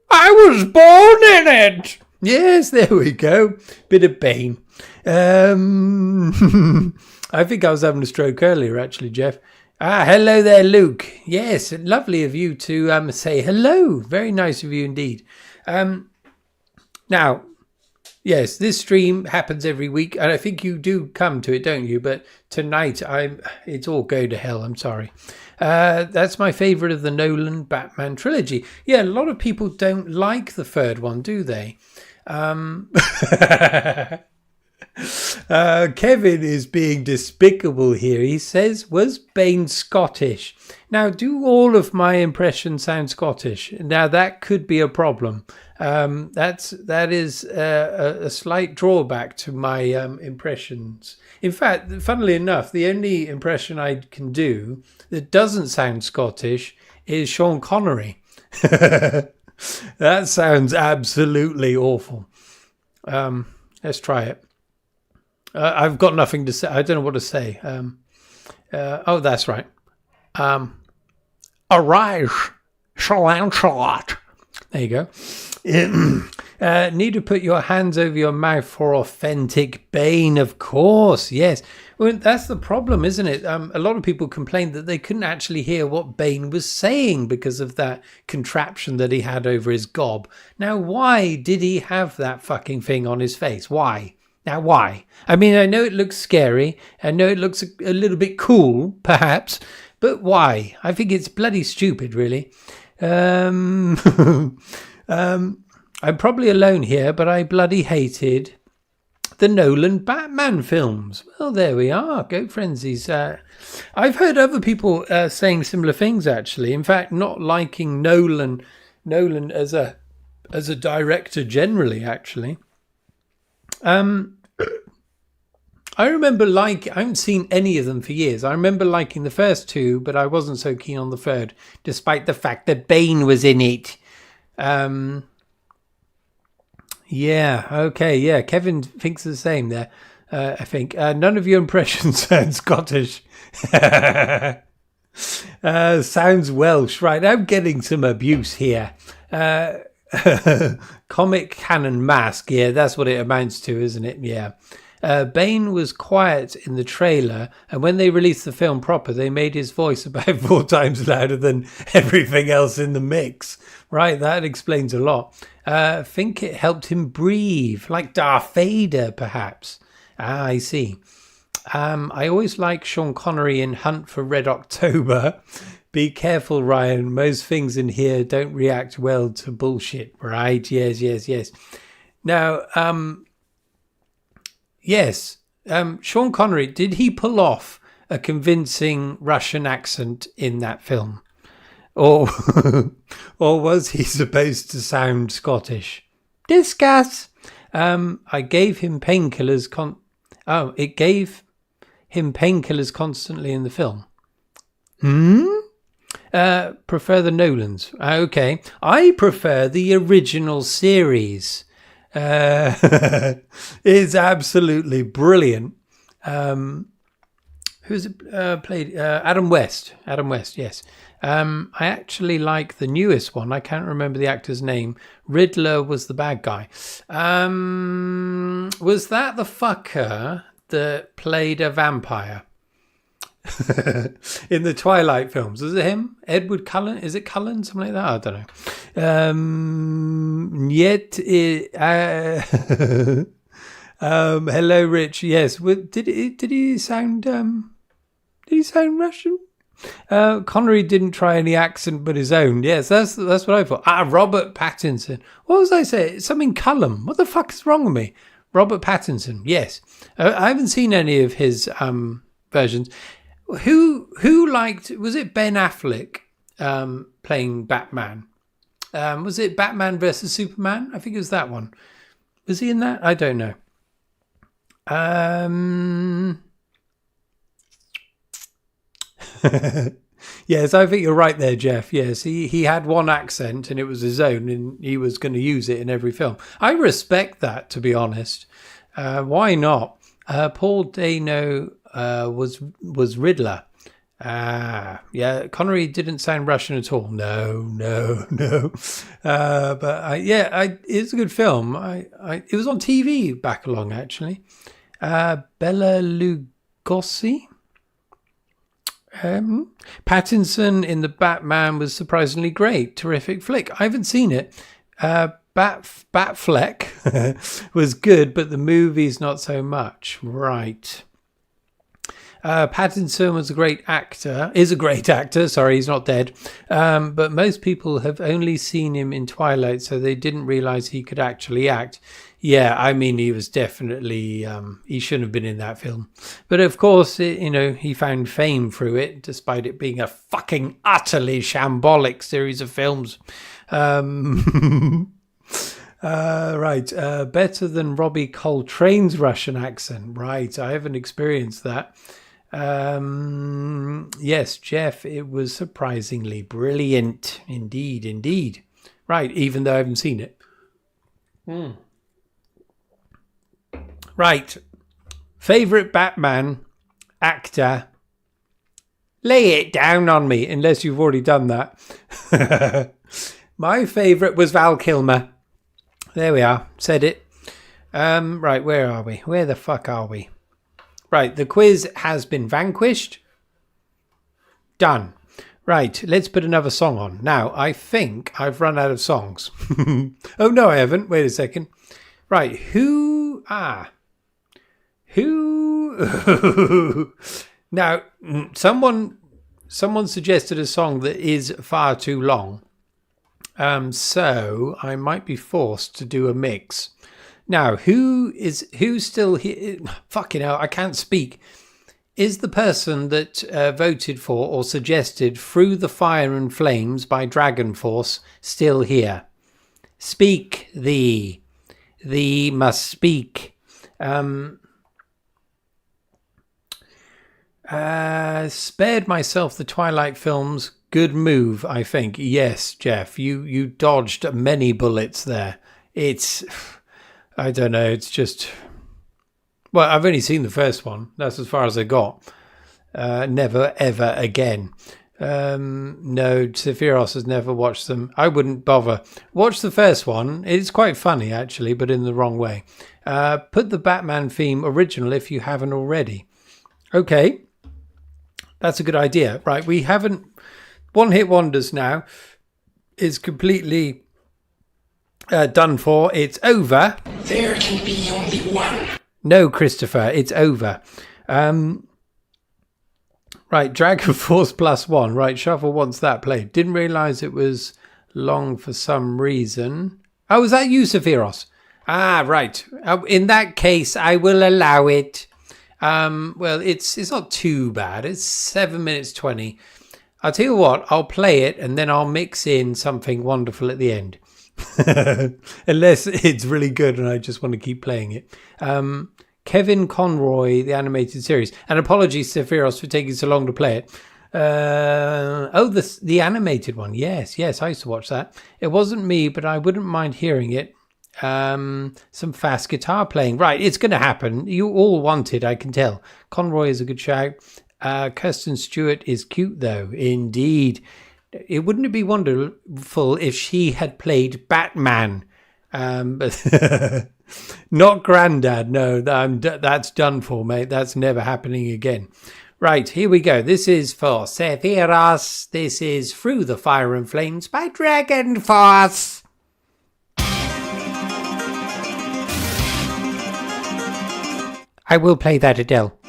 Speaker 1: I was born in it. Yes, there we go. Bit of Bane. I think I was having a stroke earlier, actually, Jeff. Hello there, Luke. Yes, lovely of you to say hello. Very nice of you indeed. Now, yes, this stream happens every week, and I think you do come to it, don't you? But tonight, it's all go to hell. I'm sorry. That's my favourite of the Nolan Batman trilogy. Yeah, a lot of people don't like the third one, do they? Kevin is being despicable here. He says, was Bane Scottish? Now, do all of my impressions sound Scottish? Now, that could be a problem. That is a slight drawback to my impressions. In fact, funnily enough, the only impression I can do that doesn't sound Scottish is Sean Connery. That sounds absolutely awful. Let's try it. I've got nothing to say. I don't know what to say. Oh, that's right. Arise, Sir Lancelot. There you go. Need to put your hands over your mouth for authentic Bane, of course. Yes. Well, that's the problem, isn't it? A lot of people complained that they couldn't actually hear what Bane was saying because of that contraption that he had over his gob. Now, why did he have that fucking thing on his face? Why? Now, why? I mean, I know it looks scary. I know it looks a little bit cool, perhaps. But why? I think it's bloody stupid, really. I'm probably alone here, but I bloody hated the Nolan Batman films. Well, there we are. Go frenzies. I've heard other people saying similar things, actually. In fact, not liking Nolan as a director generally, actually. I remember I haven't seen any of them for years. I remember liking the first two, but I wasn't so keen on the third, despite the fact that Bane was in it. Yeah, okay, yeah. Kevin thinks the same there, I think. None of your impressions sound Scottish. Sounds Welsh, right? I'm getting some abuse here. Comic canon mask, yeah, that's what it amounts to, isn't it? Yeah. Bane was quiet in the trailer, and when they released the film proper, they made his voice about 4 times louder than everything else in the mix. Right, that explains a lot. I think it helped him breathe, like Darth Vader, perhaps. I see. I always like Sean Connery in Hunt for Red October. Be careful, Ryan. Most things in here don't react well to bullshit, right? Yes. Now, yes, Sean Connery, did he pull off a convincing Russian accent in that film? Or was he supposed to sound Scottish? Discuss. I gave him painkillers. It gave him painkillers constantly in the film. Prefer the Nolans. Okay. I prefer the original series. It's absolutely brilliant. Who's it played? Adam West. Adam West, yes. I actually like the newest one. I can't remember the actor's name. Riddler was the bad guy. Was that the fucker that played a vampire in the Twilight films? Was it him? Edward Cullen? Is it Cullen? Something like that? I don't know. Hello, Rich. Yes. Did he sound? Did he sound Russian? Connery didn't try any accent but his own. Yes, that's what I thought. Robert Pattinson. What was I saying? Something Cullum. What the fuck is wrong with me? Robert Pattinson. Yes. I haven't seen any of his versions. Who liked? Was it Ben Affleck playing Batman? Was it Batman versus Superman? I think it was that one. Was he in that? I don't know. Yes, I think you're right there, Jeff. Yes, he had one accent and it was his own, and he was going to use it in every film. I respect that, to be honest. Why not? Paul Dano was Riddler. Yeah, Connery didn't sound Russian at all. No. It's a good film. It was on TV back along, actually. Bela Lugosi. Pattinson in The Batman was surprisingly great. Terrific flick. I haven't seen it. Batfleck was good, but the movie's not so much. Right. Pattinson is a great actor. Sorry, he's not dead. But most people have only seen him in Twilight, so they didn't realize he could actually act. Yeah, I mean, he was definitely, he shouldn't have been in that film. But of course, he found fame through it, despite it being a fucking utterly shambolic series of films. Right. Better than Robbie Coltrane's Russian accent. Right. I haven't experienced that. Yes, Jeff, it was surprisingly brilliant. Indeed. Right. Even though I haven't seen it. Right. Favorite Batman actor. Lay it down on me, unless you've already done that. My favorite was Val Kilmer. There we are. Said it. Right, where are we? Where the fuck are we? Right, the quiz has been vanquished. Done. Right, let's put another song on. Now, I think I've run out of songs. Oh, no, I haven't. Wait a second. Right, who... Now, someone suggested a song that is far too long. So I might be forced to do a mix. Now, who's still here? Fucking hell, I can't speak. Is the person that voted for or suggested Through the Fire and Flames by Dragon Force still here? Speak thee must speak. Spared myself the Twilight films. Good move, I think. Yes, Jeff, you dodged many bullets there. I don't know, it's just... Well, I've only seen the first one. That's as far as I got. Never, ever again. No, Sephiros has never watched them. I wouldn't bother. Watch the first one. It's quite funny, actually, but in the wrong way. Put the Batman theme original if you haven't already. Okay. That's a good idea. Right, we haven't... One Hit Wonders now is completely done for. It's over.
Speaker 4: There can be only one.
Speaker 1: No, Christopher, it's over. Right, Dragon Force +1. Right, Shuffle wants that played. Didn't realise it was long for some reason. Oh, is that you, Sephiros? Ah, right. In that case, I will allow it. Well, it's not too bad. It's 7 minutes 20. I'll tell you what, I'll play it and then I'll mix in something wonderful at the end. Unless it's really good and I just want to keep playing it. Kevin Conroy, the animated series. And apologies, Sephiros, for taking so long to play it. The animated one. Yes, I used to watch that. It wasn't me, but I wouldn't mind hearing it. Some fast guitar playing. Right, it's going to happen. You all want it, I can tell. Conroy is a good shout. Kirsten Stewart is cute, though. Indeed. Wouldn't it be wonderful if she had played Batman? But not Grandad. No, that's done for, mate. That's never happening again. Right, here we go. This is for Sephiros. This is Through the Fire and Flames by Dragon Force. I will play that, Adele.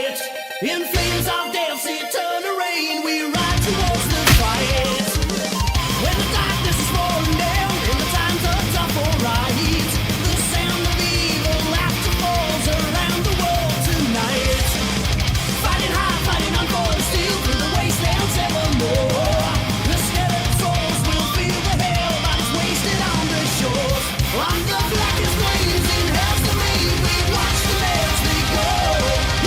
Speaker 5: night. In flames of death's eternal rain, we ride towards the fight. When the darkness is falling down and the times are tough or right, the sound of evil laughter falls around the world tonight. Fighting high, fighting on for the steel through the wastelands evermore. The skeleton souls will feel the hell bodies wasted on the shores. On the blackest flames in hell's domain, we watch the lives they go.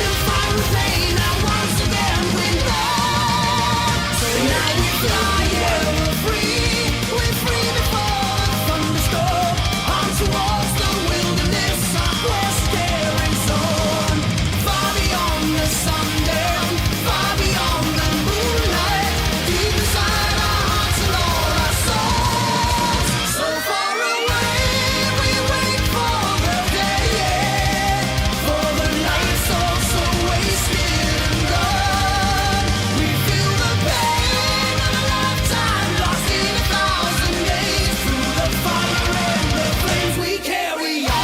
Speaker 5: In fire and pain, now once again we run. So now we fly, yeah, we're free. We're free before the thunderstorm. On towards the wilderness, our staring zone. Far beyond the sundown, far beyond the moonlight. Deep inside our hearts and all our souls. So far away, we wait for the day, for the night so wasted and gone. We feel the pain of a lifetime lost in 1,000 days. Through the fire and the flames we carry on.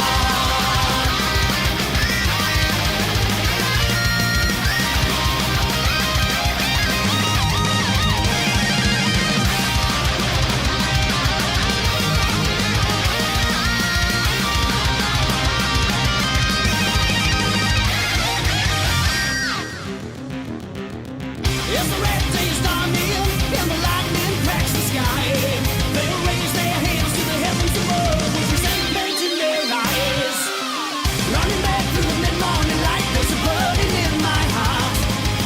Speaker 5: As the red days dawn in, and the lightning cracks the sky, they'll raise their hands to the heavens above with resentment in their eyes. Running back through the mid-morning light, there's a burden in my heart.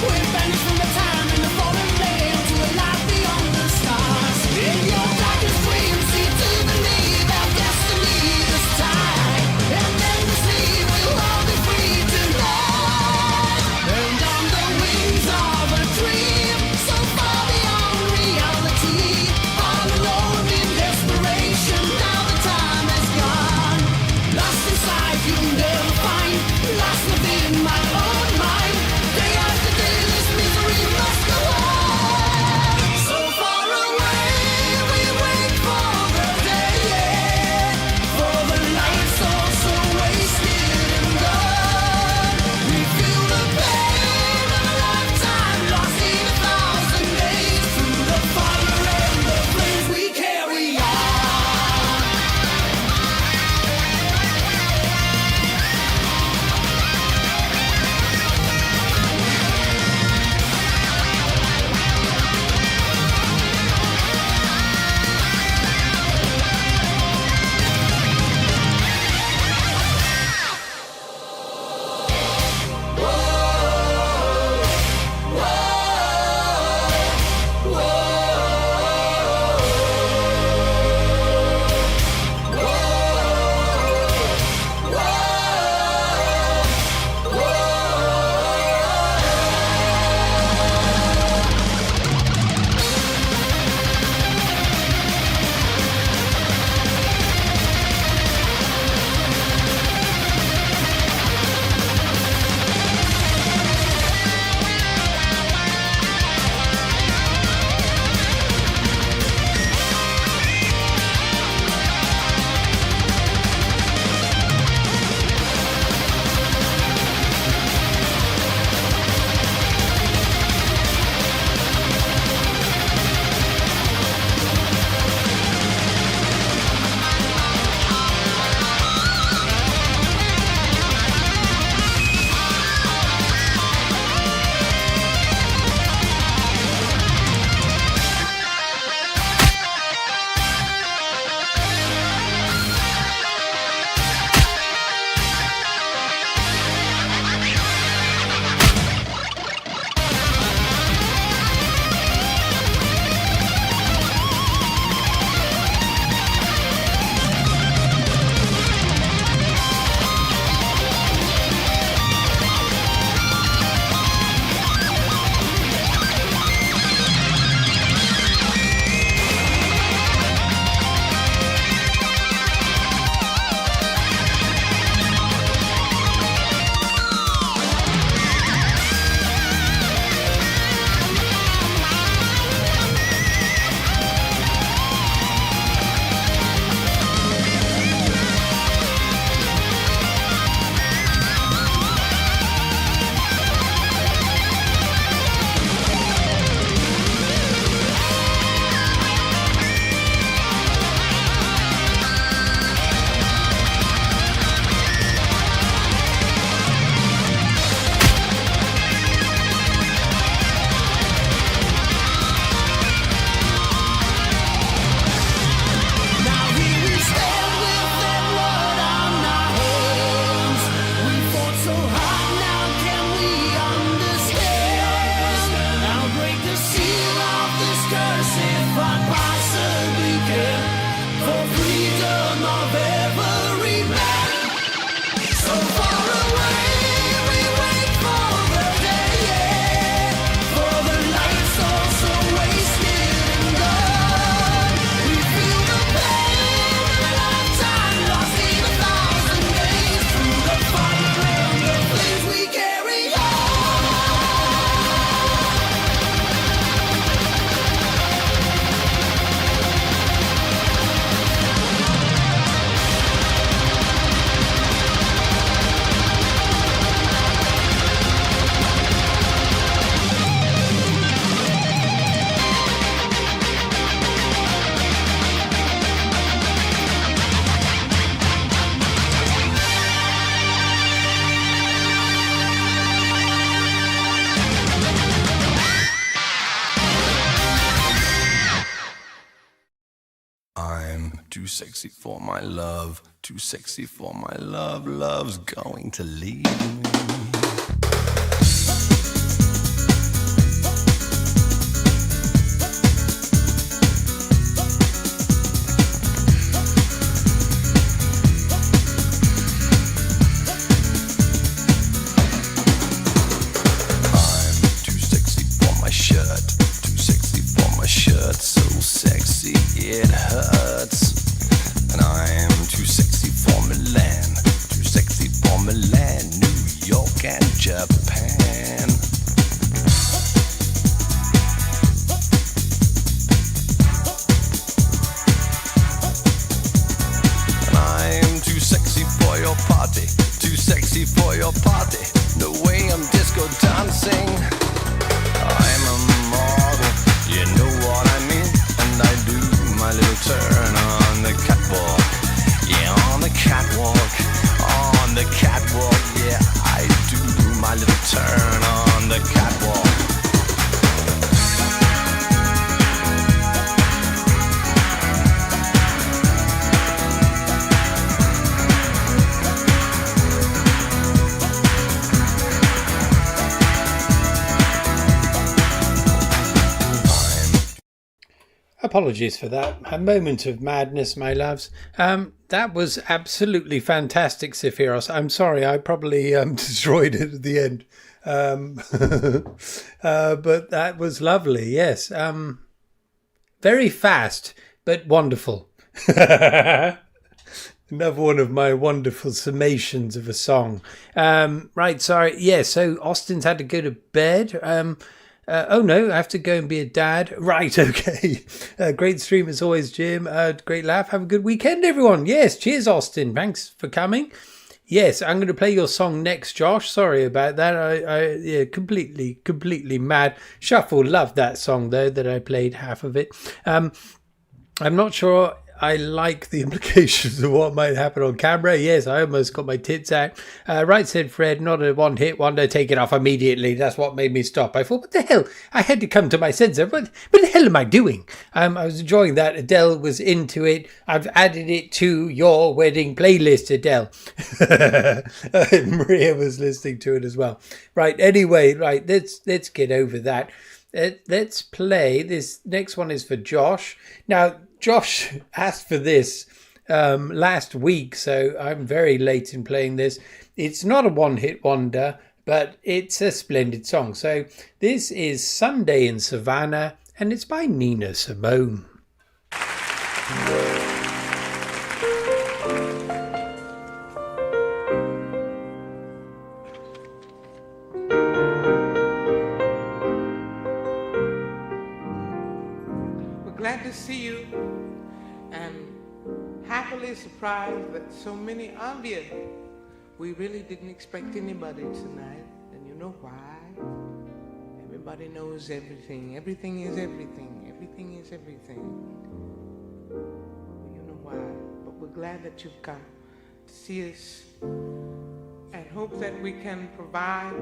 Speaker 5: We're banished from the time in the fallen land to a life beyond the stars. In your darkest dreams, see to believe our destiny this time, and endlessly we'll all be free tonight. And on the wings of a dream, sexy for my love, too sexy for my love. Love's going to leave me. So sexy it hurts, and I'm too sexy for Milan, too sexy for Milan, New York and Japan. And I'm too sexy for your party, too sexy for your party, no way I'm disco dancing. I'm a model, you know what I mean, and I do my little turn on the catwalk. Yeah, on the catwalk, on the catwalk. Yeah, I do my little turn on the catwalk.
Speaker 1: Apologies for that. A moment of madness, my loves. That was absolutely fantastic, Sephiros. I'm sorry, I probably destroyed it at the end. But that was lovely, yes. Very fast, but wonderful. Another one of my wonderful summations of a song. Right, sorry. Yeah, so Austin's had to go to bed. Oh no, I have to go and be a dad. Right, okay. Great stream as always, Jim. Great laugh. Have a good weekend, everyone. Yes, cheers, Austin. Thanks for coming. Yes, I'm going to play your song next, Josh. Sorry about that. I completely mad. Shuffle, loved that song, though, that I played half of it. I'm not sure I like the implications of what might happen on camera. Yes, I almost got my tits out. Right, said Fred, not a one-hit wonder. Take it off immediately. That's what made me stop. I thought, what the hell? I had to come to my senses. What the hell am I doing? I was enjoying that. Adele was into it. I've added it to your wedding playlist, Adele. Maria was listening to it as well. Right, anyway, right, let's get over that. Let's play. This next one is for Josh. Now, Josh asked for this last week, so I'm very late in playing this. It's not a one-hit wonder, but it's a splendid song. So this is Sunday in Savannah, and it's by Nina Simone.
Speaker 10: Glad to see you, and happily surprised that so many of you. We really didn't expect anybody tonight, and you know why? Everybody knows everything. Everything is everything. Everything is everything. You know why? But we're glad that you've come to see us, and hope that we can provide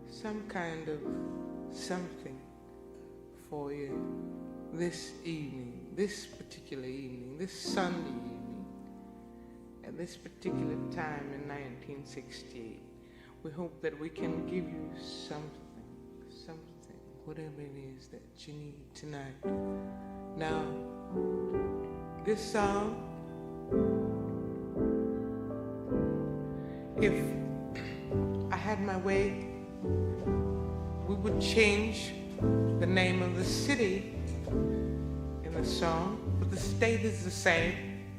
Speaker 10: some kind of something for you. This evening, this particular evening, this Sunday evening, at this particular time in 1968, we hope that we can give you something, whatever it is that you need tonight. Now, this song, if I had my way, we would change the name of the city in the song, but the state is the same,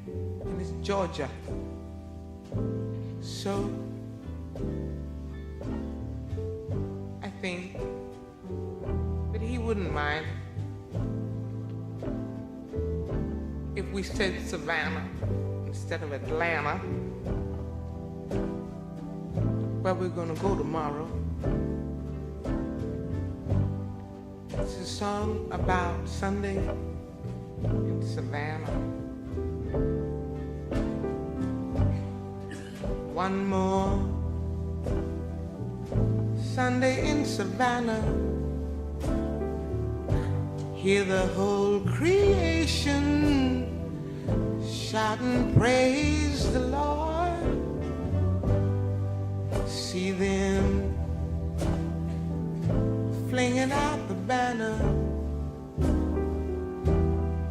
Speaker 10: and it's Georgia. So I think that he wouldn't mind if we said Savannah instead of Atlanta, where we're gonna go tomorrow. It's a song about Sunday in Savannah. One more Sunday in Savannah. Hear the whole creation shouting praise the Lord. See them flinging out the banner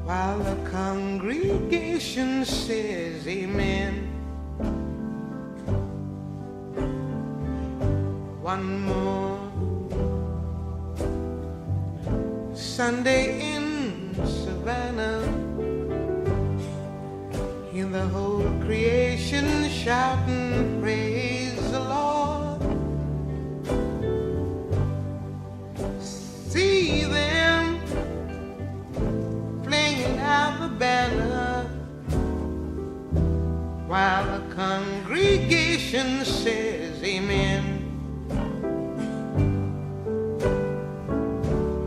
Speaker 10: while the congregation says amen. One more Sunday in Savannah, hear the whole creation shouting praise the Lord. See them flinging out the banner while the congregation says amen.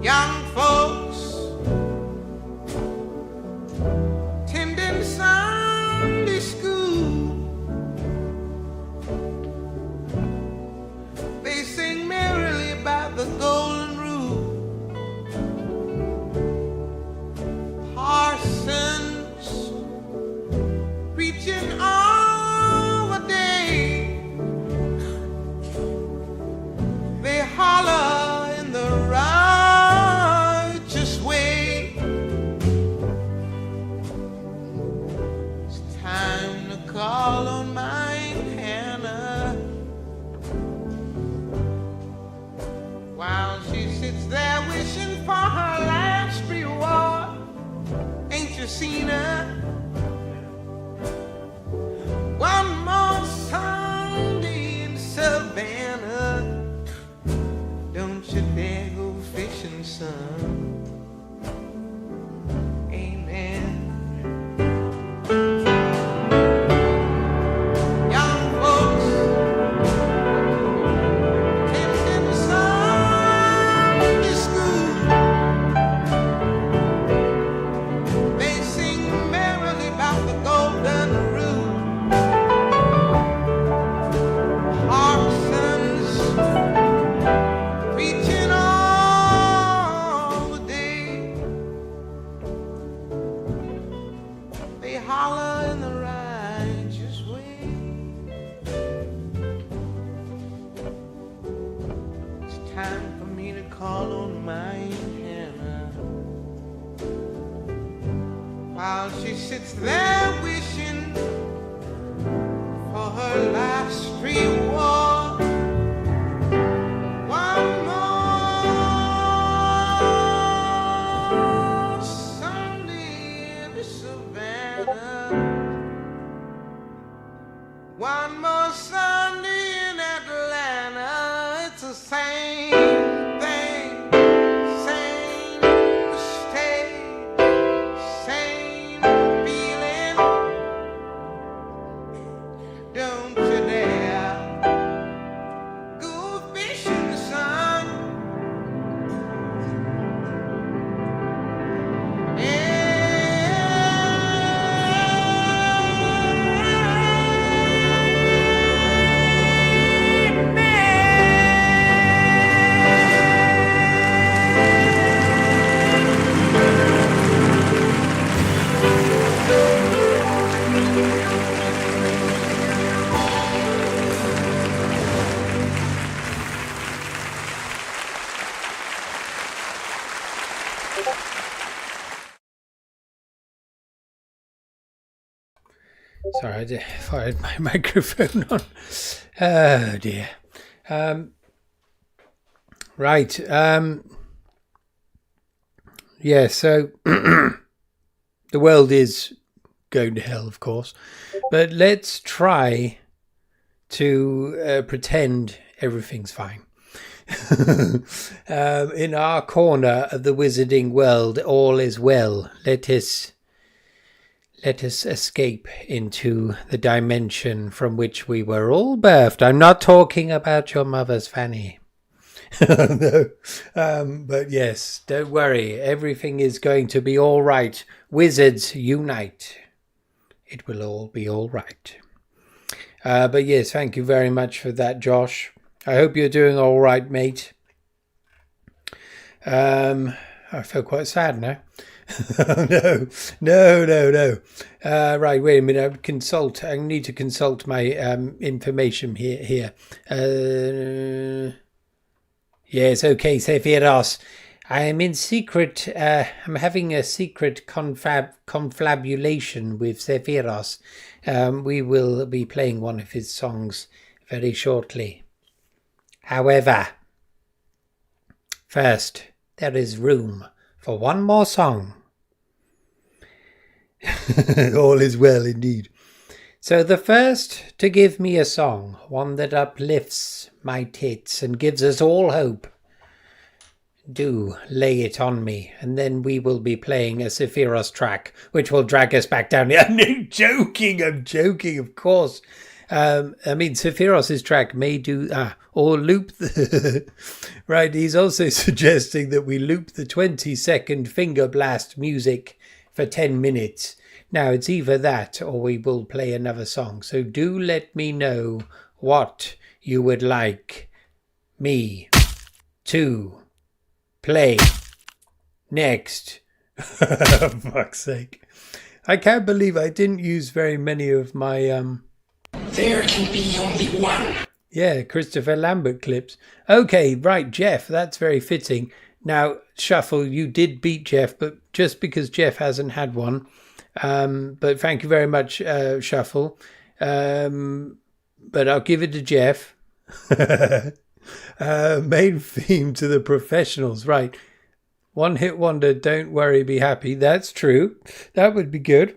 Speaker 10: Young folks tending Sunday school, they sing merrily about the golden rule. Parsons preaching all the day, they holler in the righteous way. It's time to call on mine Hannah while she sits there wishing for her last reward. Ain't you seen her? One more Sunday in Savannah. Don't you dare go fishing, son. Amen. Young folks attending Sunday school, they sing merrily about the golden rule. Parsons preaching all the day, they holler in the righteous way. It's time for me to call on my Hannah while she sits there wishing for her last reward. One more Sunday in Savannah, one more Sunday in Atlanta. It's the same thing, same mistake, same feeling. Don't you dare go fishing, son.
Speaker 1: Sorry, I fired my microphone on. Oh dear. Right. Yeah, so the world is going to hell, of course. But let's try to pretend everything's fine. In our corner of the wizarding world, all is well. Let us escape into the dimension from which we were all birthed. I'm not talking about your mother's fanny. No. But yes, don't worry. Everything is going to be all right. Wizards unite. It will all be all right. But yes, thank you very much for that, Josh. I hope you're doing all right, mate. I feel quite sad now. No. Right, wait a minute. I need to consult my information here. Yes, okay, Sephiros. I am in secret. I'm having a secret confabulation with Sephiros. We will be playing one of his songs very shortly. However, first, there is room for one more song. All is well indeed. So the first to give me a song, one that uplifts my tits and gives us all hope. Do lay it on me, and then we will be playing a Sephiros track, which will drag us back down. I'm joking, of course. Sephiros' track may do, or loop the... Right, he's also suggesting that we loop the 20-second finger blast music for 10 minutes. Now, it's either that or we will play another song. So do let me know what you would like me to play next. For fuck's sake. I can't believe I didn't use very many of my...
Speaker 4: There can be only one.
Speaker 1: Yeah, Christopher Lambert clips. Okay, right, Jeff, that's very fitting. Now, Shuffle, you did beat Jeff, but just because Jeff hasn't had one. But thank you very much, Shuffle. But I'll give it to Jeff. Main theme to the professionals, right. One hit wonder, don't worry, be happy. That's true. That would be good.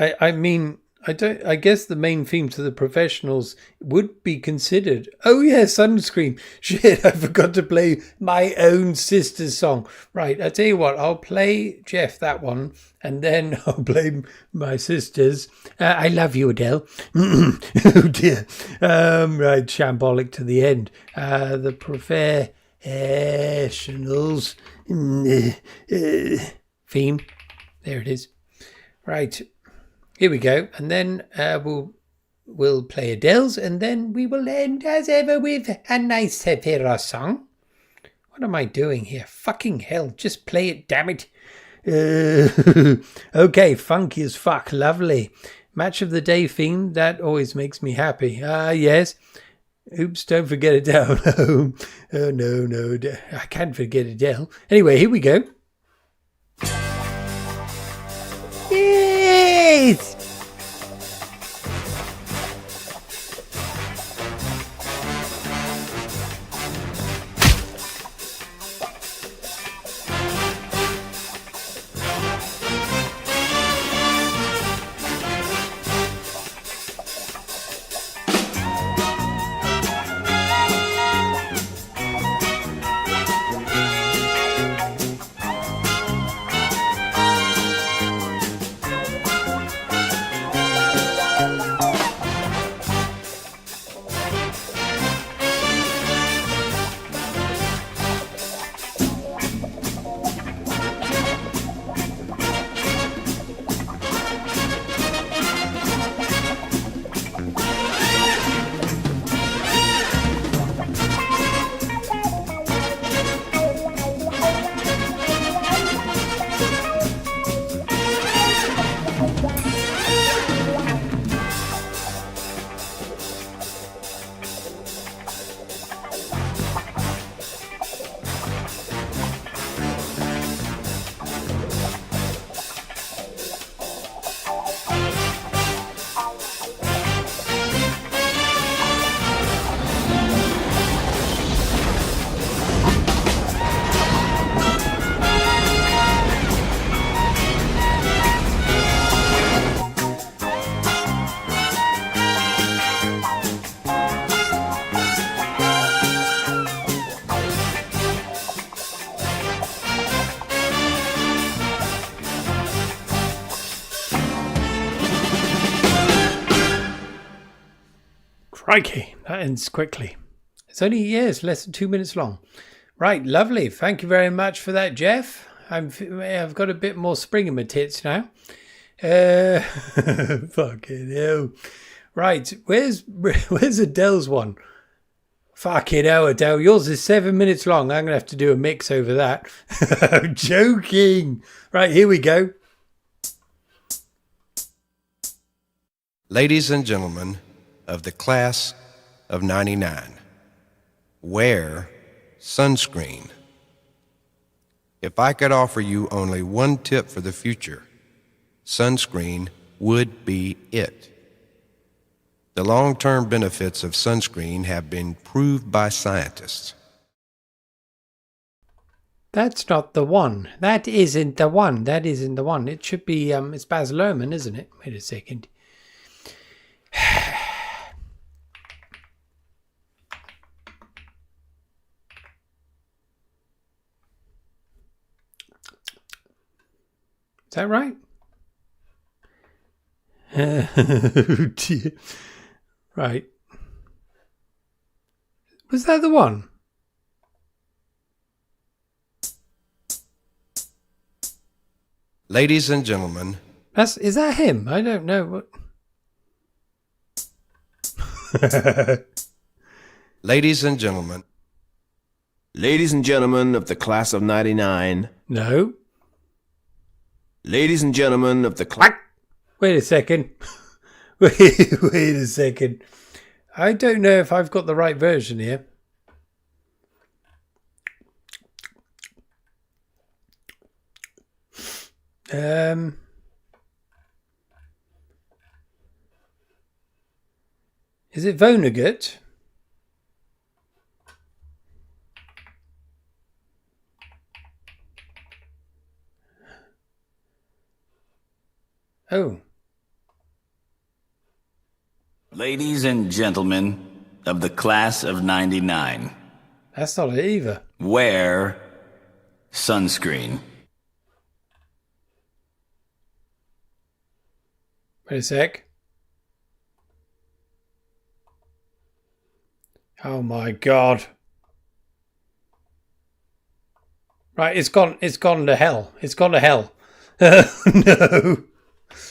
Speaker 1: I guess the main theme to the professionals would be considered. Oh yeah, Sunscreen. Shit, I forgot to play my own sister's song. Right, I tell you what, I'll play Jeff that one, and then I'll play my sister's. I love you, Adele. Oh dear. Right, shambolic to the end. The professionals theme. There it is. Right. Here we go, and then we'll play Adele's, and then we will end as ever with a nice Sephiros song. What am I doing here? Fucking hell, just play it, damn it. Okay, funky as fuck, lovely. Match of the day theme, that always makes me happy. Yes. Oops, don't forget Adele. Oh, no, I can't forget Adele. Anyway, here we go. Yes! Crikey, that ends quickly. It's only, it's less than 2 minutes long. Right, lovely. Thank you very much for that, Jeff. I've got a bit more spring in my tits now. Fucking hell. Right, where's Adele's one? Fucking hell, Adele. Yours is 7 minutes long. I'm going to have to do a mix over that. I'm joking. Right, here we go.
Speaker 11: Ladies and gentlemen of the class of 99, wear sunscreen. If I could offer you only one tip for the future, sunscreen would be it. The long-term benefits of sunscreen have been proved by scientists.
Speaker 1: That's not the one. That isn't the one. That isn't the one. It should be, it's Baz Luhrmann, isn't it? Wait a second. Is that right? Oh dear. Right. Was that the one?
Speaker 11: Ladies and gentlemen.
Speaker 1: Is that him? I don't know what.
Speaker 11: Ladies and gentlemen.
Speaker 12: Ladies and gentlemen of the class of 99.
Speaker 1: No.
Speaker 12: Ladies and gentlemen of the class.
Speaker 1: Wait a second. Wait a second. I don't know if I've got the right version here. Is it Vonnegut? Oh.
Speaker 13: Ladies and gentlemen of the class of 99.
Speaker 1: That's not it either.
Speaker 13: Wear sunscreen.
Speaker 1: Wait a sec. Oh my God. Right, it's gone to hell. It's gone to hell. No.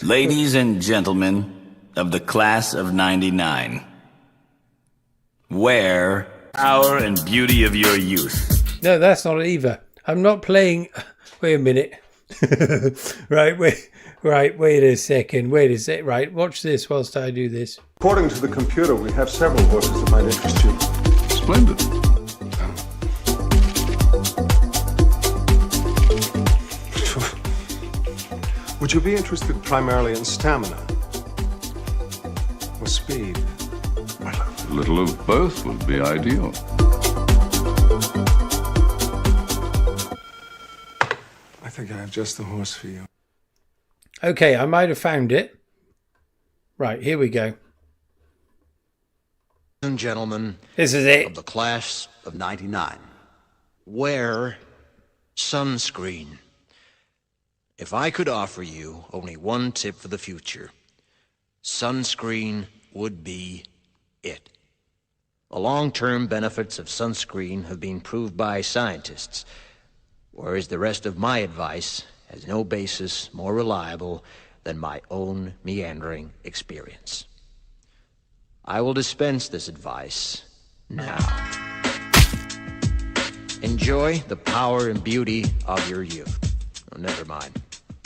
Speaker 13: Ladies and gentlemen of the class of 99. Wear power and beauty of your youth.
Speaker 1: No, that's not it either. I'm not playing. Wait a minute. Right, wait a second. Right, watch this whilst I do this.
Speaker 2: According to the computer, we have several voices that might interest you.
Speaker 3: Splendid.
Speaker 2: Would you be interested primarily in stamina or speed?
Speaker 3: Well, a little of both would be ideal.
Speaker 2: I think I have just the horse for you.
Speaker 1: Okay, I might have found it. Right, here we go.
Speaker 14: Ladies and gentlemen,
Speaker 1: this is it.
Speaker 14: Of the class of 99, wear sunscreen. If I could offer you only one tip for the future, sunscreen would be it. The long-term benefits of sunscreen have been proved by scientists, whereas the rest of my advice has no basis more reliable than my own meandering experience. I will dispense this advice now. Enjoy the power and beauty of your youth. Oh, never mind.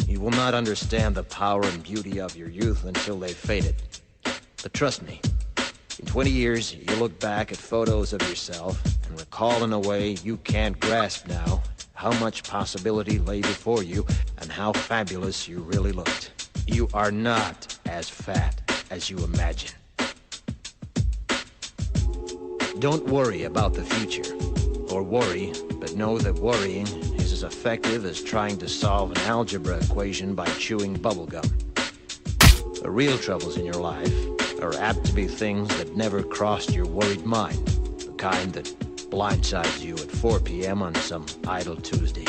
Speaker 14: You will not understand the power and beauty of your youth until they've faded. But trust me, in 20 years, you'll look back at photos of yourself and recall in a way you can't grasp now how much possibility lay before you and how fabulous you really looked. You are not as fat as you imagine. Don't worry about the future, or worry, but know that worrying is as effective as trying to solve an algebra equation by chewing bubblegum. The real troubles in your life are apt to be things that never crossed your worried mind, the kind that blindsides you at 4 p.m. on some idle Tuesday.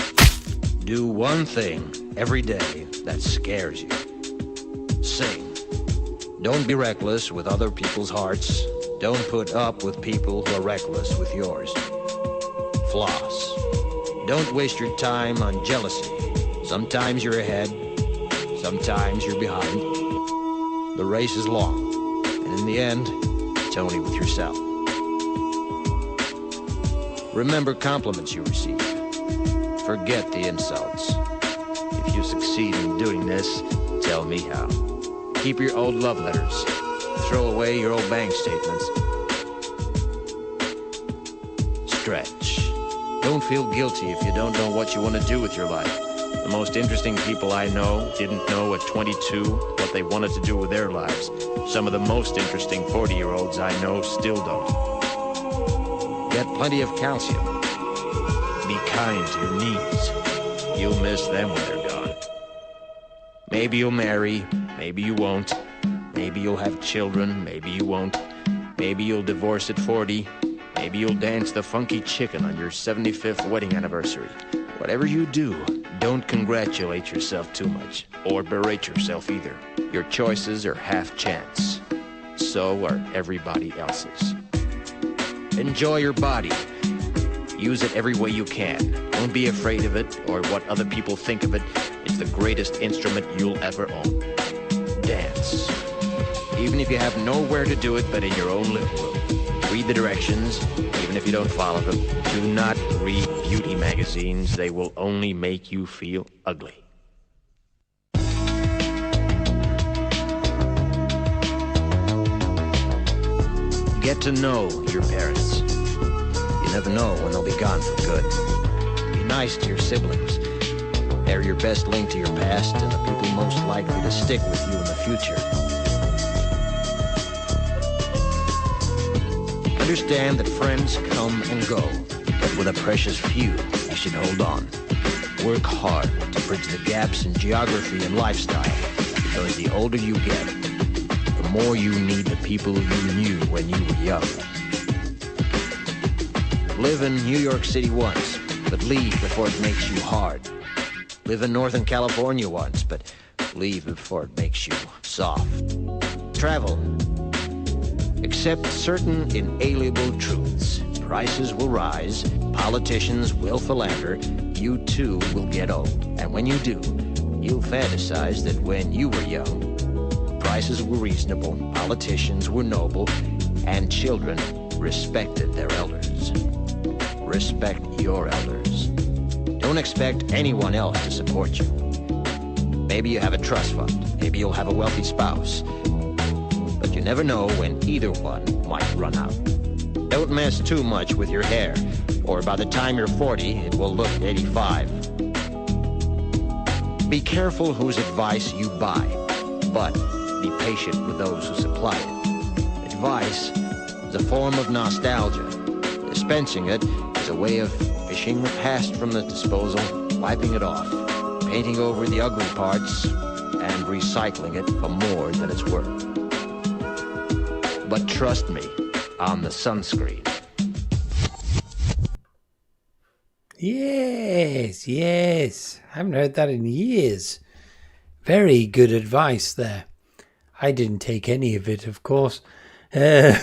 Speaker 14: Do one thing every day that scares you. Sing. Don't be reckless with other people's hearts. Don't put up with people who are reckless with yours. Floss. Don't waste your time on jealousy. Sometimes you're ahead, sometimes you're behind. The race is long, and in the end, it's only with yourself. Remember compliments you receive. Forget the insults. If you succeed in doing this, tell me how. Keep your old love letters. Throw away your old bank statements. Stretch. Don't feel guilty if you don't know what you want to do with your life. The most interesting people I know didn't know at 22 what they wanted to do with their lives. Some of the most interesting 40-year-olds I know still don't. Get plenty of calcium. Be kind to your knees. You'll miss them when they're gone. Maybe you'll marry, maybe you won't. Maybe you'll have children, maybe you won't. Maybe you'll divorce at 40. Maybe you'll dance the funky chicken on your 75th wedding anniversary. Whatever you do, don't congratulate yourself too much, or berate yourself either. Your choices are half chance. So are everybody else's. Enjoy your body. Use it every way you can. Don't be afraid of it, or what other people think of it. It's the greatest instrument you'll ever own. Dance. Even if you have nowhere to do it but in your own living room. Read the directions, even if you don't follow them. Do not read beauty magazines. They will only make you feel ugly. Get to know your parents. You never know when they'll be gone for good. Be nice to your siblings. They're your best link to your past and the people most likely to stick with you in the future. Understand that friends come and go, but with a precious few, you should hold on. Work hard to bridge the gaps in geography and lifestyle, because the older you get, the more you need the people you knew when you were young. Live in New York City once, but leave before it makes you hard. Live in Northern California once, but leave before it makes you soft. Travel. Accept certain inalienable truths. Prices will rise, politicians will philander, you too will get old. And when you do, you'll fantasize that when you were young, prices were reasonable, politicians were noble, and children respected their elders. Respect your elders. Don't expect anyone else to support you. Maybe you have a trust fund, maybe you'll have a wealthy spouse. But you never know when either one might run out. Don't mess too much with your hair, or by the time you're 40, it will look 85. Be careful whose advice you buy, but be patient with those who supply it. Advice is a form of nostalgia. Dispensing it is a way of fishing the past from the disposal, wiping it off, painting over the ugly parts, and recycling it for more than it's worth. But trust me on the sunscreen.
Speaker 1: Yes, yes. I haven't heard that in years. Very good advice there. I didn't take any of it, of course. Yeah,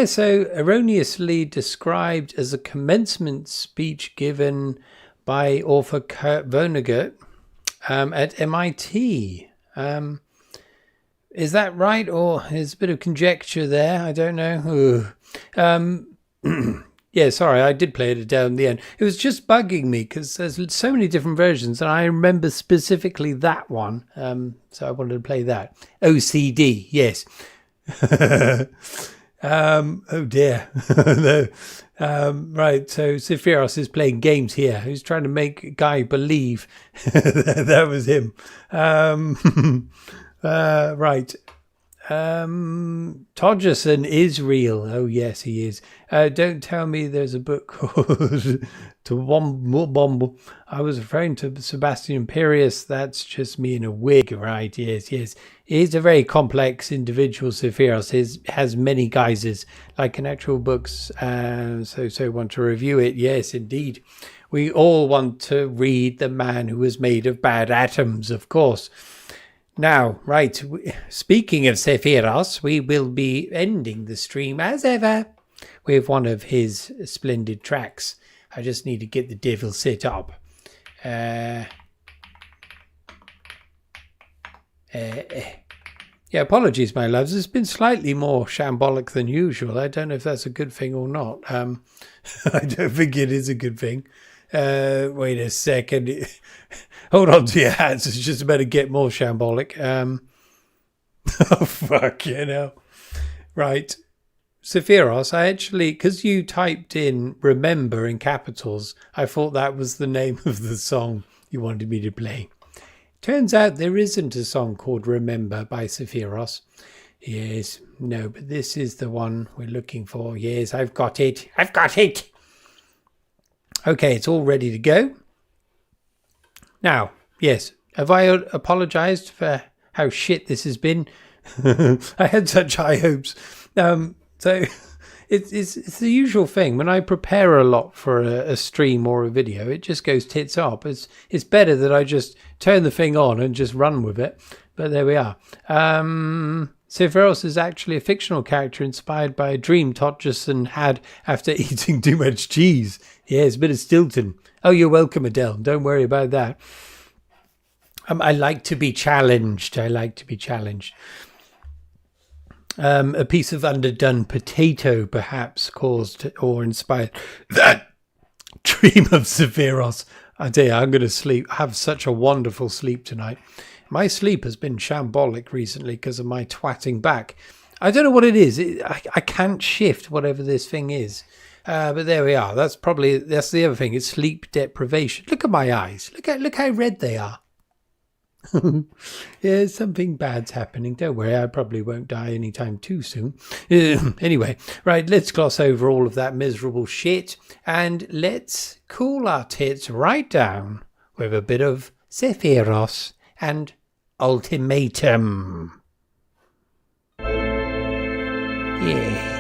Speaker 1: so erroneously described as a commencement speech given by author Kurt Vonnegut at MIT. Is that right, or is a bit of conjecture there? I don't know. Yeah, sorry, I did play it down the end. It was just bugging me because there's so many different versions, and I remember specifically that one. So I wanted to play that. OCD, yes. Oh dear. No. Right, so Sephiros is playing games here. He's trying to make a guy believe that was him. Right. Todgerson is real. Oh yes, he is. Don't tell me there's a book called To Bomb. I was referring to Sebastian Imperius. That's just me in a wig, right? Yes. He's a very complex individual. Sephiros has many guises, like in actual books. So want to review it? Yes, indeed. We all want to read The Man Who Was Made of Bad Atoms, of course. Now, right, speaking of Sephiros, we will be ending the stream, as ever, with one of his splendid tracks. I just need to get the devil set up. Yeah, apologies, my loves. It's been slightly more shambolic than usual. I don't know if that's a good thing or not. I don't think it is a good thing. Wait a second. Hold on to your hats. It's just about to get more shambolic. Oh, fuck, you know. Right. Sephiros, I actually, because you typed in remember in capitals, I thought that was the name of the song you wanted me to play. Turns out there isn't a song called Remember by Sephiros. Yes, no, but this is the one we're looking for. Yes, I've got it. I've got it. Okay, it's all ready to go. Now, yes, have I apologized for how shit this has been? I had such high hopes. So it's the usual thing. When I prepare a lot for a stream or a video, it just goes tits up. It's better that I just turn the thing on and just run with it. But there we are. Sephiros is actually a fictional character inspired by a dream Todgerson had after eating too much cheese. Yes, a bit of Stilton. Oh, you're welcome, Adele. Don't worry about that. I like to be challenged. A piece of underdone potato perhaps caused or inspired that dream of Sephiros. I tell you, I'm going to sleep. Have such a wonderful sleep tonight. My sleep has been shambolic recently because of my twatting back. I don't know what it is. I can't shift whatever this thing is. But there we are. That's the other thing. It's sleep deprivation. Look at my eyes. Look how red they are. Yeah, something bad's happening. Don't worry, I probably won't die anytime too soon. Anyway, right, let's gloss over all of that miserable shit and let's cool our tits right down with a bit of Sephiros and Ultimatum. Yeah.